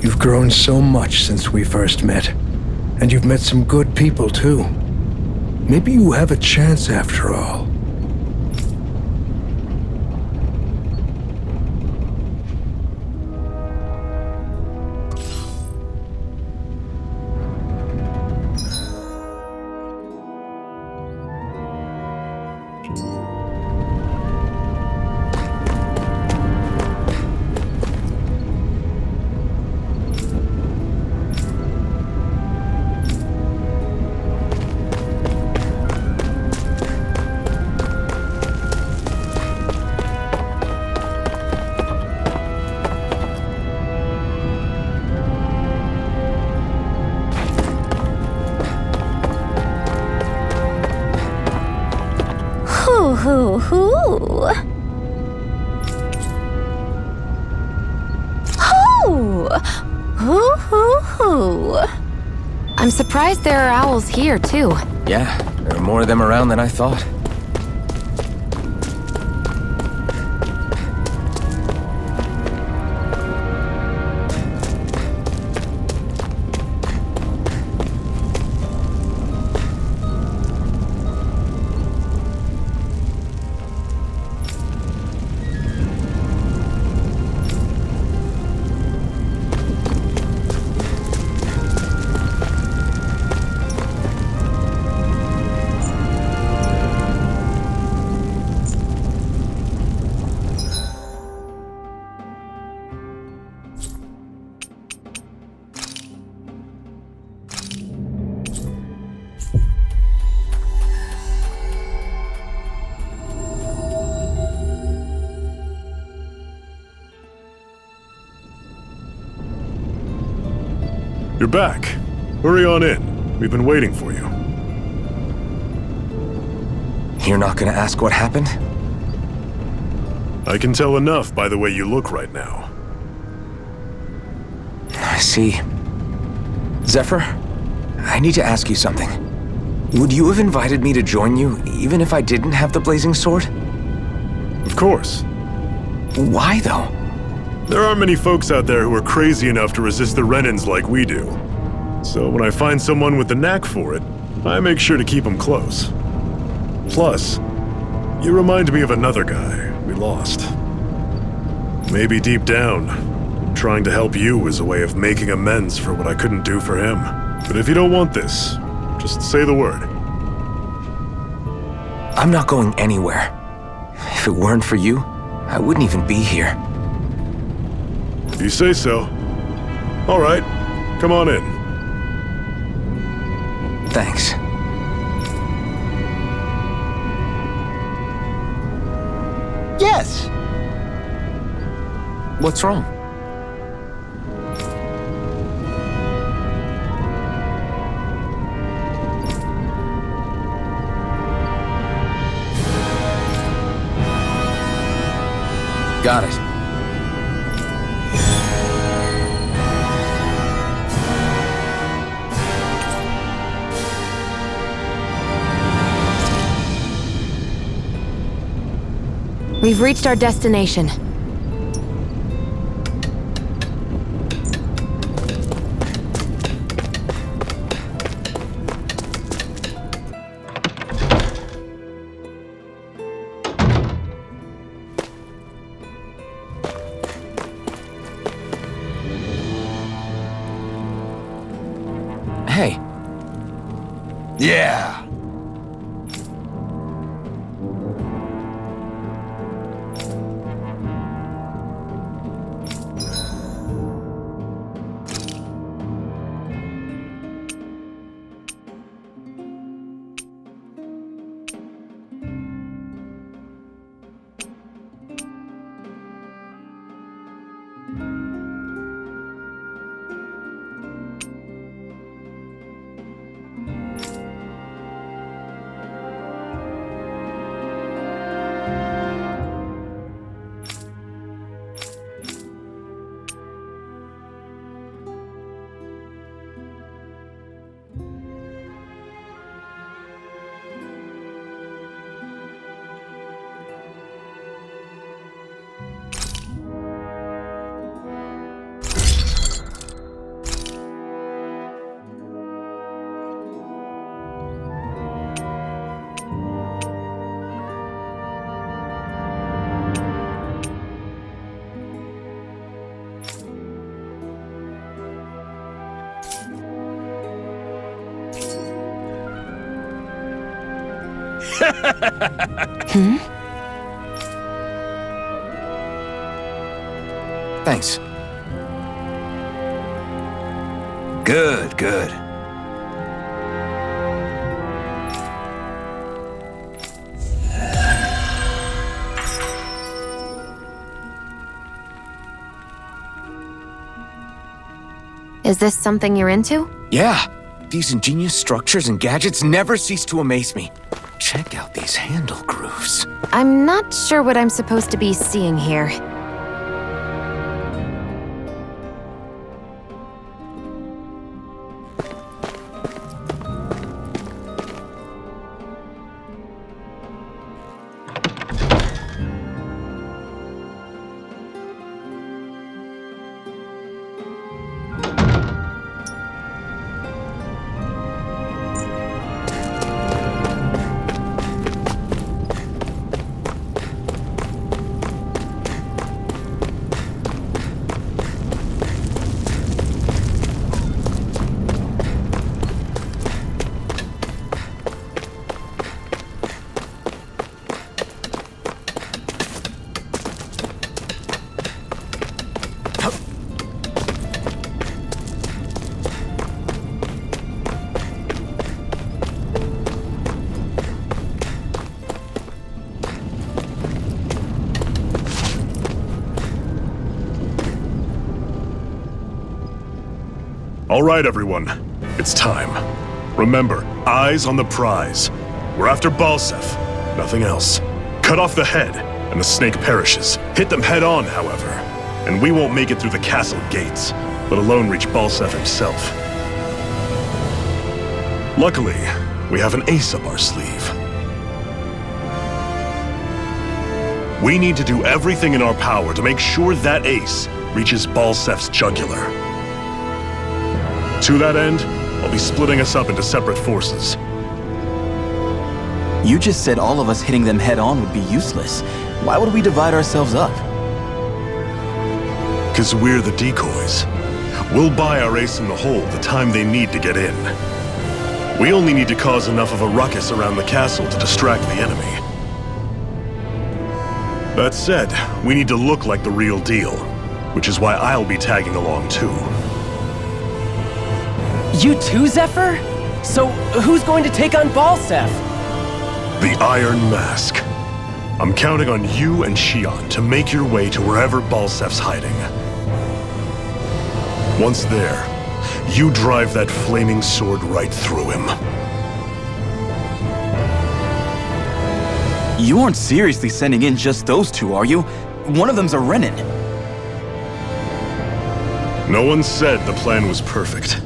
You've grown so much since we first met, and you've met some good people, too. Maybe you have a chance after all.
Hoo hoo. Hoo! Hoo hoo hoo. I'm surprised there are owls here, too.
Yeah, there are more of them around than I thought.
You're back. Hurry on in. We've been waiting for you.
You're not gonna ask what happened?
I can tell enough by the way you look right now.
I see. Zephyr, I need to ask you something. Would you have invited me to join you, even if I didn't have the blazing sword?
Of course.
Why, though?
There aren't many folks out there who are crazy enough to resist the Renans like we do. So when I find someone with the knack for it, I make sure to keep them close. Plus, you remind me of another guy we lost. Maybe deep down, trying to help you is a way of making amends for what I couldn't do for him. But if you don't want this, just say the word.
I'm not going anywhere. If it weren't for you, I wouldn't even be here.
If you say so. All right, come on in.
Thanks.
Yes!
What's wrong? Got it.
We've reached our destination.
Hey.
Yeah.
Thanks.
Good, good.
Is this something you're into?
Yeah. These ingenious structures and gadgets never cease to amaze me. Check out these handle grooves.
I'm not sure what I'm supposed to be seeing here.
All right, everyone. It's time. Remember, eyes on the prize. We're after Balsef, nothing else. Cut off the head, and the snake perishes. Hit them head on, however, and we won't make it through the castle gates, let alone reach Balsef himself. Luckily, we have an ace up our sleeve. We need to do everything in our power to make sure that ace reaches Balsef's jugular. To that end, I'll be splitting us up into separate forces.
You just said all of us hitting them head-on would be useless. Why would we divide ourselves up?
'Cause we're the decoys. We'll buy our ace in the hole the time they need to get in. We only need to cause enough of a ruckus around the castle to distract the enemy. That said, we need to look like the real deal, which is why I'll be tagging along too.
You too, Zephyr? So, who's going to take on Balsef?
The Iron Mask. I'm counting on you and Shion to make your way to wherever Balsef's hiding. Once there, you drive that flaming sword right through him.
You aren't seriously sending in just those two, are you? One of them's a Renin.
No one said the plan was perfect.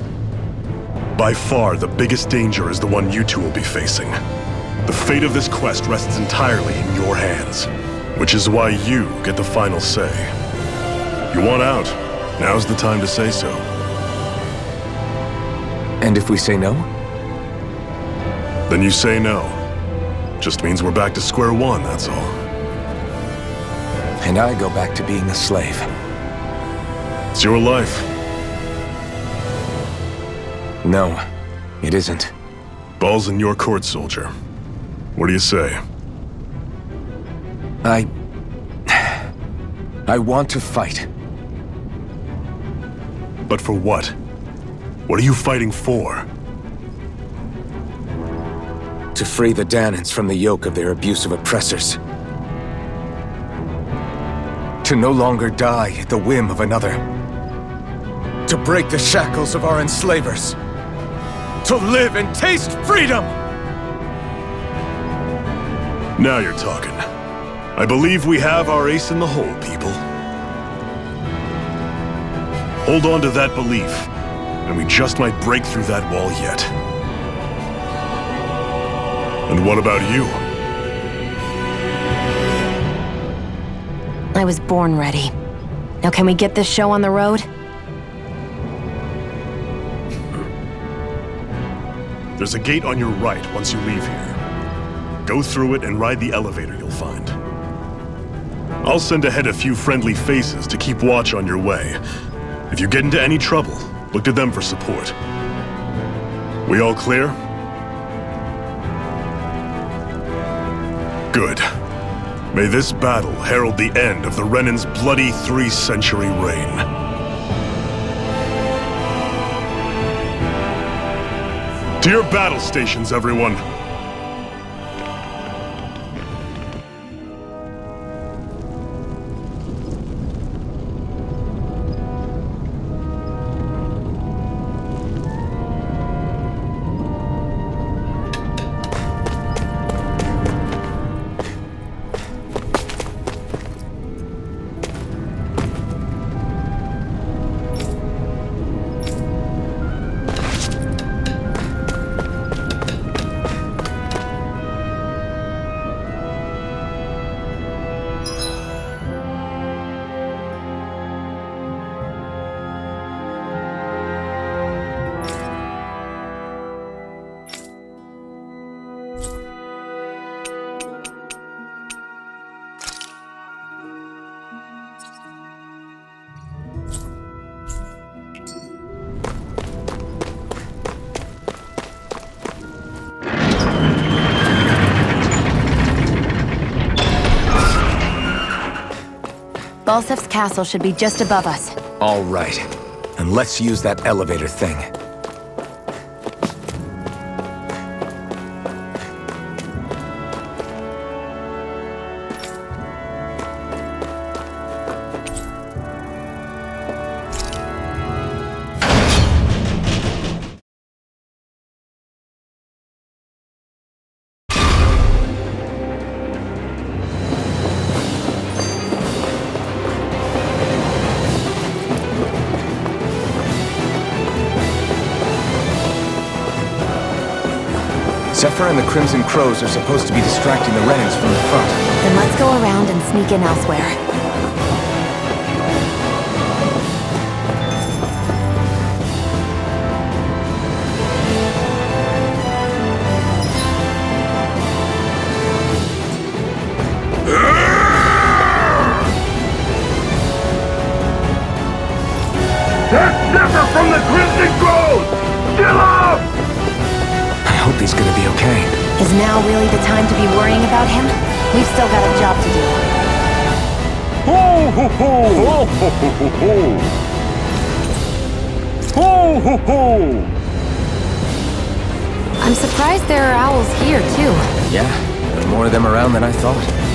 By far, the biggest danger is the one you two will be facing. The fate of this quest rests entirely in your hands, which is why you get the final say. You want out, now's the time to say so.
And if we say no?
Then you say no. Just means we're back to square one, that's all.
And I go back to being a slave.
It's your life.
No, it isn't.
Ball's in your court, soldier. What do you say?
I want to fight.
But for what? What are you fighting for?
To free the Danans from the yoke of their abusive oppressors. To no longer die at the whim of another. To break the shackles of our enslavers. To live and taste freedom!
Now you're talking. I believe we have our ace in the hole, people. Hold on to that belief, and we just might break through that wall yet. And what about you?
I was born ready. Now can we get this show on the road?
There's a gate on your right once you leave here. Go through it and ride the elevator you'll find. I'll send ahead a few friendly faces to keep watch on your way. If you get into any trouble, look to them for support. We all clear? Good. May this battle herald the end of the Renin's bloody 3-century reign. To your battle stations, everyone!
Balsef's castle should be just above us.
All right. And let's use that elevator thing. Zephyr and the Crimson Crows are supposed to be distracting the Renans from the front.
Then let's go around and sneak in elsewhere.
That's Zephyr from the Crimson Crows! Kill him!
I hope he's gonna be okay.
Is now really the time to be worrying about him? We've still got a job to do.
Ho ho ho! Ho ho ho ho ho! Ho ho ho!
I'm surprised there are owls here, too.
Yeah, there are more of them around than I thought.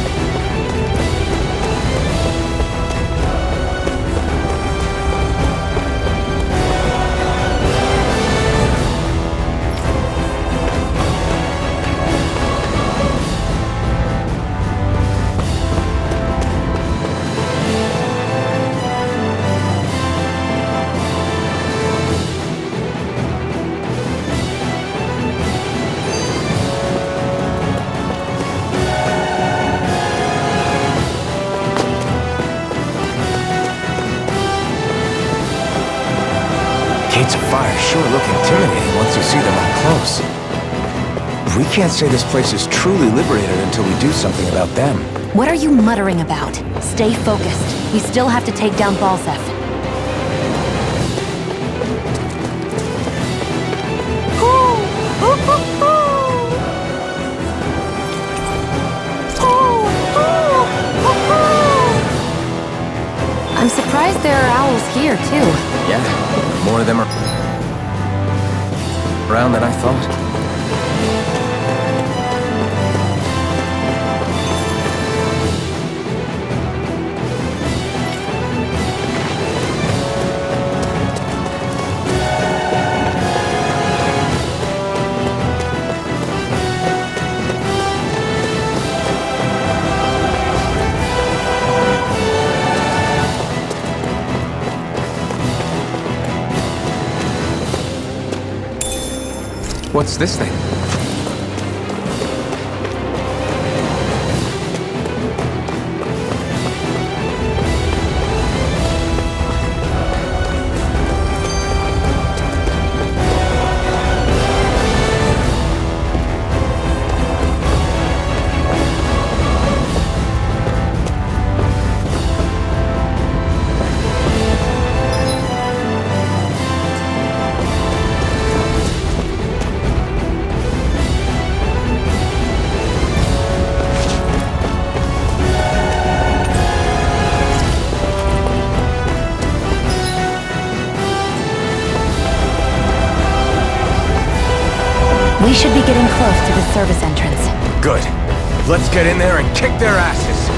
Gates of fire sure look intimidating once you see them up close. We can't say this place is truly liberated until we do something about them.
What are you muttering about? Stay focused. We still have to take down Balzef. I'm surprised there are owls here, too.
Yeah, more of them are around than I thought. What's this thing?
We should be getting close to the service entrance.
Good. Let's get in there and kick their asses.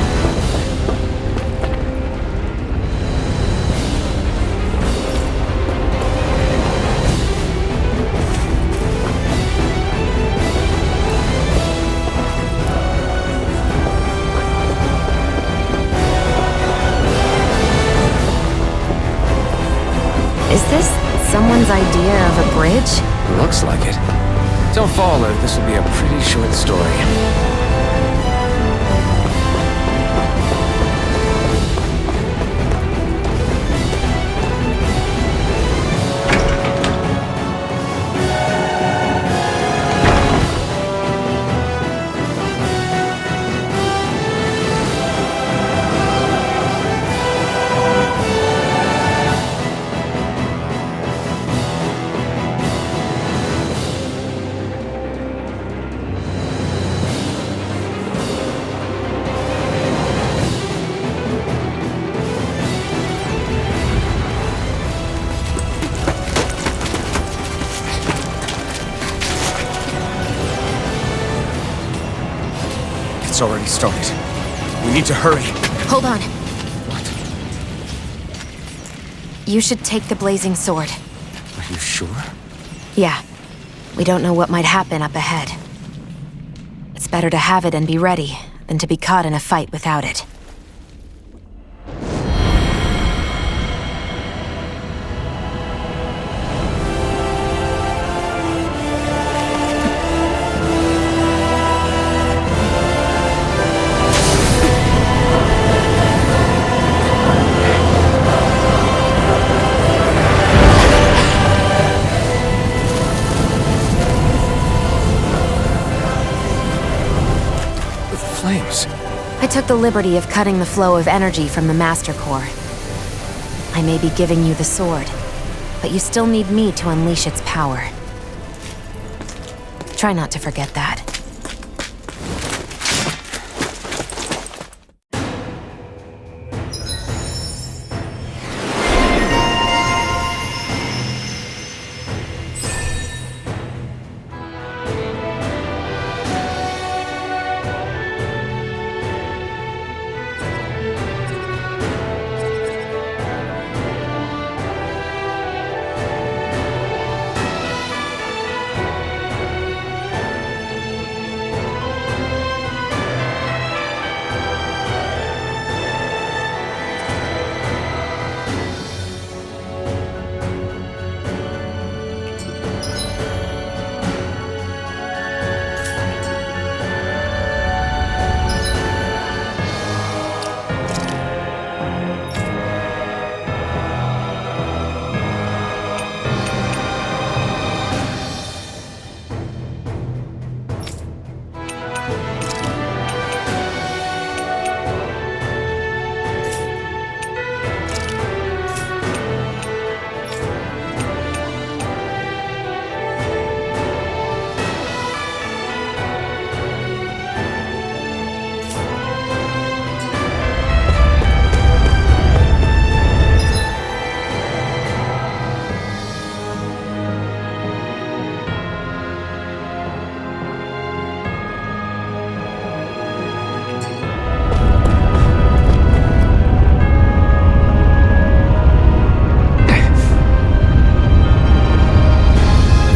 Is this someone's idea of a bridge?
Looks like it. Don't fall, or this will be a pretty short story. It's already started. We need to hurry.
Hold on. You should take the blazing sword.
Are you sure?
Yeah. We don't know what might happen up ahead. It's better to have it and be ready than to be caught in a fight without it. took the liberty of cutting the flow of energy from the Master Core. I may be giving you the sword, but you still need me to unleash its power. Try not to forget that.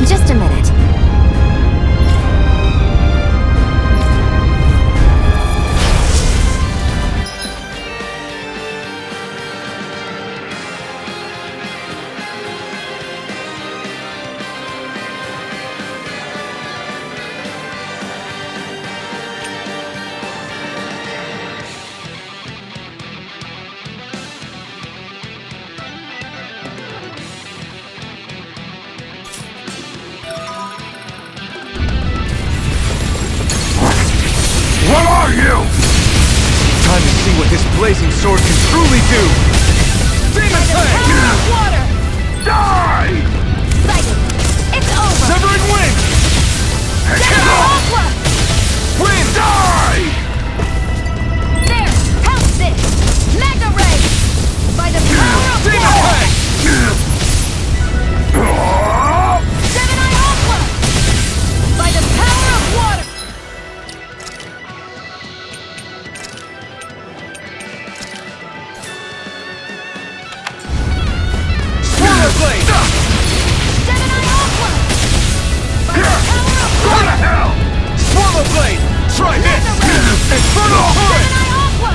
Just a minute.
What are you? Time to see what this blazing sword can truly do! Demon Tank!
Water!
Die!
Sighted! It's over!
Severing Wind!
Aqua!
Wind! Die!
There! Help this! Mega Ray! By the power of
Demon
water!
Tank!
Gemini Aqua! By the power of water!
Swallow Blade!
Gemini Aqua! By the power of
Go
water!
to hell! Swallow Blade! Try this! Infernal Turret!
Gemini Aqua!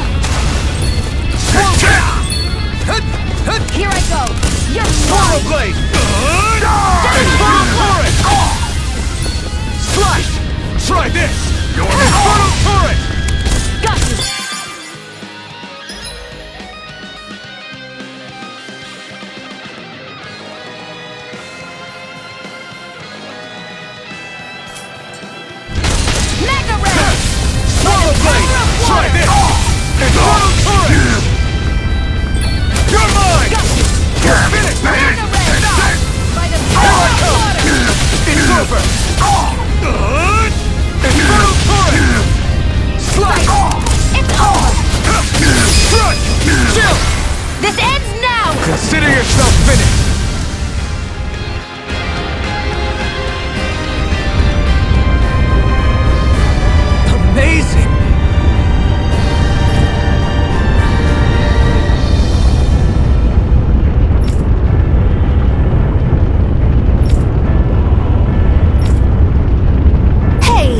Here I go! You're
Swallow
mine!
Blade! Infernal Turret! Slash! Try this! Infernal Turret!
Got you! Mega Ray!
Swallow Blade! Try this! Infernal Turret! You're mine! You're finished, man!
Mega Ray! By the power of water!
It's over! Infernal Turret! Slash!
It's over!
Run! Chill!
This ends now!
Consider yourself finished! Amazing!
Hey!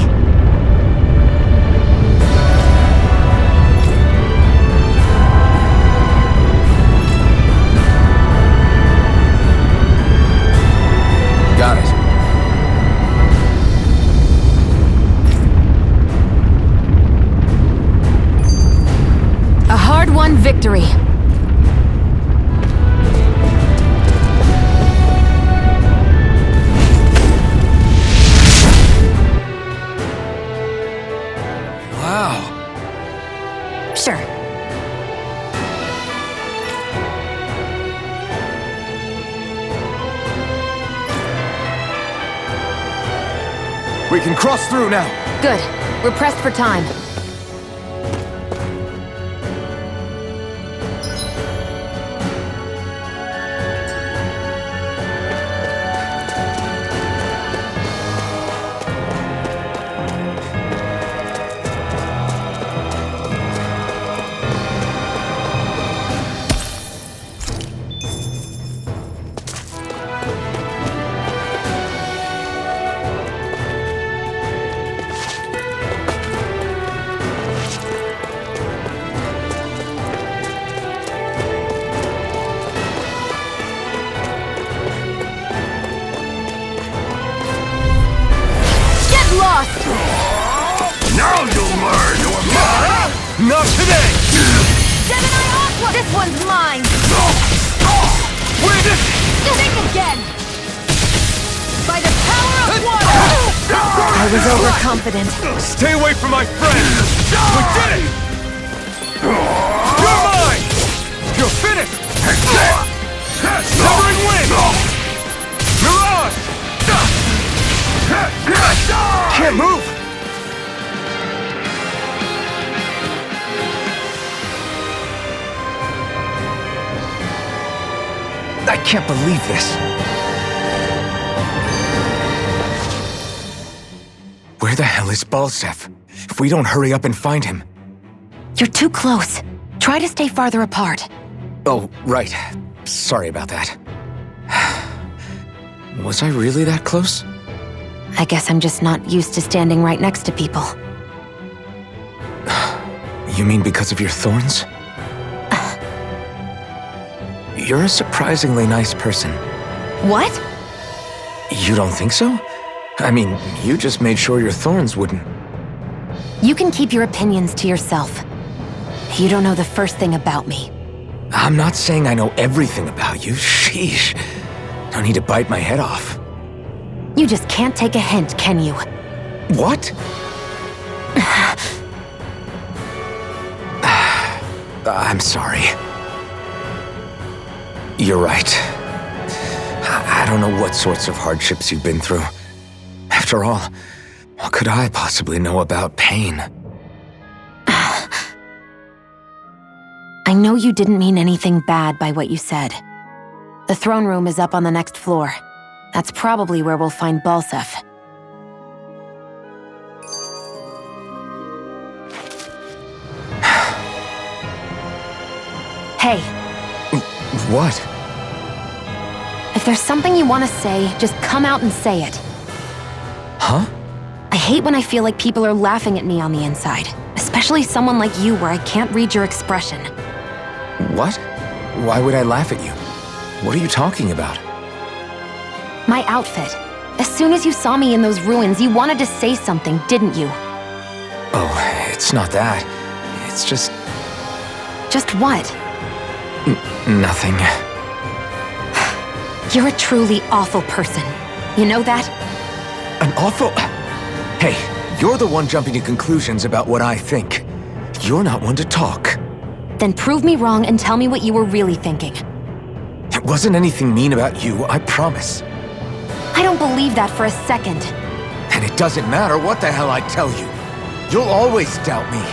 Got it.
A hard-won victory.
Wow.
We can cross through now.
Good. We're pressed for time.
Now you'll learn you're mine!
Not today!
This one's mine!
Win!
Think again! By the power of water!
I was overconfident.
Stay away from my friend! We did it! You're mine! You're finished! Severing wind! Mirage! Can't move!
I can't believe this. Where the hell is Balsef? If we don't hurry up and find him...
You're too close. Try to stay farther apart.
Oh, right. Sorry about that. Was I really that close?
I guess I'm just not used to standing right next to people.
You mean because of your thorns? You're a surprisingly nice person.
What?
You don't think so? I mean, you just made sure your thorns wouldn't...
You can keep your opinions to yourself. You don't know the first thing about me.
I'm not saying I know everything about you. Sheesh. No need to bite my head off.
You just can't take a hint, can you?
What? I'm sorry. You're right. I don't know what sorts of hardships you've been through. After all, what could I possibly know about pain?
I know you didn't mean anything bad by what you said. The throne room is up on the next floor. That's probably where we'll find Balsef. Hey.
What?
If there's something you want to say, just come out and say it.
Huh?
I hate when I feel like people are laughing at me on the inside. Especially someone like you where I can't read your expression.
What? Why would I laugh at you? What are you talking about?
My outfit. As soon as you saw me in those ruins, you wanted to say something, didn't you?
Oh, it's not that. It's just...
Just what?
Nothing.
You're a truly awful person. You know that?
An awful... Hey, you're the one jumping to conclusions about what I think. You're not one to talk.
Then prove me wrong and tell me what you were really thinking.
It wasn't anything mean about you, I promise.
I don't believe that for a second.
And it doesn't matter what the hell I tell you. You'll always doubt me.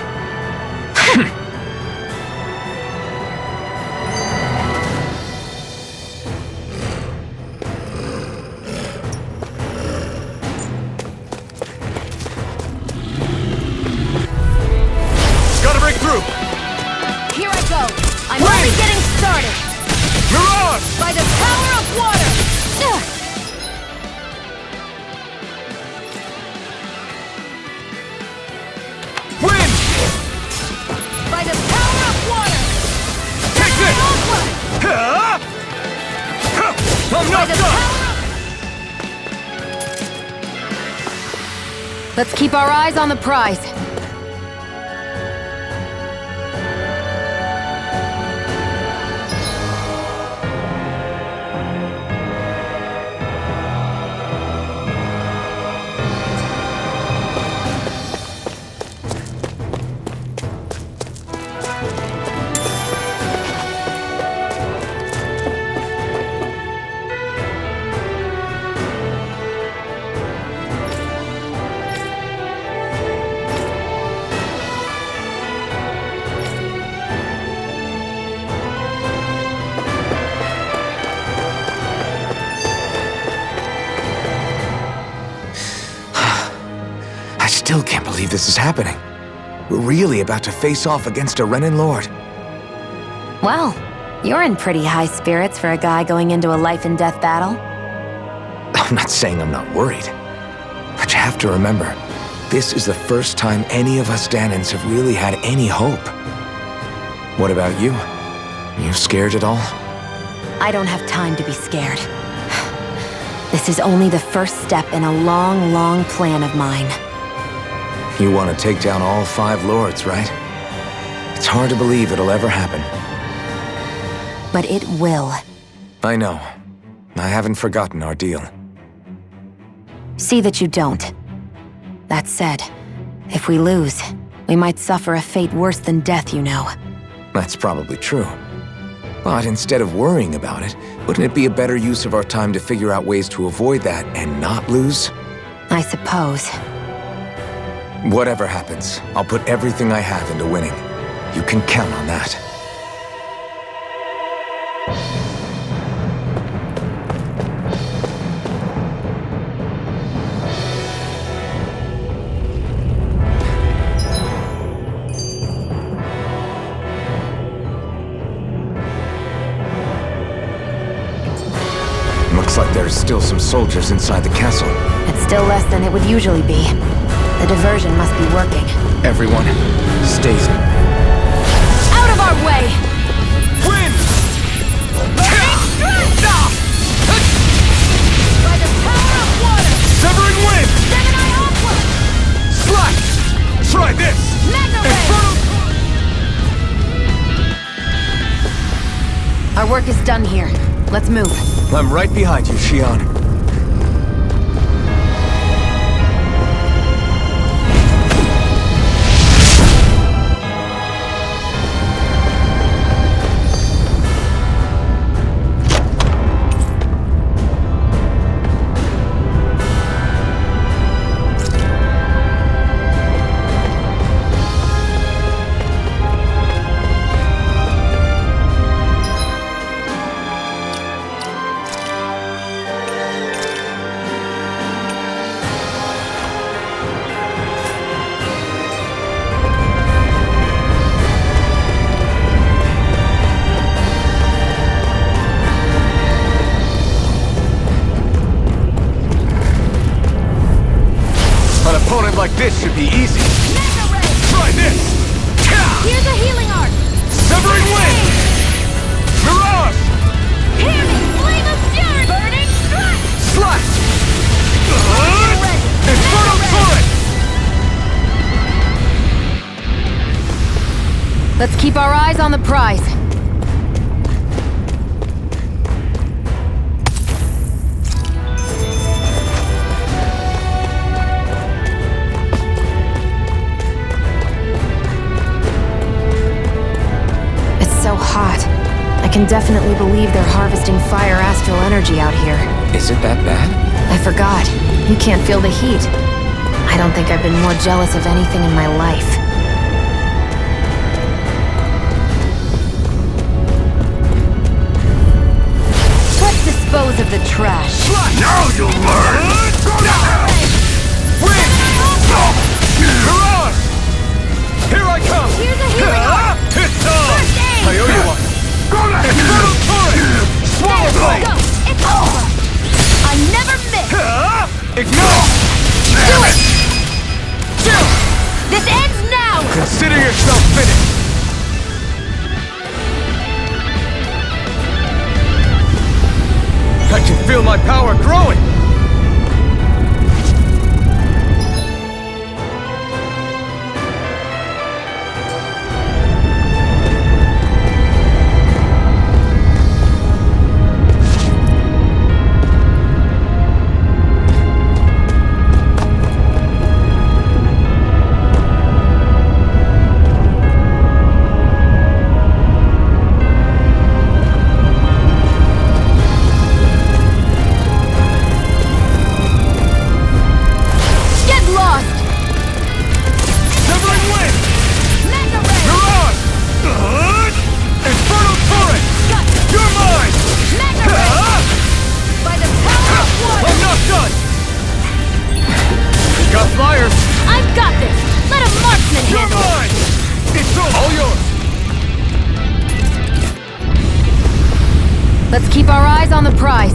Gotta break through!
Here I go! I'm only getting started!
Mirage!
By the power of water!
Wind!
By the power of water!
Take this! I'm not done!
Let's keep our eyes on the prize.
still can't believe this is happening. We're really about to face off against a Renin Lord.
Well, you're in pretty high spirits for a guy going into a life-and-death battle.
I'm not saying I'm not worried. But you have to remember, this is the first time any of us Danans have really had any hope. What about you? You scared at all?
I don't have time to be scared. This is only the first step in a long, long plan of mine.
You want to take down all 5 lords, right? It's hard to believe it'll ever happen.
But it will.
I know. I haven't forgotten our deal.
See that you don't. That said, if we lose, we might suffer a fate worse than death, you know.
That's probably true. But instead of worrying about it, wouldn't it be a better use of our time to figure out ways to avoid that and not lose?
I suppose.
Whatever happens, I'll put everything I have into winning. You can count on that. Looks like there's still some soldiers inside the castle.
It's still less than it would usually be. The diversion must be working.
Everyone, stays
Out of our way!
Win!
By the power of water!
Severing wind!
Seven-Eye Aqua!
Slash! Try this!
Mega Ray!
Our work is done here. Let's move.
I'm right behind you, Xion. An opponent like this should be easy.
Try this!
Here's a healing art!
Severing wind! Mirage!
Hear me! Flame of fury! Burning strike!
Slash! Infernal turret!
Let's keep our eyes on the prize. So hot. I can definitely believe they're harvesting fire astral energy out here.
Is it that bad?
I forgot. You can't feel the heat. I don't think I've been more jealous of anything in my life.
Let's dispose of the trash.
Now you'll learn! Win! Mirage! Here I come!
Here's a healing art!
It's on! I owe you one! Infernal turret! Swallow blade!
Go! It's over! I never miss!
Ignore!
Do it! This ends now!
Consider yourself finished! I can feel my power growing!
Let's keep our eyes on the prize.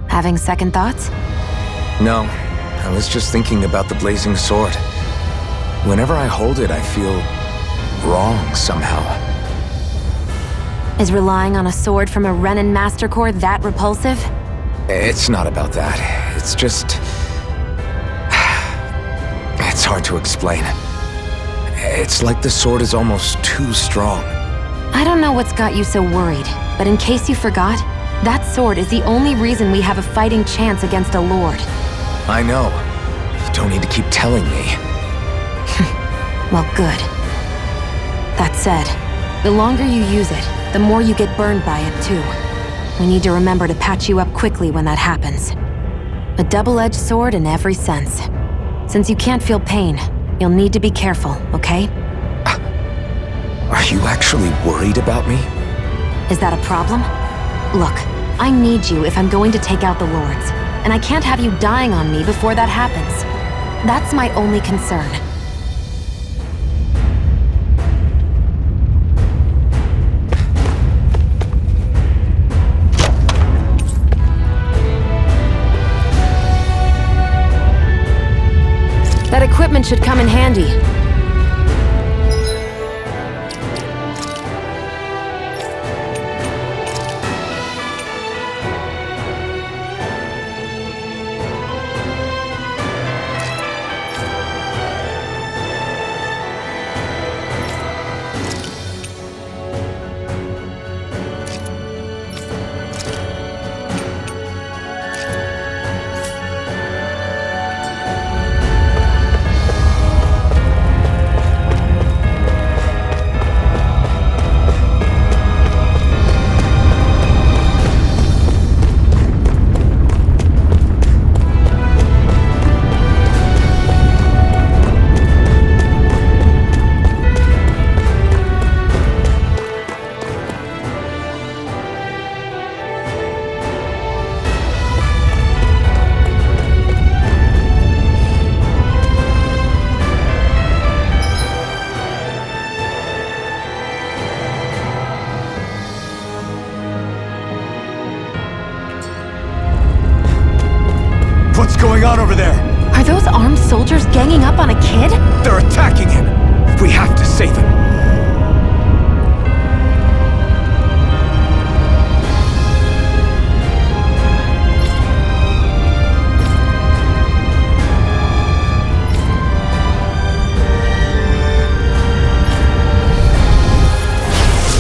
Having second thoughts?
No, I was just thinking about the blazing sword. Whenever I hold it, I feel wrong somehow.
Is relying on a sword from a Renin Master Core that repulsive?
It's not about that. It's just... It's hard to explain. It's like the sword is almost too strong.
I don't know what's got you so worried, but in case you forgot, that sword is the only reason we have a fighting chance against a lord.
I know. You don't need to keep telling me.
Well, good. That said, the longer you use it, the more you get burned by it, too. We need to remember to patch you up quickly when that happens. A double-edged sword in every sense. Since you can't feel pain, you'll need to be careful, okay?
Are you actually worried about me?
Is that a problem? Look, I need you if I'm going to take out the lords, and I can't have you dying on me before that happens. That's my only concern. That equipment should come in handy.
What's going on over there?
Are those armed soldiers ganging up on a kid?
They're attacking him! We have to save him!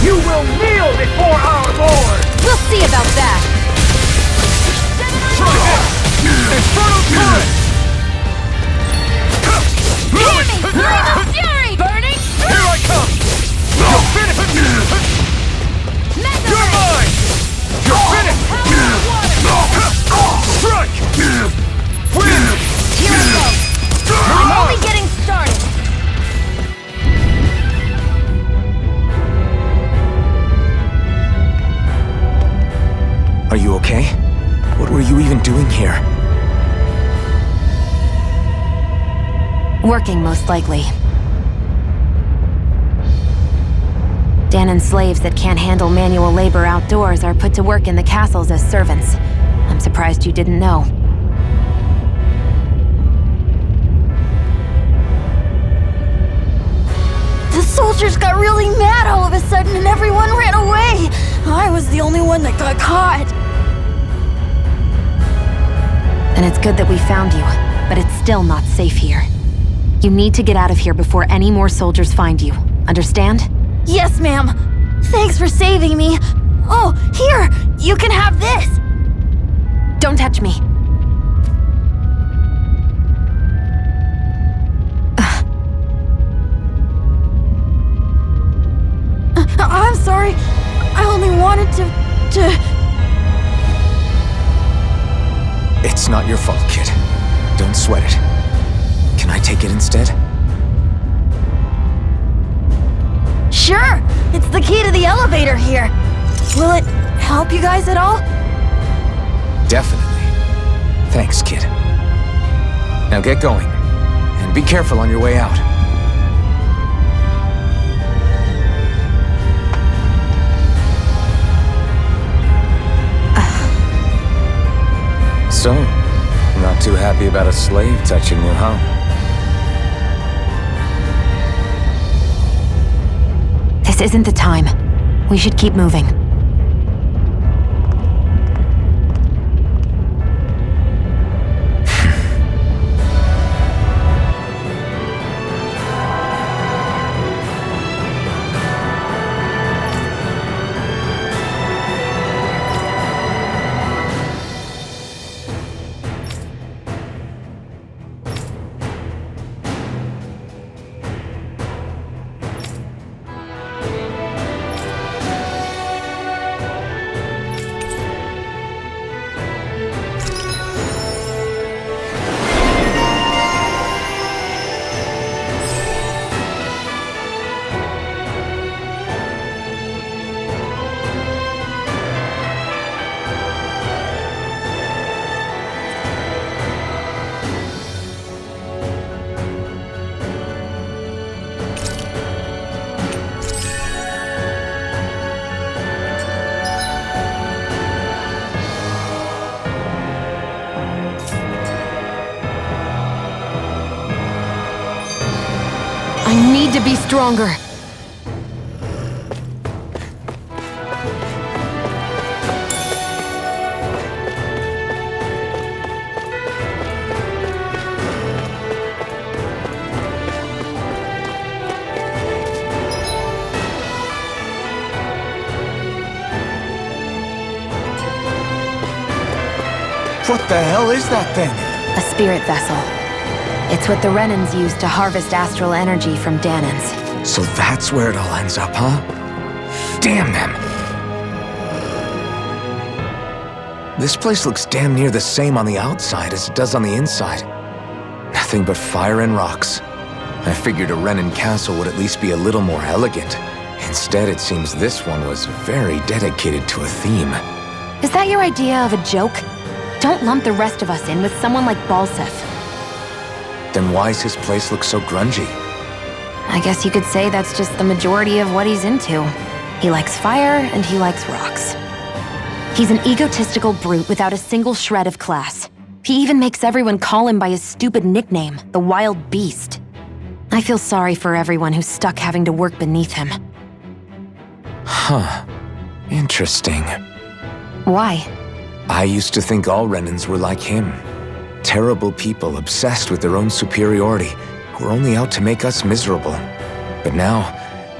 You will kneel before our Lord!
We'll see about that!
Try this! Infernal turret!
Hear me! Flame of fury! Burning!
Here I come! You're finished! You're mine! You're finished! Strike! Win!
Here I go! I'm only getting started!
Are you okay? What were you even doing here?
Working, most likely. Danon slaves that can't handle manual labor outdoors are put to work in the castles as servants. I'm surprised you didn't know.
soldiers got really mad all of a sudden and everyone ran away. I was the only one that got caught.
And it's good that we found you, but it's still not safe here. You need to get out of here before any more soldiers find you. Understand?
Yes, ma'am. Thanks for saving me. Oh, here! You can have this!
Don't touch me.
I'm sorry. I only wanted to...
It's not your fault, kid. Don't sweat it. Can I take it instead?
Sure! It's the key to the elevator here. Will it help you guys at all?
Definitely. Thanks, kid. Now get going. And be careful on your way out. So, not too happy about a slave touching you, huh?
This isn't the time. We should keep moving. I need to be stronger.
What the hell is that thing?
A spirit vessel. It's what the Renans use to harvest astral energy from Danans.
So that's where it all ends up, huh? Damn them! This place looks damn near the same on the outside as it does on the inside. Nothing but fire and rocks. I figured a Renan castle would at least be a little more elegant. Instead, it seems this one was very dedicated to a theme.
Is that your idea of a joke? Don't lump the rest of us in with someone like Balsef.
Then why's his place look so grungy?
I guess you could say that's just the majority of what he's into. He likes fire and he likes rocks. He's an egotistical brute without a single shred of class. He even makes everyone call him by his stupid nickname, the Wild Beast. I feel sorry for everyone who's stuck having to work beneath him.
Huh. Interesting.
Why?
I used to think all Renans were like him. Terrible people obsessed with their own superiority, who are only out to make us miserable. But now,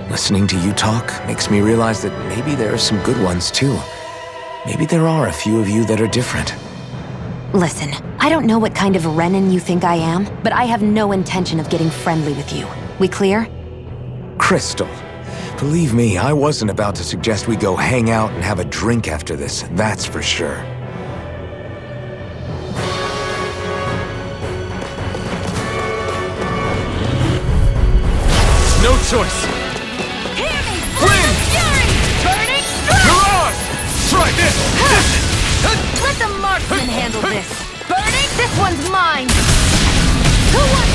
listening to you talk makes me realize that maybe there are some good ones too. Maybe there are a few of you that are different.
Listen, I don't know what kind of Renan you think I am, but I have no intention of getting friendly with you. We clear?
Crystal, believe me, I wasn't about to suggest we go hang out and have a drink after this, that's for sure.
No choice.
Hear me!
Flame!
Fury! Burning
Mirage! Try this!
Let the marksman handle this! Burning? This one's mine! Who wants...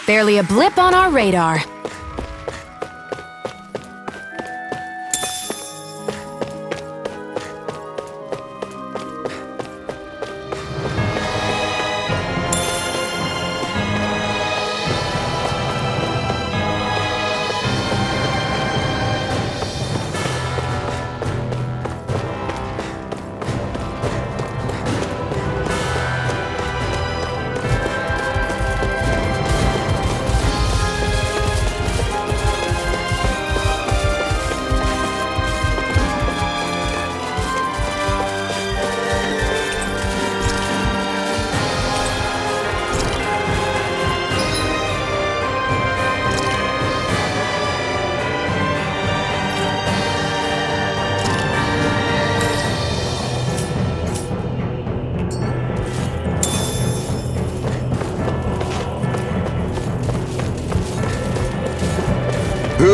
Barely a blip on our radar.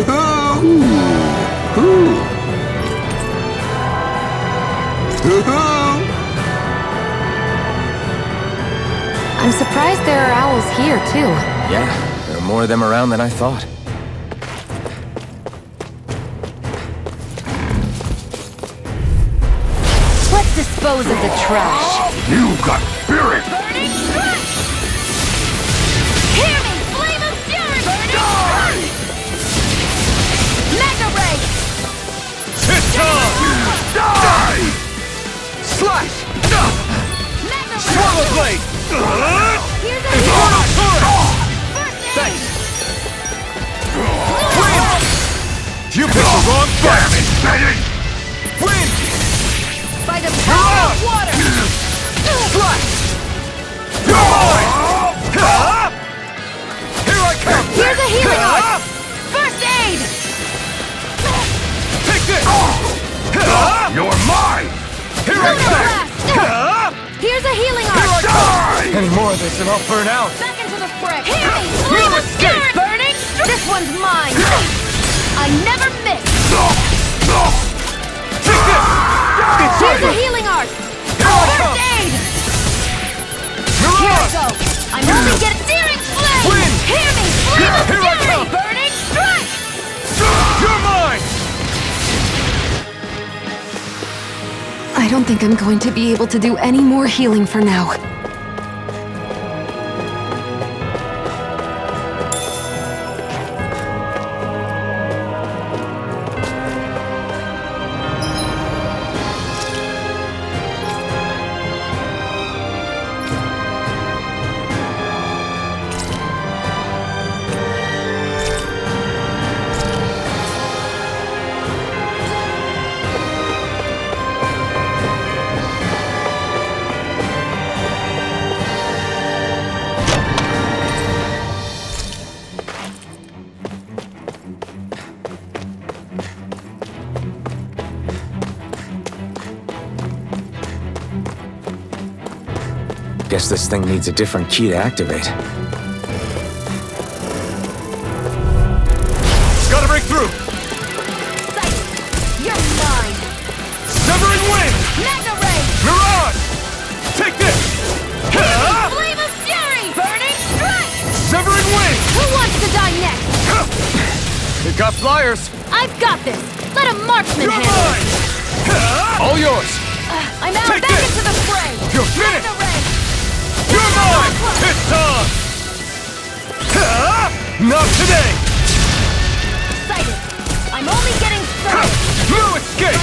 Hoo-hoo! Hoo! Hoo-hoo!
I'm surprised there are owls here, too.
Yeah, there are more of them around than I thought.
Let's dispose of the trash.
You got spirit!
Burning strike! Hear me, flame of fury! Burning strike! Mega ray!
It's time! Die!
Slash!
Mega ray!
Swallow blade!
Here's a
Infernal
healer!
turret!
First aid!
Thanks! Win! You picked the wrong fight! Win!
By the power of water!
Slash! You're mine! Here I come!
Here's a healing art! First aid!
Take this!
You're mine!
Here I
Blast!
come!
Here's a healing art!
Die!
Any more of this and I'll burn out.
Back into the fray! Hear me! Flame of fury! Burning! This one's mine! I never miss!
Take this! It's
Here's a
over!
healing art!
Here I
First
come!
aid! Here I go! I'm only getting searing flame!
Win!
Hear me! Flame of
Here I
fury!
come!
Burning strike!
You're mine!
I don't think I'm going to be able to do any more healing for now.
Guess this thing needs a different key to activate.
Gotta break through!
Sight! You're mine!
Severing wind!
Mega ray!
Mirage! Take this!
Flame of fury! Burning strike!
Severing wind!
Who wants to die next?
You got flyers!
I've got this! Let a marksman
You're
handle
mine!
it!
All yours!
I'm out!
Take
Back
this!
into the fray!
You're finished!
Mega ray!
You're mine! It's time! Not today!
Sighted! I'm only getting started!
No escape!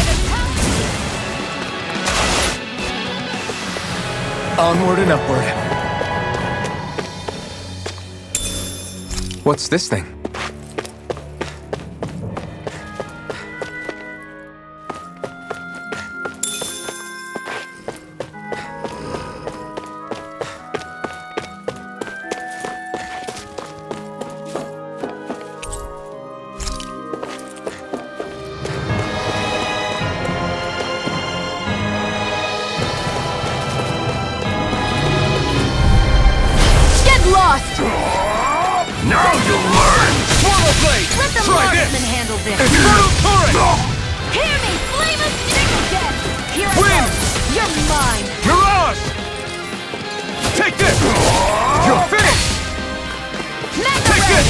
Onward and upward. What's this thing?
Lost!
Now you'll learn!
Swallow blade!
Let the
Try
marksman
this!
handle this!
Infernal turret!
Hear me! Flame of death! Here I
Win!
go! You're mine!
Mirage! Take this! You're finished!
Mega
Take
ray!
this!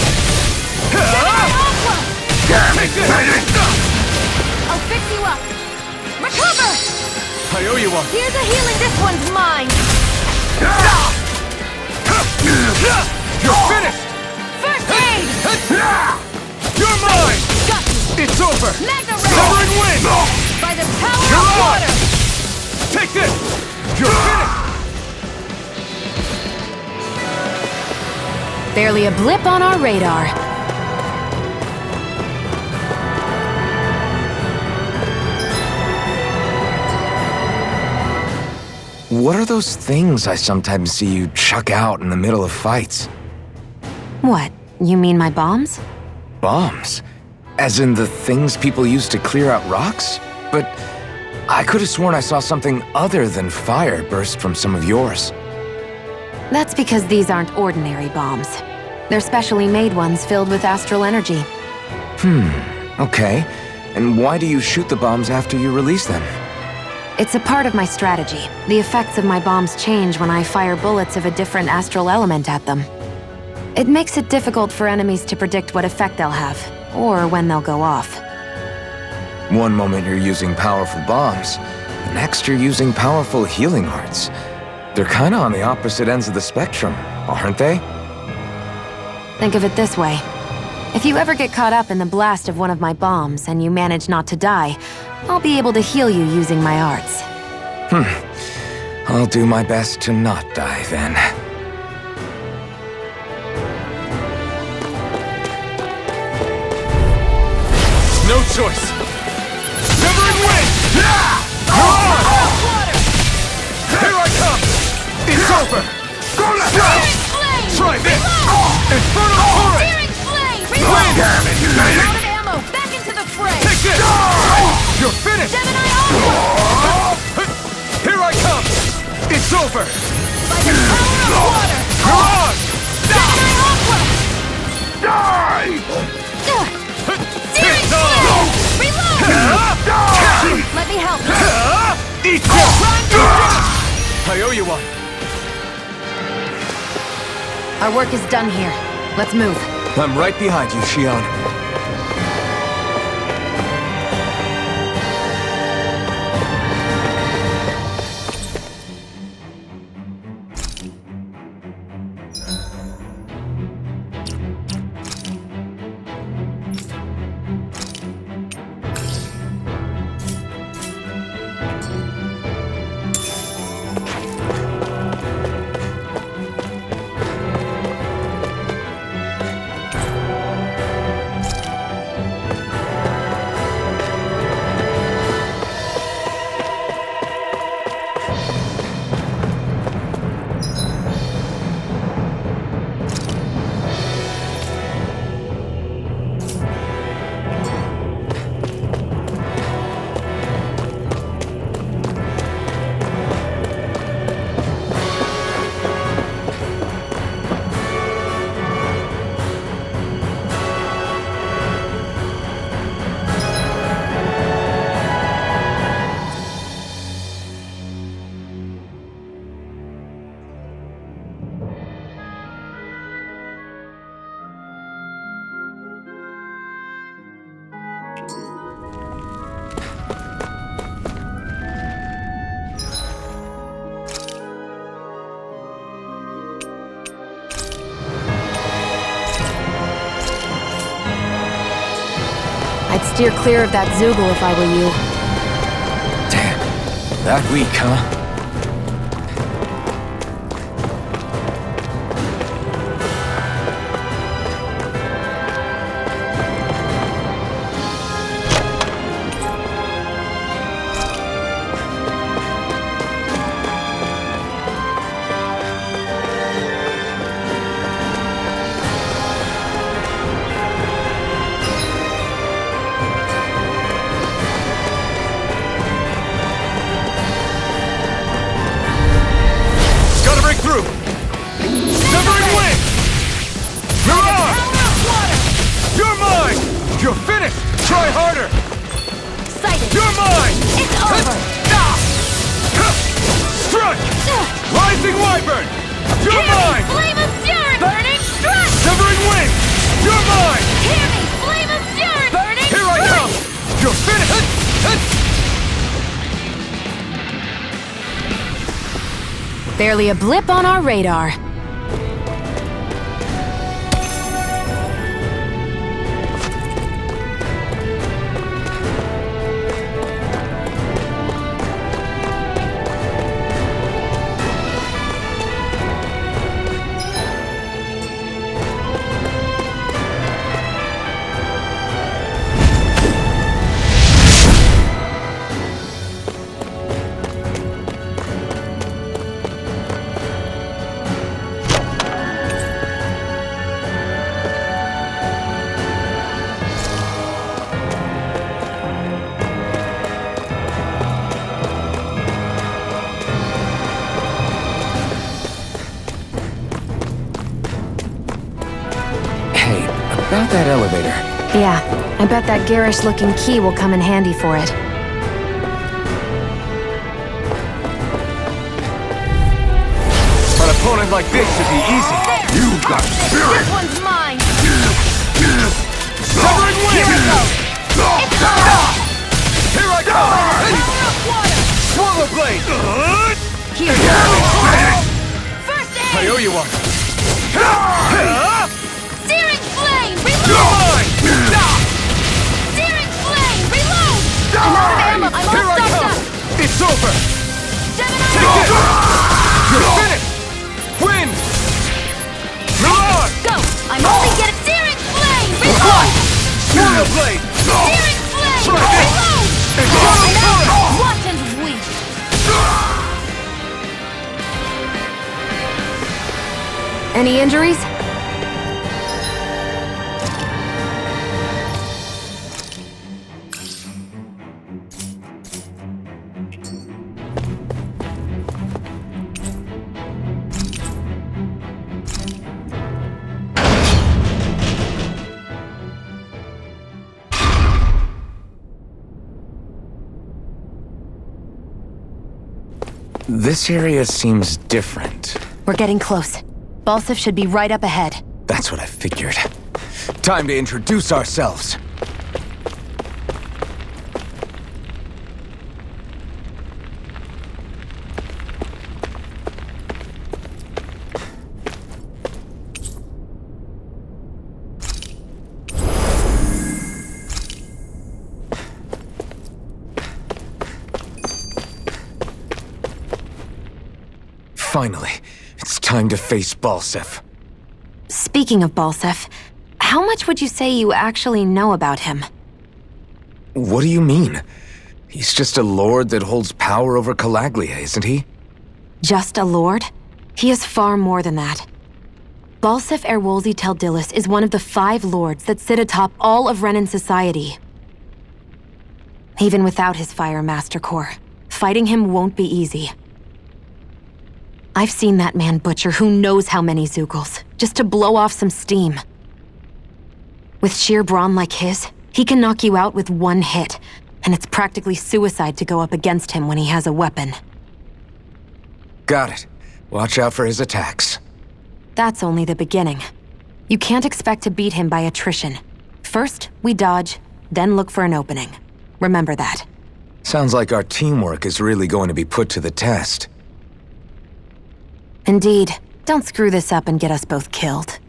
Take this!
I'll fix you up! Recover!
I owe you one.
Here's a healing, this one's mine!
You're finished!
First aid!
You're mine!
Got you!
It's over!
Mega ray!
Severing wind!
By the power
You're
of
on!
water!
Take this! You're finished!
Barely a blip on our radar.
What are those things I sometimes see you chuck out in the middle of fights?
What? You mean my bombs?
Bombs? As in the things people use to clear out rocks? But I could have sworn I saw something other than fire burst from some of yours.
That's because these aren't ordinary bombs. They're specially made ones filled with astral energy.
Okay. And why do you shoot the bombs after you release them?
It's a part of my strategy. The effects of my bombs change when I fire bullets of a different astral element at them. It makes it difficult for enemies to predict what effect they'll have, or when they'll go off.
One moment you're using powerful bombs, the next you're using powerful healing arts. They're kinda on the opposite ends of the spectrum, aren't they?
Think of it this way. If you ever get caught up in the blast of one of my bombs and you manage not to die, I'll be able to heal you using my arts.
I'll do my best to not die then.
No choice. Severing wind! You're on! Here I come! It's over! Try this! Infernal torrent!
Damn it, you lady! Out of ammo! Back into the fray!
Take this! You're finished!
Gemini Aqua!
Here I come! It's over!
By the power of water!
You're on!
Gemini Aqua!
Die!
Searing flame! Reload! Let me help you!
Eat this! I owe you one.
Our work is done here. Let's move.
I'm right behind you, Shion.
I'd steer clear of that Zoogle if I were you.
Damn. That weak, huh?
Barely a blip on our radar.
About that elevator.
Yeah, I bet that garish-looking key will come in handy for it.
An opponent like this should be easy.
You've got spirit! This one's mine!
Severing
Here I go! It's over!
Here I go!
Swallow
blade!
Here! First aid!
I owe you one.
Searing flame! Reload! Searing flame! Reload! I'm out of ammo! I'm all stuffed up!
It's over!
Take
this! You're finished! Win! Milan!
Go! I'm only getting searing flame! Reload!
Swallow blade!
Searing flame!
Try this!
Reload! Watson's weak!
Any injuries?
This area seems different.
We're getting close. Balsif should be right up ahead.
That's what I figured. Time to introduce ourselves. Finally, it's time to face Balsif.
Speaking of Balsif, how much would you say you actually know about him?
What do you mean? He's just a lord that holds power over Calaglia, isn't he?
Just a lord? He is far more than that. Balsif Erwolzi Teldilis is one of the 5 lords that sit atop all of Renan society. Even without his Fire Master Corps, fighting him won't be easy. I've seen that man butcher who knows how many Zugals, just to blow off some steam. With sheer brawn like his, he can knock you out with one hit, and it's practically suicide to go up against him when he has a weapon.
Got it. Watch out for his attacks.
That's only the beginning. You can't expect to beat him by attrition. First, we dodge, then look for an opening. Remember that.
Sounds like our teamwork is really going to be put to the test.
Indeed. Don't screw this up and get us both killed.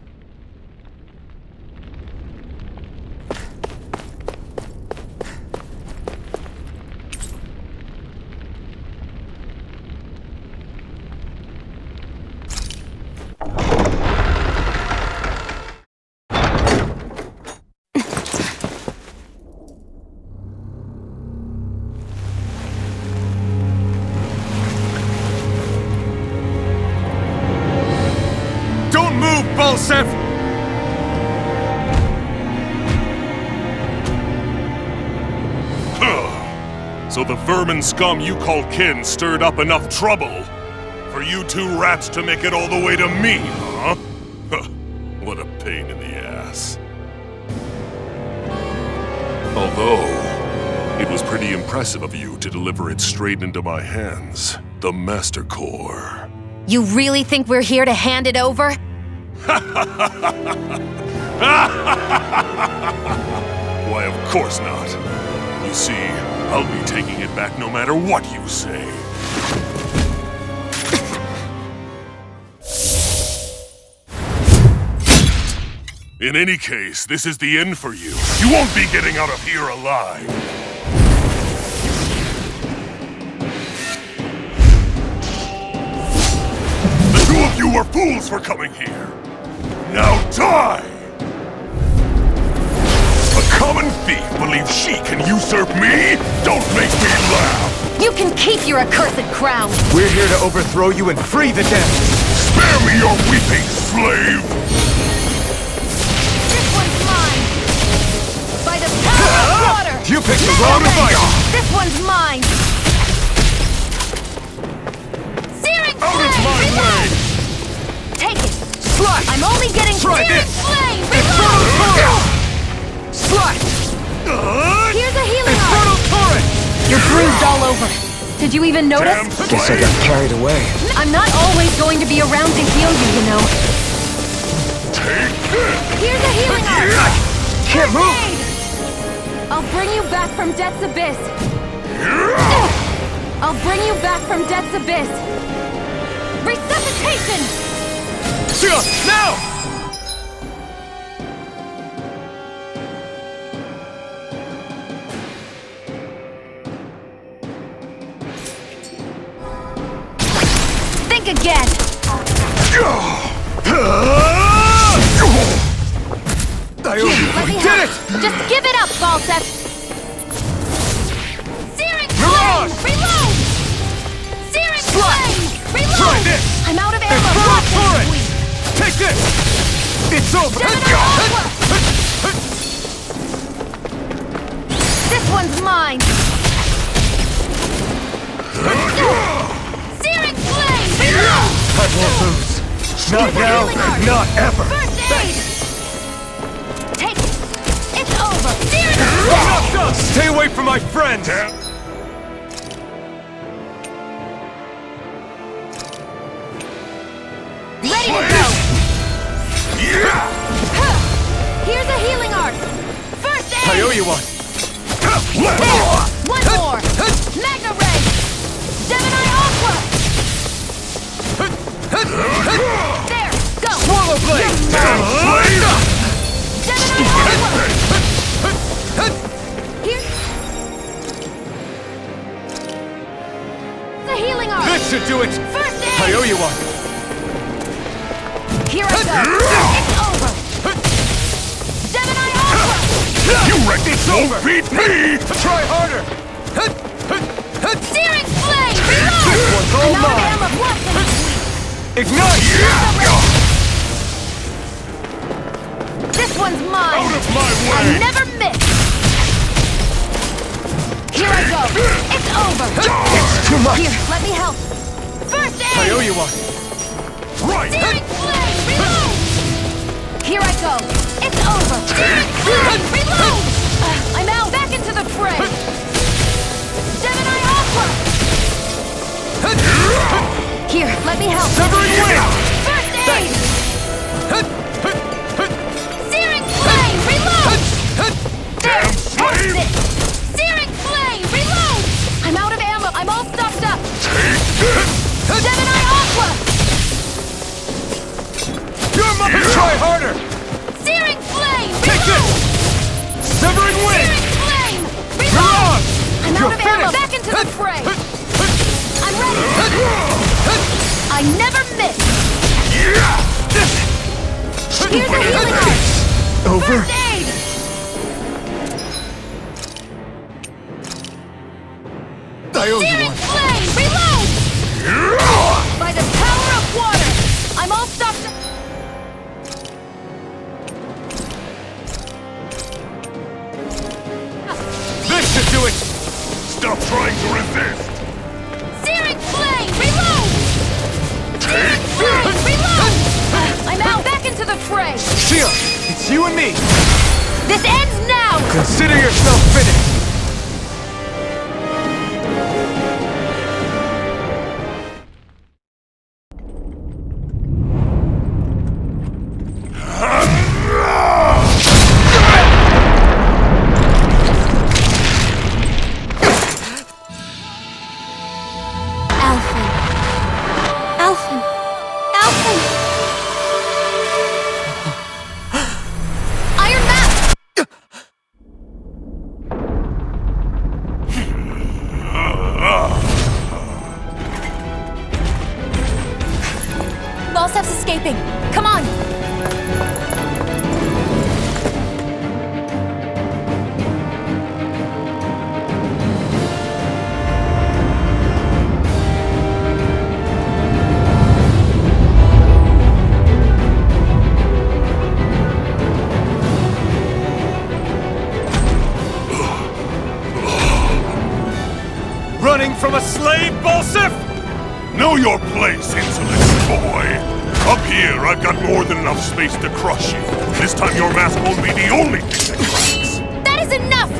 Balsif!
So the vermin scum you call kin stirred up enough trouble for you 2 rats to make it all the way to me, huh? What a pain in the ass. Although, it was pretty impressive of you to deliver it straight into my hands, the Master Core.
You really think we're here to hand it over?
Why, of course not. You see, I'll be taking it back no matter what you say. In any case, this is the end for you. You won't be getting out of here alive. The 2 of you were fools for coming here. Now die! A common thief believes she can usurp me? Don't make me laugh!
You can keep your accursed crown!
We're here to overthrow you and free the dead!
Spare me your weeping, slave!
This one's mine! By the power of water!
You picked the wrong fight!
This one's mine! Searing flame!
Way!
Take it!
Slash!
I'm only getting
Try
searing
this!
flame! Reload!
Slash!
Here's a healing
turret!
You're bruised all over. Did you even notice?
Guess I got carried away.
I'm not always going to be around to heal you, you know.
Here's a healing art!
Can't move!
I'll bring you back from Death's Abyss! I'll bring you back from Death's Abyss! Resuscitation!
Now!
Think again! Let me help! Just give it up, Balsep! Searing Flame! Reload! Searing Flame! Reload!
Try this!
I'm out of ammo!
Infernal turret! Take this! It's over!
This one's mine! Searing Flame! Reload!
I won't lose! Not now, not ever!
First aid! Take it! It's over! Searing
Flame! Stay away from my friend!
Ready to go! Here's a healing art! First aid!
I owe you one!
There! One more! Magna Ray! Gemini Aqua! There! Go!
Swallow Blade!
Gemini Aqua! Here... The healing art!
This should do it!
First aid!
I owe you one!
Here I go! It's over! Gemini Aqua!
You wrecked it! Don't beat me! Try harder!
Searing Flame! Reload!
This one's all
I'm out of
mine!
ammo! Blast him!
Ignite!
This one's mine!
Out of my way!
I never miss! Here I go! It's over!
It's too much!
Here, let me help! First aid!
I owe you one! Right!
Searing Flame! Reload! Here I go! It's over! Searing Flame! Reload! I'm out! Back into the fray! Gemini Aqua! Here, let me help!
Severing Wing!
First aid! Searing Flame! Reload! There! That's it! Searing Flame! Reload! I'm out of ammo! I'm all stuffed up! Gemini Aqua!
Your mother! Try harder!
Searing Flame!
Take
Reload!
this! Severing Wing!
Searing Flame!
You're
Reload!
on!
I'm
You're
out of ammo!
finished!
Back into the fray! I'm ready! I never miss! Here's a healing art!
Over?
First aid!
I owe you
Searing
one!
Flame! Reload! By the power of water! I'm all stuffed up!
This should do it! Stop trying to resist!
Searing Flame! Reload! Searing Flame! Reload! I'm out! Back into the fray!
Shia, it's you and me!
This ends now!
Consider yourself finished!
Iron Map! Balsep's escaping! Come on!
Running from a slave, Balsef?
Know your place, insolent boy. Up here, I've got more than enough space to crush you. This time your mask won't be the only thing that cracks.
That is enough!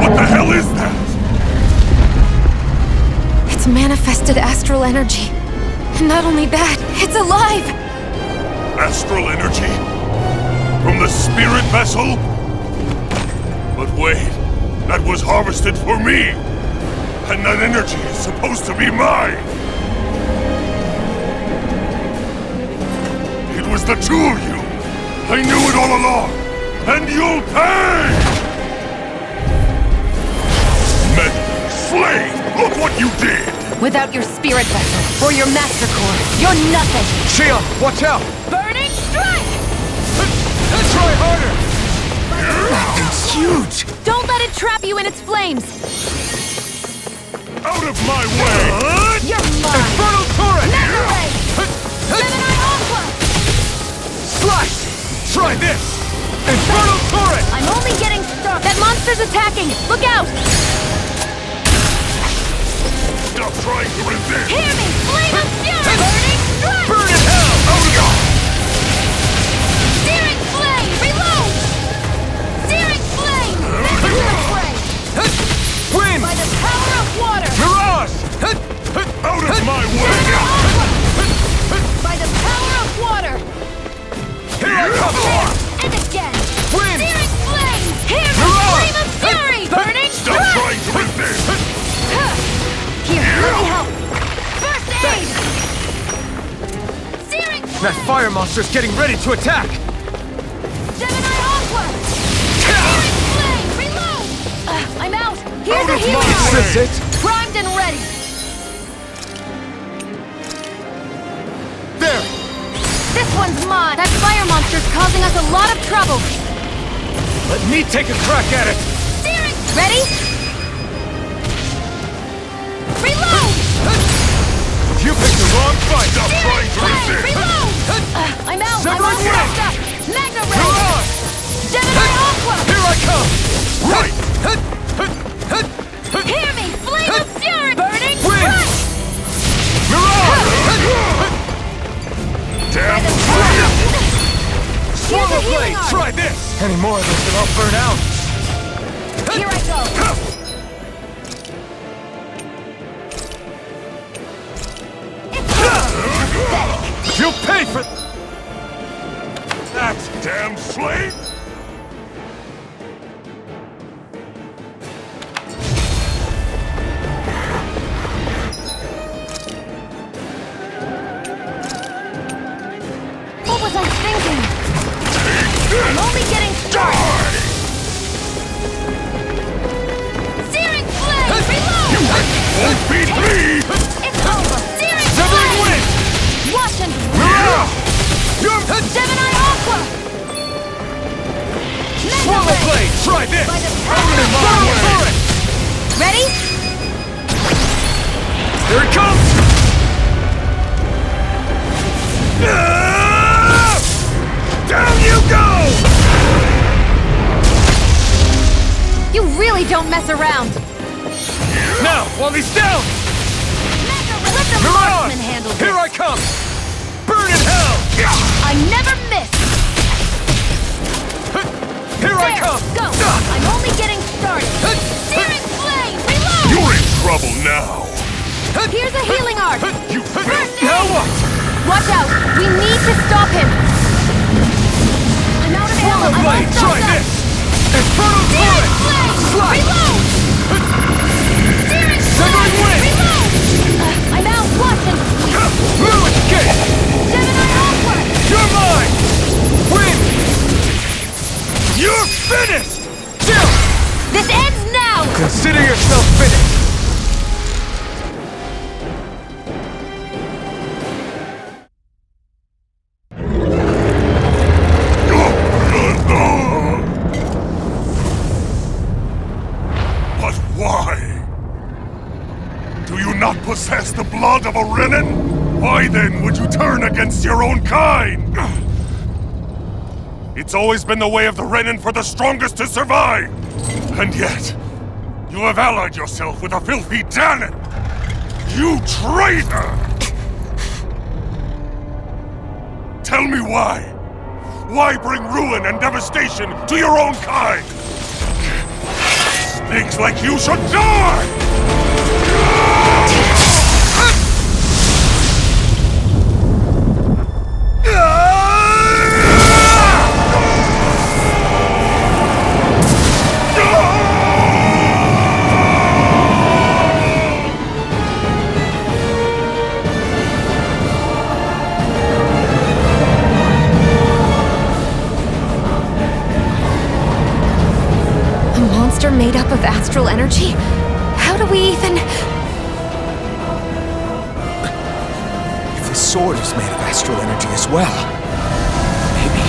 What the hell is that?
It's manifested astral energy. And not only that, it's alive!
Astral energy? From the spirit vessel? But wait, that was harvested for me! And that energy is supposed to be mine! It was the two of you! I knew it all along! And you'll pay! Meddling slave! Look what you did!
Without your spirit vessel, or your master core, you're nothing!
Shion, watch out!
Burning strike!
Try harder!
It's huge!
Don't let it trap you in its flames!
Out of my way!
You're mine!
Infernal turret!
Mega Ray! Gemini Aqua!
Slash! Try this! Infernal turret!
I'm only getting started! That monster's attacking! Look out!
Stop trying to resist!
Hear me! Flame of fury! Burning strike!
Burn in hell!
Searing flame! Reload! Searing flame! Enter the fray!
Wind!
By the power of water!
Mirage!
Out of my way!
By the power of water!
Here I come!
And again!
Wind!
Searing flame! Hear me!
Mirage!
Flame of fury! Burning
Stop
strike!
trying to resist!
Here, let me help! First aid! Searing
That fire monster's getting ready to attack!
Gemini Aqua! Searing flame! Reload! I'm out! Here's a healing
Is
orb!
this it?
Primed and ready!
There!
This one's mine! That fire monster's causing us a lot of trouble!
Let me take a crack at it!
Searing! Ready? Reload!
You picked the wrong fight!
Stop trying to
Flame!
resist!
Reload! I'm out! I'm
Severing
all
wind!
wrapped up! Mega Ray!
Mirage!
Gemini Aqua!
Here I come!
Right!
Hear me! Flame of fury! Burning
Wind!
strike!
Mirage!
Damn
By the
fire!
Swarm
Here's a
of
healing
blade!
arm.
Try this! Any more of this and I'll burn out!
Here I go!
You'll pay for...
That damn slave!
What was I thinking? I'm only getting started! Searing flame! Reload!
Won't beat me!
It's over! Searing
Severing
flame!
wind!
Watch and
Mirage!
Gemini Aqua!
Swarm of blade! Try this!
By the
Burn in my
power of
way!
water! Ready?
Here it comes! Down you go!
You really don't mess around!
Now, while he's down!
Let the
Mirage!
marksman handle this!
Here I come! Burn in hell!
I never miss!
Here I
There,
come!
go! I'm only getting started! Searing flame! Reload!
You're in trouble now!
Here's a healing art!
You
First
Now
aid!
what?
Watch out! We need to stop him! I'm out of
Swarm
ammo!
of
I'm all
blade! Try
stopped up!
this! Infernal
Searing
turret!
flame!
Slice!
Reload! Searing
Severing
flame!
wind!
Reload! I'm out! Watch and
Blue escape!
Gemini Aqua!
You're mine! Win! You're finished! Jill!
This ends now!
Consider yourself finished!
But why? would you turn against your own kind? It's always been the way of the Renin for the strongest to survive! And yet, you have allied yourself with a filthy Danon! You traitor! Tell me why? Why bring ruin and devastation to your own kind? Snakes like you should die!
A monster made up of astral energy? How do we even...
If this sword is made of astral energy as well, maybe...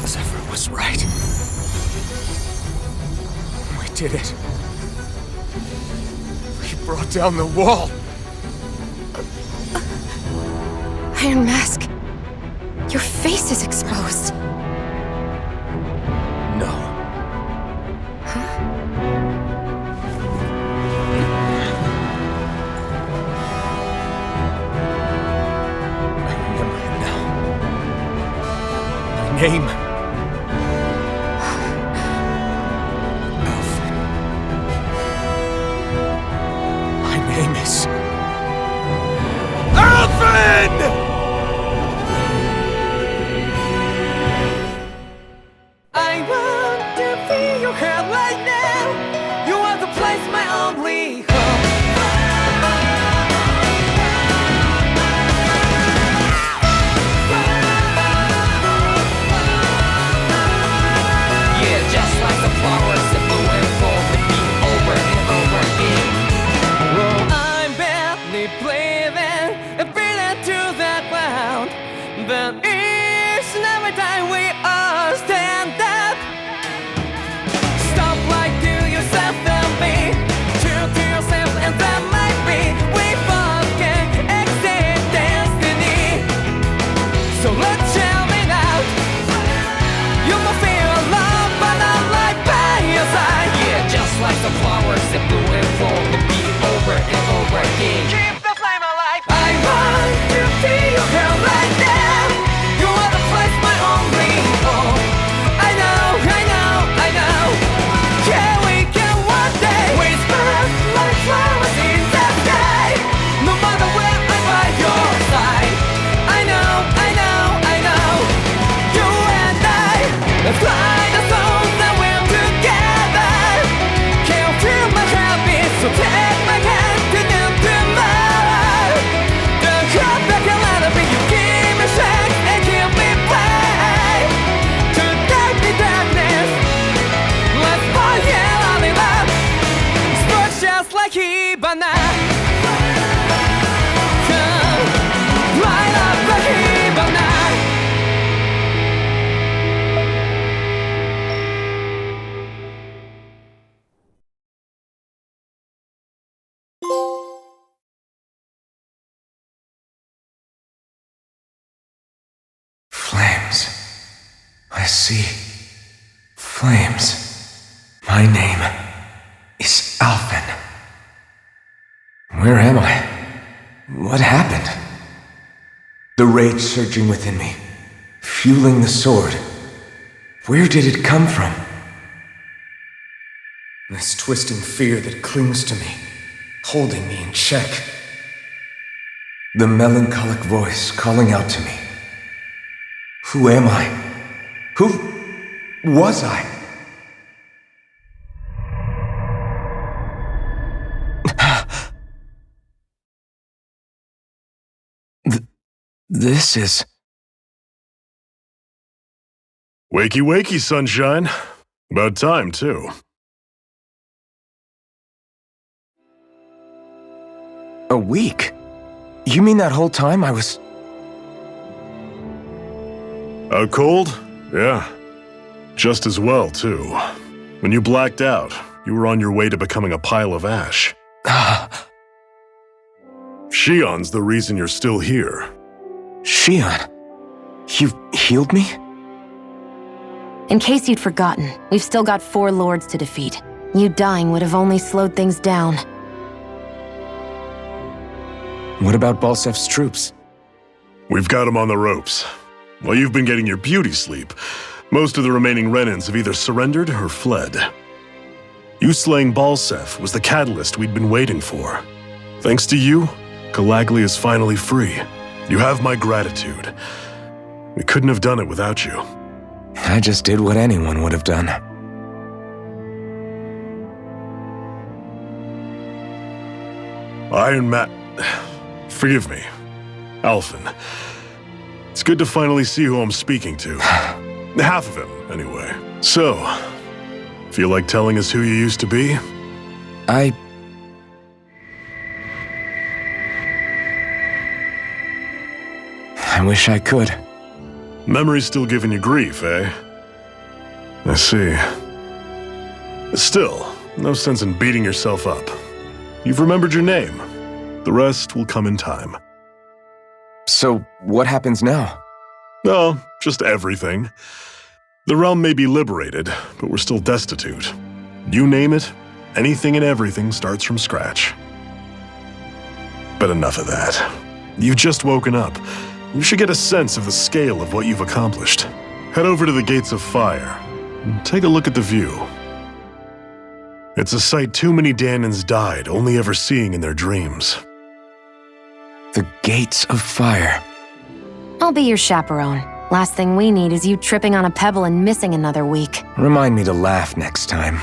Zephyr was right. We did it. We brought down the wall.
Iron Mask, your face is exposed.
No. I remember it now. My name. Alfred. My name is... Alfred!
I want to feel your hair right now. You are the place, my only home. Yeah, just like the flowers that bloom and fall with me over and over again. Well, I'm barely breathing and breathing to that ground, but each and every time we all stand up. Stop like to yourself and be true to yourself, and that might be we both can exceed destiny. So let's tell me now. You must feel alone, but I'm right by your side. Yeah, just like the flowers that bloom and fall to be over and over again. Keep the flame alive. I want to feel your hair right now. You are the place, my only home. I know, I know, I know. Yeah, we can one day whisper like flowers in the sky. No matter where I'm by your side. I know, I know, I know. You and I, let's fly the souls that we're together. Can't feel my heartbeat, so take my hand to the tomorrow. The heart that can let it be, you give me strength and give me play. To darkness, let's fall in love. Spark just like Hibana.
see flames. My name is Alphen. Where am I? What happened? The rage surging within me, fueling the sword. Where did it come from? This twisting fear that clings to me, holding me in check. The melancholic voice calling out to me. Who am I? Who was I? This is...
Wakey wakey, sunshine. About time, too.
A week? You mean that whole time I was...
Out cold? Yeah. Just as well, too. When you blacked out, you were on your way to becoming a pile of ash. Shion's the reason you're still here.
Shion? You healed me?
In case you'd forgotten, we've still got 4 lords to defeat. You dying would have only slowed things down.
What about Balsef's troops?
We've got them on the ropes. While you've been getting your beauty sleep, most of the remaining Renans have either surrendered or fled. You slaying Balsef was the catalyst we'd been waiting for. Thanks to you, Calagli is finally free. You have my gratitude. We couldn't have done it without you.
I just did what anyone would have done.
Iron Man... Forgive me. Alphen. It's good to finally see who I'm speaking to. Half of him, anyway. So, feel like telling us who you used to be?
I wish I could.
Memory's still giving you grief, eh? I see. Still, no sense in beating yourself up. You've remembered your name. The rest will come in time.
So, what happens now?
Oh, just everything. The realm may be liberated, but we're still destitute. You name it, anything and everything starts from scratch. But enough of that. You've just woken up. You should get a sense of the scale of what you've accomplished. Head over to the Gates of Fire and take a look at the view. It's a sight too many Danans died only ever seeing in their dreams.
The Gates of Fire.
I'll be your chaperone. Last thing we need is you tripping on a pebble and missing another week.
Remind me to laugh next time.